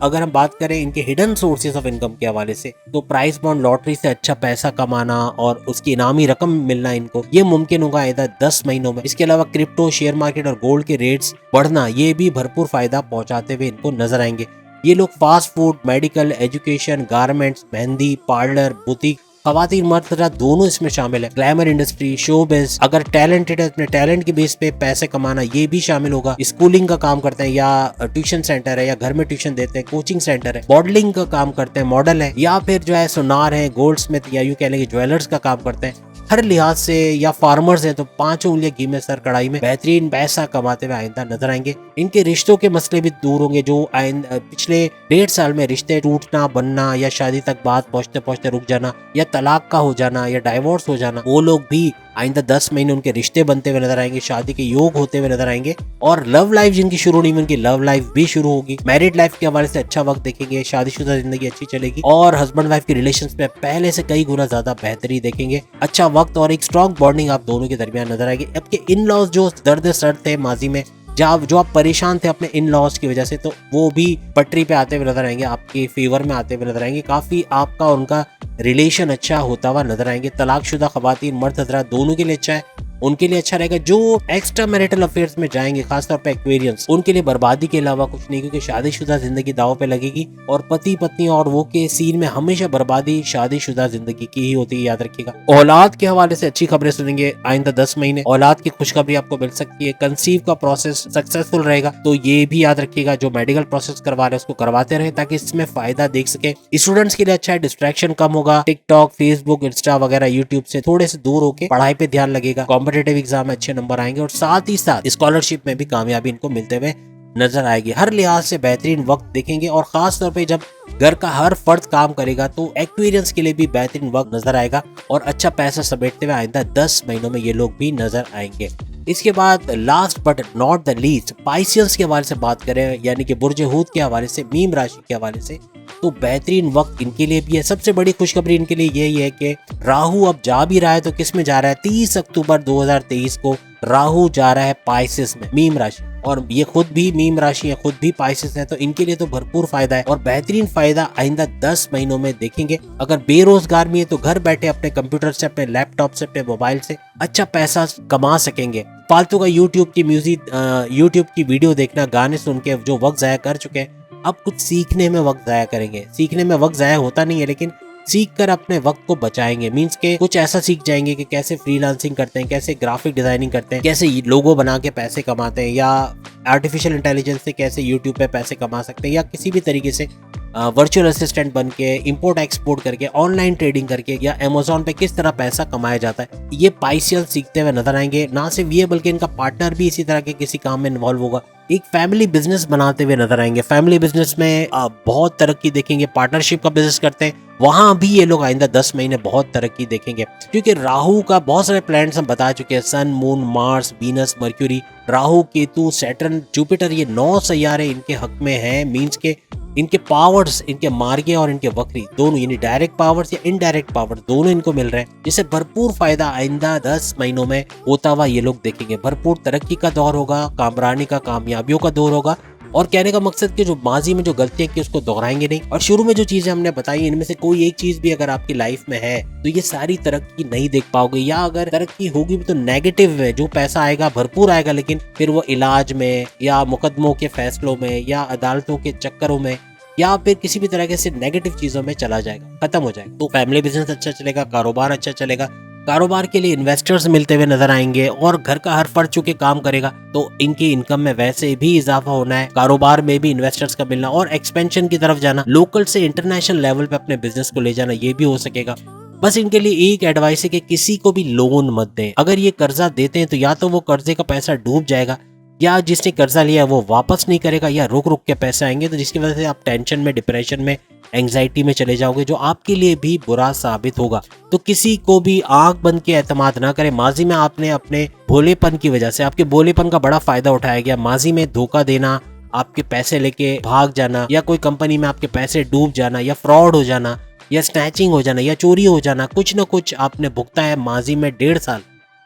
अगर हम बात करें इनके हिडन सोर्सेज ऑफ इनकम के हवाले से, तो प्राइस बॉन्ड लॉटरी से अच्छा पैसा कमाना और उसकी इनामी रकम मिलना इनको, ये मुमकिन होगा आइंदा 10 महीनों में। इसके अलावा क्रिप्टो, शेयर मार्केट और गोल्ड के रेट्स बढ़ना, ये भी भरपूर फायदा पहुंचाते हुए इनको नजर आएंगे। ये लोग fast food, medical, education, garments, mehndi, parlour, boutique, खवातीन मर्द दोनों इसमें शामिल है, ग्लैमर इंडस्ट्री, शोबिज, अगर टैलेंटेड है अपने टैलेंट की बेस पे पैसे कमाना, ये भी शामिल होगा। स्कूलिंग का काम करते हैं या ट्यूशन सेंटर है या घर में ट्यूशन देते हैं, कोचिंग सेंटर है, मॉडलिंग का काम करते हैं, मॉडल है, या फिर जो है सुनार है, गोल्ड स्मिथ, या यूं कह लेंगे ज्वेलर्स का काम करते हैं। हर लिहाज से, या फार्मर्स हैं तो 5 उंगलियां घी में सर कढ़ाई में बेहतरीन पैसा कमाते हुए आइंदा नजर आएंगे। इनके रिश्तों के मसले भी दूर होंगे। जो पिछले 1.5 साल में रिश्ते टूटना, बनना, या शादी तक बात पहुंचते पहुंचते रुक जाना, या तलाक का हो जाना, या डाइवोर्स हो जाना, वो लोग भी आइंदा 10 महीने उनके रिश्ते बनते हुए नजर आएंगे, शादी के योग होते हुए नजर आएंगे। और लव लाइफ जिनकी शुरू नहीं हुई, उनकी लव लाइफ भी शुरू होगी। मैरिड लाइफ के हवाले से अच्छा वक्त देखेंगे, शादीशुदा जिंदगी अच्छी चलेगी, और हस्बैंड वाइफ के रिलेशंस में पहले से कई गुना ज्यादा बेहतरी देखेंगे। अच्छा वक्त और एक स्ट्रॉन्ग बॉन्डिंग आप दोनों के दरमियान नजर आएगी। आपके इन लॉज जो दर्द सर थे माजी में, जो आप परेशान थे अपने इन लॉज की वजह से, तो वो भी पटरी पे आते हुए नजर आएंगे, आपके फेवर में आते हुए नजर आएंगे। काफी आपका उनका रिलेशन अच्छा होता हुआ नजर आएंगे। तलाकशुदा खवातीन, मर्द हजरात दोनों के लिए अच्छा है। उनके लिए अच्छा रहेगा। जो एक्स्ट्रा मैरिटल अफेयर्स में जाएंगे, खासतौर पे एक्वेरियंस, उनके लिए बर्बादी के अलावा कुछ नहीं, क्योंकि शादीशुदा जिंदगी दांव पे लगेगी और पति पत्नी और वो के सीन में हमेशा बर्बादी शादीशुदा जिंदगी की ही होती है, याद रखिएगा। औलाद के हवाले से अच्छी खबरें सुनेंगे आइंदा 10 महीने, औलाद की खुशखबरी आपको मिल सकती है। कंसीव का प्रोसेस सक्सेसफुल रहेगा, तो ये भी याद रखिएगा जो मेडिकल प्रोसेस करवा रहे हैं उसको करवाते रहे ताकि इसमें फायदा देख सके। स्टूडेंट्स के लिए अच्छा है, डिस्ट्रैक्शन कम होगा, टिकटॉक, फेसबुक, इंस्टा वगैरह, यूट्यूब से थोड़े से दूर होकर पढ़ाई पे ध्यान लगेगा। कॉम्पिटेटिव एग्जाम में अच्छे नंबर आएंगे और साथ ही साथ स्कॉलरशिप में भी कामयाबी इनको मिलते हुए नजर आएगी। हर लिहाज से बेहतरीन वक्त देखेंगे और खास तौर पे जब घर का हर फर्द काम करेगा तो एक्सपीरियंस के लिए भी बेहतरीन वक्त नजर आएगा और अच्छा पैसा समेटते हुए आइंदा 10 महीनों में ये लोग भी नजर आएंगे। इसके बाद last but not the least, Pisceans के हवाले से बात करें, यानी कि बुर्ज हूत के हवाले से, मीन राशि के हवाले से, तो बेहतरीन वक्त इनके लिए भी है। सबसे बड़ी खुशखबरी इनके लिए यही है कि राहु अब जा भी रहा है, तो किस में जा रहा है? 30 अक्टूबर 2023 को राहु जा रहा है पाइसिस में, मीन राशि, और ये खुद भी मीन राशि है, खुद भी पाइसिस है, तो इनके लिए तो भरपूर फायदा है और बेहतरीन फायदा आइंदा 10 महीनों में देखेंगे। अगर बेरोजगार भी है तो घर बैठे अपने कंप्यूटर से, अपने लैपटॉप से, अपने मोबाइल से अच्छा पैसा कमा सकेंगे। फालतू का यूट्यूब की यूट्यूब की वीडियो देखना, गाने सुन के जो वक्त जाया कर चुके हैं, अब कुछ सीखने में वक्त जाया करेंगे। सीखने में वक्त जाया होता नहीं है, लेकिन सीख कर अपने वक्त को बचाएंगे। मींस के कुछ ऐसा सीख जाएंगे कि कैसे फ्रीलांसिंग करते हैं, कैसे ग्राफिक डिजाइनिंग करते हैं, कैसे लोगो बना के पैसे कमाते हैं, या आर्टिफिशियल इंटेलिजेंस से कैसे यूट्यूब पे पैसे कमा सकते हैं, या किसी भी तरीके से वर्चुअल असिस्टेंट बन के, इंपोर्ट एक्सपोर्ट करके, ऑनलाइन ट्रेडिंग करके, या अमेजोन पे किस तरह पैसा कमाया जाता है, ये पाइसियल सीखते हुए नजर आएंगे। ना सिर्फ ये बल्कि इनका पार्टनर भी इसी तरह के किसी काम में इन्वॉल्व होगा। एक फैमिली बिजनेस बनाते हुए नजर आएंगे। फैमिली बिजनेस में बहुत तरक्की देखेंगे। पार्टनरशिप का बिजनेस करते हैं, वहां भी ये लोग आइंदा 10 महीने बहुत तरक्की देखेंगे, क्योंकि राहु का बहुत सारे प्लैनेट्स हम बता चुके हैं, Sun, Moon, Mars, Venus, Mercury, Rahu, Ketu, Saturn, Jupiter, ये 9 सैयारे इनके हक में हैं। मींस के इनके पावर्स, इनके मार्गे और इनके वक्री दोनों, यानी डायरेक्ट पावर्स या इनडायरेक्ट पावर्स, दोनों इनको मिल रहे हैं, जिससे भरपूर फायदा आइंदा 10 महीनों में होता हुआ ये लोग देखेंगे। भरपूर तरक्की का दौर होगा, कामरानी का, कामयाबियों का दौर होगा, और कहने का मकसद कि जो माजी में जो गलतियां की उसको दोहराएंगे नहीं। और शुरू में जो चीजें हमने बताई, इनमें से कोई एक चीज भी अगर आपकी लाइफ में है तो ये सारी तरक्की नहीं देख पाओगे, या अगर तरक्की होगी भी तो नेगेटिव में। जो पैसा आएगा भरपूर आएगा, लेकिन फिर वो इलाज में, या मुकदमों के फैसलों में, या अदालतों के चक्करों में, या फिर किसी भी तरह से नेगेटिव चीजों में चला जाएगा, खत्म हो जाएगा। तो फैमिली बिजनेस अच्छा चलेगा, कारोबार अच्छा चलेगा, कारोबार के लिए इन्वेस्टर्स मिलते हुए नजर आएंगे, और घर का हर फर्द चूंकि काम करेगा तो इनकी इनकम में वैसे भी इजाफा होना है। कारोबार में भी इन्वेस्टर्स का मिलना और एक्सपेंशन की तरफ जाना, लोकल से इंटरनेशनल लेवल पे अपने बिजनेस को ले जाना, ये भी हो सकेगा। बस इनके लिए एक एडवाइस है कि किसी को भी लोन मत दें। अगर ये कर्जा देते हैं तो या तो वो कर्जे का पैसा डूब जाएगा, या जिसने कर्जा लिया वो वापस नहीं करेगा, या रुक रुक के पैसे आएंगे, तो जिसकी वजह से आप टेंशन में, डिप्रेशन में, एंग्जाइटी में चले जाओगे, जो आपके लिए भी बुरा साबित होगा। तो किसी को भी आंख बंद के एतमाद ना करें। माजी में आपने अपने भोलेपन की वजह से, आपके भोलेपन का बड़ा फायदा उठाया गया। माजी में धोखा देना, आपके पैसे लेके भाग जाना, या कोई कंपनी में आपके पैसे डूब जाना, या फ्रॉड हो जाना, या स्नैचिंग हो जाना, या चोरी हो जाना, कुछ न कुछ आपने भुगता है माजी में 1.5 साल।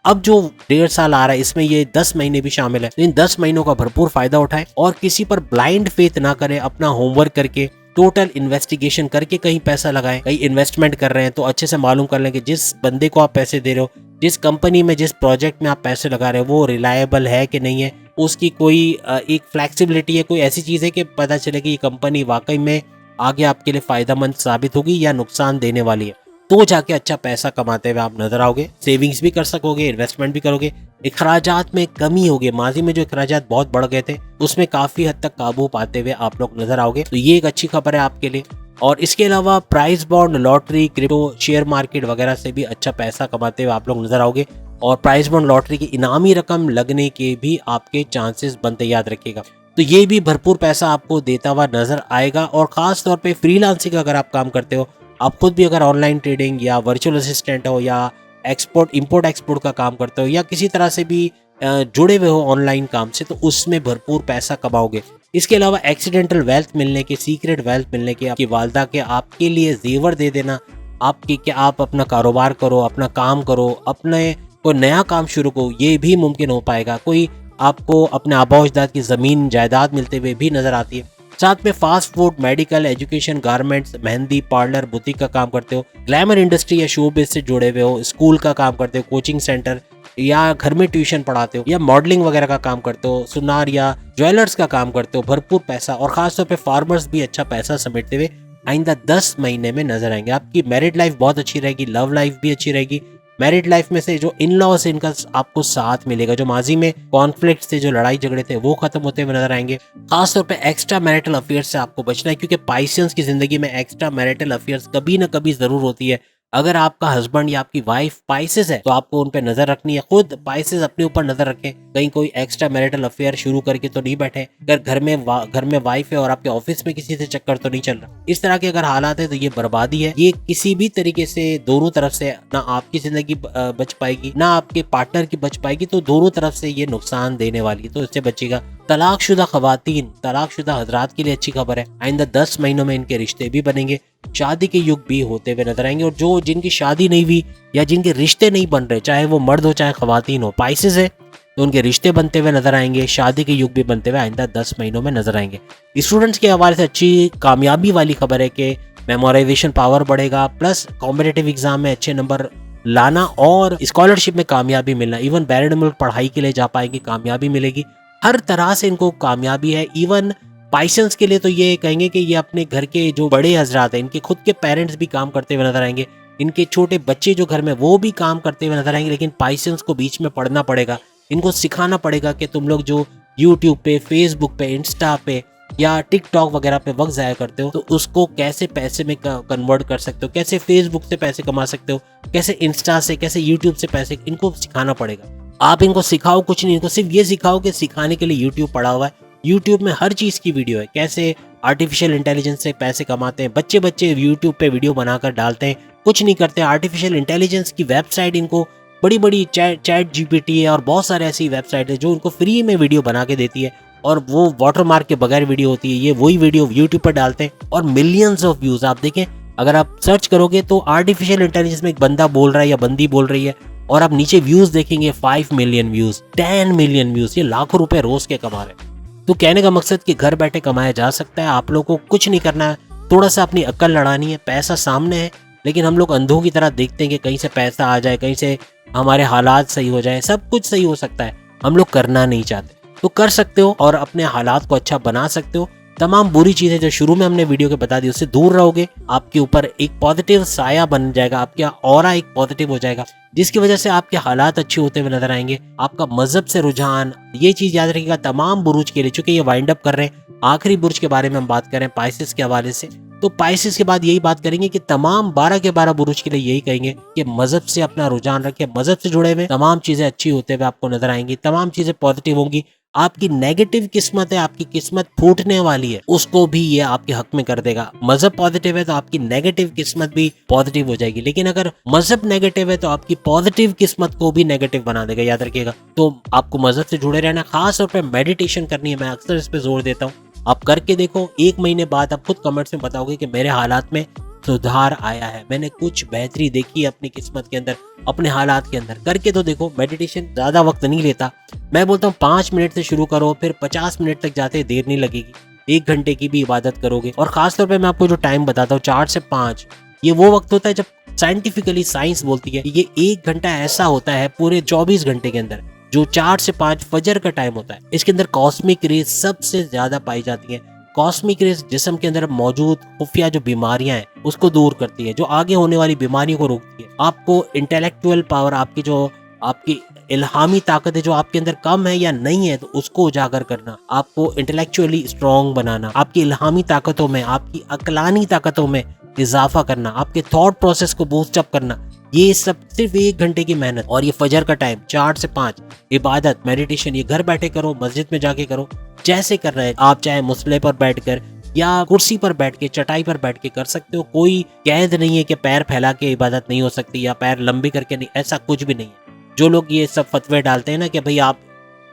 अब जो 1.5 साल आ रहा है इसमें ये 10 महीने भी शामिल है। इन 10 महीनों का भरपूर फायदा उठाएं और किसी पर ब्लाइंड फेथ ना करें। अपना होमवर्क करके, टोटल इन्वेस्टिगेशन करके कहीं पैसा लगाएं। कहीं इन्वेस्टमेंट कर रहे हैं तो अच्छे से मालूम कर लें कि जिस बंदे को आप पैसे दे रहे हो, जिस कंपनी में, जिस प्रोजेक्ट में आप पैसे लगा रहे हो, वो रिलायबल है कि नहीं है, उसकी कोई एक फ्लेक्सिबिलिटी है, कोई ऐसी चीज है कि पता चले कि ये कंपनी वाकई में आगे आपके लिए फायदेमंद साबित होगी या नुकसान देने वाली है, तो जाके अच्छा पैसा कमाते हुए आप नजर आओगे। सेविंग्स भी कर सकोगे, इन्वेस्टमेंट भी करोगे, इखराजात में कमी होगी। माजी में जो इखराजात बहुत बढ़ गए थे उसमें काफी हद तक काबू पाते हुए आप लोग नजर आओगे, तो ये एक अच्छी खबर है आपके लिए। और इसके अलावा price bond, lottery, crypto, share market वगैरह से भी अच्छा पैसा कमाते हुए आप लोग नजर आओगे, और प्राइस बॉन्ड, लॉटरी की इनामी रकम लगने के भी आपके चांसेस बनते, याद रखिएगा। तो ये भी भरपूर पैसा आपको देता हुआ नजर आएगा। और खास तौर पे फ्रीलांसिंग अगर आप काम करते हो, आप खुद भी अगर ऑनलाइन ट्रेडिंग या वर्चुअल असिस्टेंट हो, या इंपोर्ट एक्सपोर्ट का काम करते हो, या किसी तरह से भी जुड़े हुए हो ऑनलाइन काम से, तो उसमें भरपूर पैसा कमाओगे। इसके अलावा एक्सीडेंटल वेल्थ मिलने के, सीक्रेट वेल्थ मिलने के, आपकी वालदा के आपके लिए जेवर दे देना, आपकी कि आप अपना कारोबार करो, अपना काम करो, अपने कोई नया काम शुरू करो, ये भी मुमकिन हो पाएगा। कोई आपको अपने आबा अजदाद की जमीन जायदाद मिलते हुए भी नजर आती है। साथ में fast food, medical, education, garments, mehndi, parlour, boutique का काम करते हो, ग्लैमर इंडस्ट्री या शोबिज से जुड़े हुए हो, स्कूल का काम करते हो, कोचिंग सेंटर, या घर में ट्यूशन पढ़ाते हो या मॉडलिंग वगैरह का काम करते हो, सुनार या ज्वेलर्स का काम करते हो, भरपूर पैसा और खासतौर पे फार्मर्स भी अच्छा पैसा समेटते हुए आइंदा 10 महीने में नजर आएंगे। आपकी मैरिड लाइफ बहुत अच्छी रहेगी, लव लाइफ भी अच्छी रहेगी। मैरिड लाइफ में से जो इन लॉ से इनका आपको साथ मिलेगा, जो माजी में कॉन्फ्लिक्ट थे, जो लड़ाई झगड़े थे, वो खत्म होते हुए नजर आएंगे। खासतौर पे एक्स्ट्रा मैरिटल अफेयर्स से आपको बचना है, क्योंकि पाइसेंस की जिंदगी में एक्स्ट्रा मैरिटल अफेयर्स कभी ना कभी जरूर होती है। अगर आपका हस्बैंड या आपकी वाइफ पाइसेस है तो आपको उन पे नजर रखनी है। खुद पाइसेस अपने ऊपर नजर रखें, कहीं कोई एक्स्ट्रा मैरिटल अफेयर शुरू करके तो नहीं बैठे। अगर घर में वाइफ है और आपके ऑफिस में किसी से चक्कर तो नहीं चल रहा, इस तरह के अगर हालात है तो ये बर्बादी है। ये किसी भी तरीके से दोनों तरफ से ना आपकी जिंदगी बच पाएगी ना आपके पार्टनर की बच पाएगी, तो दोनों तरफ से ये नुकसान देने वाली है, तो इससे बचेगा। तलाकशुदा खवातीन, तलाकशुदा हजरात के लिए अच्छी खबर है, आइंदा 10 महीनों में इनके रिश्ते भी बनेंगे, शादी के युग भी होते हुए नजर आएंगे। और जो जिनकी शादी नहीं हुई या जिनके रिश्ते नहीं बन रहे, चाहे वो मर्द हो चाहे खवातीन हो, पाइसेस है तो उनके रिश्ते बनते हुए नजर आएंगे, शादी के युग भी बनते हुए आइंदा 10 महीनों में नजर आएंगे। स्टूडेंट्स के हवाले से अच्छी कामयाबी वाली खबर है कि मेमोराइजेशन पावर बढ़ेगा, प्लस कॉम्पिटिटिव एग्जाम में अच्छे नंबर लाना और स्कॉलरशिप में कामयाबी मिलना। इवन बैरिड मुल्क पढ़ाई के लिए जा पाएंगे, कामयाबी मिलेगी, हर तरह से इनको कामयाबी है। इवन पाइसेंस के लिए तो ये कहेंगे कि ये अपने घर के जो बड़े हजरात हैं, इनके खुद के पेरेंट्स भी काम करते हुए नजर आएंगे, इनके छोटे बच्चे जो घर में वो भी काम करते हुए नजर आएंगे। लेकिन पाइसेंस को बीच में पढ़ना पड़ेगा, इनको सिखाना पड़ेगा कि तुम लोग जो यूट्यूब पे, फेसबुक पे, इंस्टा पे या टिकटॉक वगैरह पे वक्त जाया करते हो, तो उसको कैसे पैसे में कन्वर्ट कर सकते हो, कैसे फेसबुक से पैसे कमा सकते हो, कैसे इंस्टा से, कैसे यूट्यूब से पैसे, इनको सिखाना पड़ेगा। आप इनको सिखाओ कुछ नहीं, इनको सिर्फ ये सिखाओ कि सिखाने के लिए यूट्यूब पड़ा हुआ है, यूट्यूब में हर चीज की वीडियो है, कैसे आर्टिफिशियल इंटेलिजेंस से पैसे कमाते हैं। बच्चे यूट्यूब पे वीडियो बनाकर डालते हैं, कुछ नहीं करते। आर्टिफिशियल इंटेलिजेंस की वेबसाइट इनको बड़ी बड़ी चैट जीपीटी है और बहुत सारे ऐसी वेबसाइट है जो उनको फ्री में वीडियो बना के देती है, और वो वाटरमार्क के बगैर वीडियो होती है। ये वही वीडियो यूट्यूब पर डालते हैं और मिलियंस ऑफ व्यूज आप देखें। अगर आप सर्च करोगे तो आर्टिफिशियल इंटेलिजेंस में एक बंदा बोल रहा है या बंदी बोल रही है, और आप नीचे व्यूज देखेंगे 5 मिलियन व्यूज, 10 मिलियन व्यूज, ये लाखों रुपए रोज के कमा रहे हैं। तो कहने का मकसद कि घर बैठे कमाया जा सकता है, आप लोगों को कुछ नहीं करना है, थोड़ा सा अपनी अक्ल लड़ानी है। पैसा सामने है, लेकिन हम लोग अंधों की तरह देखते हैं कि कहीं से पैसा आ जाए, कहीं से हमारे हालात सही हो जाए। सब कुछ सही हो सकता है, हम लोग करना नहीं चाहते। तो कर सकते हो और अपने हालात को अच्छा बना सकते हो। तमाम बुरी चीजें जो शुरू में हमने वीडियो के बता दी उससे दूर रहोगे, आपके ऊपर एक पॉजिटिव साया बन जाएगा, आपका ऑरा एक पॉजिटिव हो जाएगा, जिसकी वजह से आपके हालात अच्छे होते हुए नजर आएंगे। आपका मजहब से रुझान, ये चीज याद रखिएगा तमाम बुरुज के लिए, चूंकि ये वाइंड अप कर रहे हैं, आखिरी बुरुज के बारे में हम बात कर रहे हैं पाइसेस के हवाले से, तो पाइसेस के बाद यही बात करेंगे कि तमाम 12 के 12 बुरुज के लिए यही कहेंगे कि मजहब से अपना रुझान रखें, मजहब से जुड़े हुए तमाम चीजें अच्छी होते हुए आपको नजर आएंगी, तमाम चीजें पॉजिटिव होंगी। आपकी नेगेटिव किस्मत है, आपकी किस्मत फूटने वाली है, उसको भी ये आपके हक में कर देगा। मजहब पॉजिटिव है तो आपकी नेगेटिव किस्मत भी पॉजिटिव हो जाएगी, लेकिन अगर मजहब नेगेटिव है तो आपकी पॉजिटिव किस्मत को भी नेगेटिव बना देगा, याद रखिएगा। तो आपको मजहब से जुड़े रहना, खास तौर पर मेडिटेशन करनी है, मैं अक्सर इस पे जोर देता हूँ। आप करके देखो, 1 महीने बाद आप खुद कमेंट्स में बताओगे कि मेरे हालात में सुधार आया है, मैंने कुछ बेहतरी देखी है अपनी किस्मत के अंदर, अपने हालात के अंदर। करके तो देखो, मेडिटेशन ज्यादा वक्त नहीं लेता, मैं बोलता हूँ 5 मिनट से शुरू करो, फिर 50 मिनट तक जाते देर नहीं लगेगी। 1 घंटे की भी इबादत करोगे, और खासतौर पे मैं आपको जो टाइम बताता हूँ 4 से 5, ये वो वक्त होता है जब साइंटिफिकली साइंस बोलती है ये 1 घंटा ऐसा होता है पूरे 24 घंटे के अंदर, जो 4 से 5 फजर का टाइम होता है। इसके अंदर कॉस्मिक रेज सबसे ज्यादा पाई जाती है। कॉस्मिक रेज जिस्म के अंदर मौजूद खुफिया जो बीमारियां हैं उसको दूर करती है, जो आगे होने वाली बीमारियों को रोकती है। आपको इंटेलेक्चुअल पावर, आपकी जो आपकी इल्हामी ताकत है जो आपके अंदर कम है या नहीं है, तो उसको उजागर करना, आपको इंटेलेक्चुअली स्ट्रॉन्ग बनाना, आपकी इल्हामी ताकतों में, आपकी अकलानी ताकतों में इजाफा करना, आपके थॉट प्रोसेस को बूस्ट अप करना, ये सब सिर्फ 1 घंटे की मेहनत। और ये फजर का टाइम 4 से 5 इबादत, मेडिटेशन, ये घर बैठे करो, मस्जिद में जाके करो, जैसे कर रहे हैं आप, चाहे मुसल्ले पर बैठकर या कुर्सी पर बैठ के, चटाई पर बैठ के कर सकते हो। कोई कैद नहीं है कि पैर फैला के इबादत नहीं हो सकती या पैर लंबी करके नहीं, ऐसा कुछ भी नहीं है। जो लोग ये सब फतवे डालते हैं ना कि भाई आप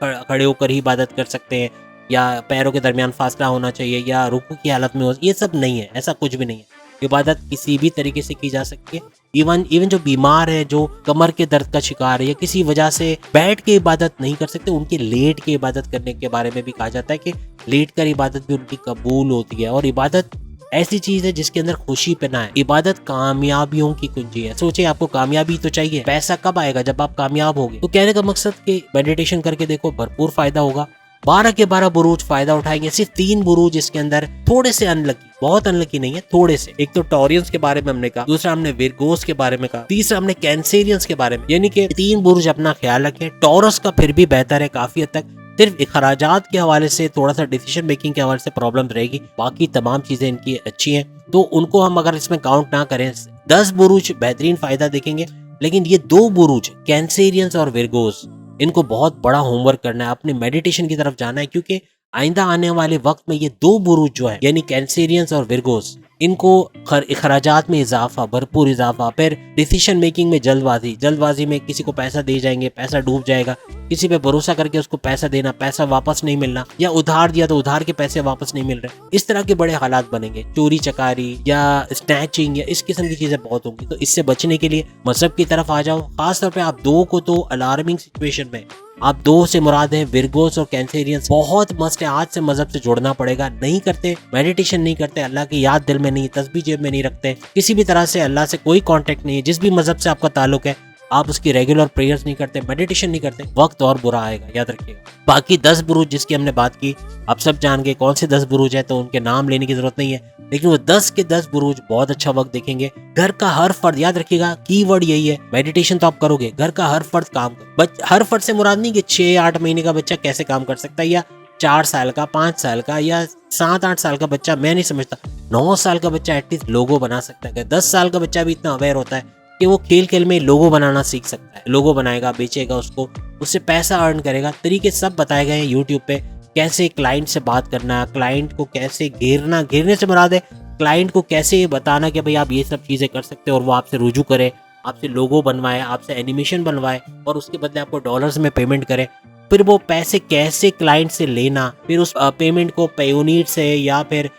खड़े होकर ही इबादत कर सकते हैं या पैरों के दरमियान फासला होना चाहिए या रुकू की हालत में हो, ये सब नहीं है, ऐसा कुछ भी नहीं है। इबादत किसी भी तरीके से की जा सकती है। इवन जो बीमार है, जो कमर के दर्द का शिकार है या किसी वजह से बैठ के इबादत नहीं कर सकते, उनकी लेट के इबादत करने के बारे में भी कहा जाता है कि लेट कर इबादत भी उनकी कबूल होती है। और इबादत ऐसी चीज है जिसके अंदर खुशी पना है। इबादत कामयाबियों की कुंजी है। सोचिए आपको कामयाबी तो चाहिए, पैसा कब आएगा? जब आप कामयाब होगे। तो कहने का मकसद कि मेडिटेशन करके देखो, भरपूर फायदा होगा। 12 के 12 बुरूज फायदा उठाएंगे। सिर्फ 3 बुरूज इसके अंदर थोड़े से अनलकी, बहुत अनलकी नहीं है, थोड़े से। एक तो टॉरियंस के बारे में हमने कहा, दूसरा हमने विरगोस के बारे में कहा, तीसरा हमने कैंसेरियंस के बारे में। यानी कि 3 बुरूज अपना ख्याल रखें। टॉरस का फिर भी बेहतर है काफी हद तक। सिर्फ अखराजात के हवाले से, थोड़ा सा डिसीजन मेकिंग के हवाले से प्रॉब्लम रहेगी, बाकी तमाम चीजें इनकी अच्छी हैं। तो उनको हम अगर इसमें काउंट ना करें, 10 बुरूज बेहतरीन फायदा देखेंगे। लेकिन ये 2 बुरूज कैंसेरियंस और विरगोस, इनको बहुत बड़ा होमवर्क करना है, अपने मेडिटेशन की तरफ जाना है, क्योंकि आइंदा आने वाले वक्त में ये 2 बुरूज जो है यानी कैंसेरियंस और विरगोस, इनको खराजात में इजाफा, भरपूर इजाफा, फिर डिसीजन मेकिंग में जल्दबाजी में किसी को पैसा दे जाएंगे, पैसा डूब जाएगा, किसी पे भरोसा करके उसको पैसा देना, पैसा वापस नहीं मिलना, या उधार दिया तो उधार के पैसे वापस नहीं मिल रहे, इस तरह के बड़े हालात बनेंगे। चोरी चकारी या स्नैचिंग या इस किस्म की चीजें बहुत होंगी। तो इससे बचने के लिए मजहब की तरफ आ जाओ। खासतौर पे आप 2 को तो अलार्मिंग सिचुएशन में, आप 2 से मुराद है विरगोस और कैंसेरियंस, बहुत मस्त है। आज से मजहब से जुड़ना पड़ेगा। नहीं करते, मेडिटेशन नहीं करते, अल्लाह की याद दिल में नहीं, तस्बीह जेब में नहीं रखते, किसी भी तरह से अल्लाह से कोई कांटेक्ट नहीं है, जिस भी मजहब से आपका ताल्लुक है, आप उसकी रेगुलर प्रेयर्स नहीं करते, मेडिटेशन नहीं करते, वक्त और बुरा आएगा, याद रखिएगा। बाकी 10 बुरूज जिसकी हमने बात की, आप सब जान गए कौन से 10 बुरूज है, तो उनके नाम लेने की जरूरत नहीं है। लेकिन वो 10 के 10 बुरूज बहुत अच्छा वक्त देखेंगे। घर का हर फर्द, याद रखिएगा कीवर्ड यही है, मेडिटेशन तो आप करोगे, घर का हर फर्द काम कर। हर फर्द से मुराद नहीं कि 6-8 महीने का बच्चा कैसे काम कर सकता है, या 4 साल का, 5 साल का, या 7-8 साल का बच्चा, मैं नहीं समझता। 9 साल का बच्चा एटलीस्ट लोगो बना सकता है। 10 साल का बच्चा भी इतना अवेयर होता है कि वो खेल खेल में लोगो बनाना सीख सकता है। लोगो बनाएगा, बेचेगा उसको, उससे पैसा अर्न करेगा। तरीके सब बताए गए हैं यूट्यूब पे, कैसे क्लाइंट से बात करना, क्लाइंट को कैसे घेरना, घेरने से मुराद है क्लाइंट को कैसे बताना कि भाई आप ये सब चीजें कर सकते हो, और वो आपसे रुजू करे, आपसे लोगो बनवाए, आपसे एनिमेशन बनवाए, और उसके बदले आपको डॉलर्स में पेमेंट करे। फिर वो पैसे कैसे क्लाइंट से लेना, फिर उस पेमेंट को पेयोनीर से या फिर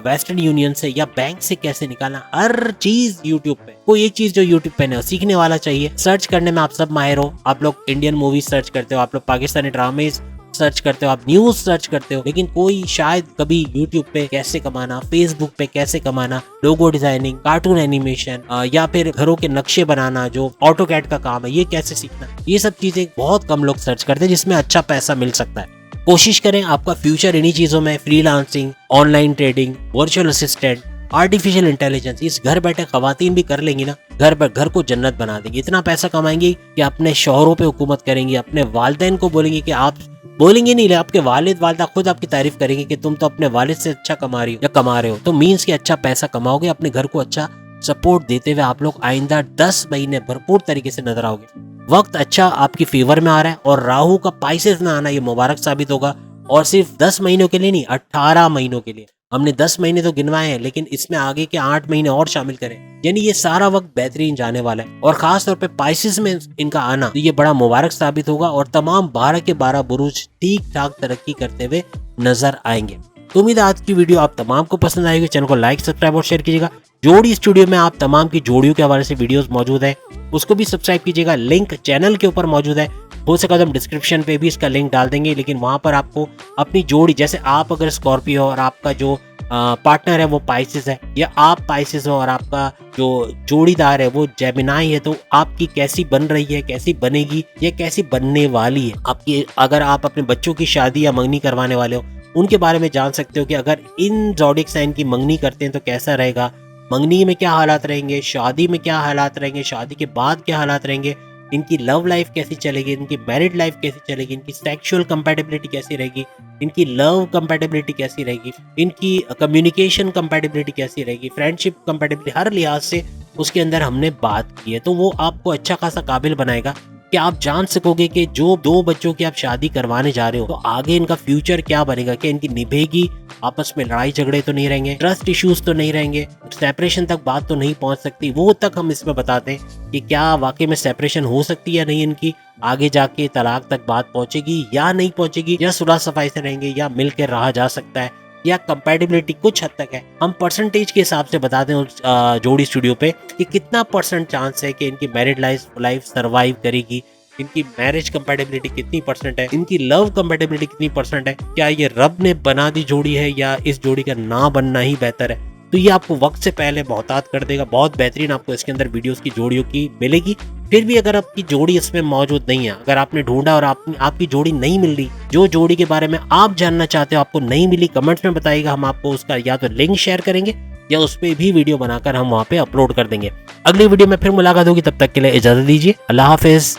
वेस्टर्न यूनियन से या बैंक से कैसे निकालना, हर चीज यूट्यूब पे। कोई एक चीज जो यूट्यूब पे नहीं, सीखने वाला चाहिए। सर्च करने में आप सब माहिर हो। आप लोग इंडियन मूवी सर्च करते हो, आप लोग पाकिस्तानी ड्रामे सर्च करते हो, आप न्यूज सर्च करते हो, लेकिन कोई शायद कभी यूट्यूब पे कैसे कमाना, फेसबुक पे कैसे कमाना, लोगो डिजाइनिंग, कार्टून एनिमेशन, या फिर घरों के नक्शे बनाना जो ऑटोकैड का काम है, ये कैसे सीखना, ये सब चीजें बहुत कम लोग सर्च करते हैं, जिसमें अच्छा पैसा मिल सकता है। कोशिश करें आपका फ्यूचर इन्हीं चीजों में, freelancing, online trading, virtual assistant, artificial intelligence. इस घर बैठे खवातीन भी कर लेंगी ना, घर को जन्नत बना देंगी। इतना पैसा कमाएंगी कि अपने शौहरों पे हुकूमत करेंगी, अपने वालिदैन को बोलेंगे कि आप, बोलेंगे नहीं, आपके वालिद वालिदा खुद आपकी तारीफ करेंगे कि तुम तो अपने वालिद से अच्छा कमा रही हो या कमा रहे हो। तो मीन्स कि अच्छा पैसा कमाओगे, अपने घर को अच्छा सपोर्ट देते हुए आप लोग आइंदा 10 महीने भरपूर तरीके से नजर आओगे। वक्त अच्छा आपकी फेवर में आ रहा है, और राहु का पाइसेस में आना ये मुबारक साबित होगा। और सिर्फ 10 महीनों के लिए नहीं, 18 महीनों के लिए। हमने 10 महीने तो गिनवाए हैं, लेकिन इसमें आगे के 8 महीने और शामिल करें, यानी ये सारा वक्त बेहतरीन जाने वाला है। और खास तौर पे पाइसेस में इनका आना तो ये बड़ा मुबारक साबित होगा, और तमाम 12 के 12 बुरूज ठीक ठाक तरक्की करते हुए नजर आएंगे। तो उम्मीद है आज की वीडियो आप तमाम को पसंद आएगी। चैनल को लाइक, सब्सक्राइब और शेयर कीजिएगा। जोड़ी स्टूडियो में आप तमाम की जोड़ियों के हवाले से वीडियोस मौजूद है, उसको भी सब्सक्राइब कीजिएगा। लिंक चैनल के ऊपर मौजूद है, हो सका तो हम डिस्क्रिप्शन पे भी इसका लिंक डाल देंगे। लेकिन वहां पर आपको अपनी जोड़ी, जैसे आप अगर स्कॉर्पियो और आपका जो पार्टनर है वो पाइसेस है, या आप पाइसेस हो और आपका जो जोड़ीदार है वो जेमिनाई है, तो आपकी कैसी बन रही है, कैसी बनेगी, या कैसी बनने वाली है आपकी। अगर आप अपने बच्चों की शादी या मंगनी करवाने वाले हो, उनके बारे में जान सकते हो कि अगर इन ज़ोडिएक साइन की मंगनी करते हैं तो कैसा रहेगा, मंगनी में क्या हालात रहेंगे, शादी में क्या हालात रहेंगे, शादी के बाद क्या हालात रहेंगे, इनकी लव लाइफ कैसी चलेगी, इनकी मैरिड लाइफ कैसी चलेगी, इनकी सेक्सुअल कंपैटिबिलिटी कैसी रहेगी, इनकी लव कंपैटिबिलिटी कैसी रहेगी, इनकी कम्युनिकेशन कंपैटिबिलिटी कैसी रहेगी, फ्रेंडशिप कंपैटिबिलिटी, हर लिहाज से उसके अंदर हमने बात की है। तो वो आपको अच्छा खासा काबिल बनाएगा कि आप जान सकोगे कि जो 2 बच्चों की आप शादी करवाने जा रहे हो तो आगे इनका फ्यूचर क्या बनेगा, कि इनकी निभेगी, आपस में लड़ाई झगड़े तो नहीं रहेंगे, ट्रस्ट इश्यूज तो नहीं रहेंगे, सेपरेशन तक बात तो नहीं पहुंच सकती। वो तक हम इसमें बताते हैं कि क्या वाकई में सेपरेशन हो सकती है या नहीं, इनकी आगे जाके तलाक तक बात पहुंचेगी या नहीं पहुंचेगी, या सुलह सफाई से रहेंगे, या मिलकर रहा जा सकता है, या कंपैटिबिलिटी कुछ हद तक है। हम परसेंटेज के हिसाब से बताते हैं जोड़ी स्टूडियो पे कि कितना % चांस है कि इनकी मैरिड लाइफ सर्वाइव करेगी, इनकी मैरिज कंपैटिबिलिटी कितनी परसेंट है, इनकी लव कंपैटिबिलिटी कितनी परसेंट है, क्या ये रब ने बना दी जोड़ी है या इस जोड़ी का ना बनना ही बेहतर है। तो ये आपको वक्त से पहले बहुतात कर देगा। बहुत बेहतरीन आपको इसके अंदर वीडियोस की जोड़ियों की मिलेगी। फिर भी अगर आपकी जोड़ी इसमें मौजूद नहीं है, अगर आपने ढूंढा और आपकी जोड़ी नहीं मिल रही, जो जोड़ी के बारे में आप जानना चाहते हो आपको नहीं मिली, कमेंट्स में बताइएगा। हम आपको उसका या तो लिंक शेयर करेंगे या उस पर भी वीडियो बनाकर हम वहाँ पे अपलोड कर देंगे। अगली वीडियो में फिर मुलाकात होगी, तब तक के लिए इजाजत दीजिए। अल्लाह हाफिज।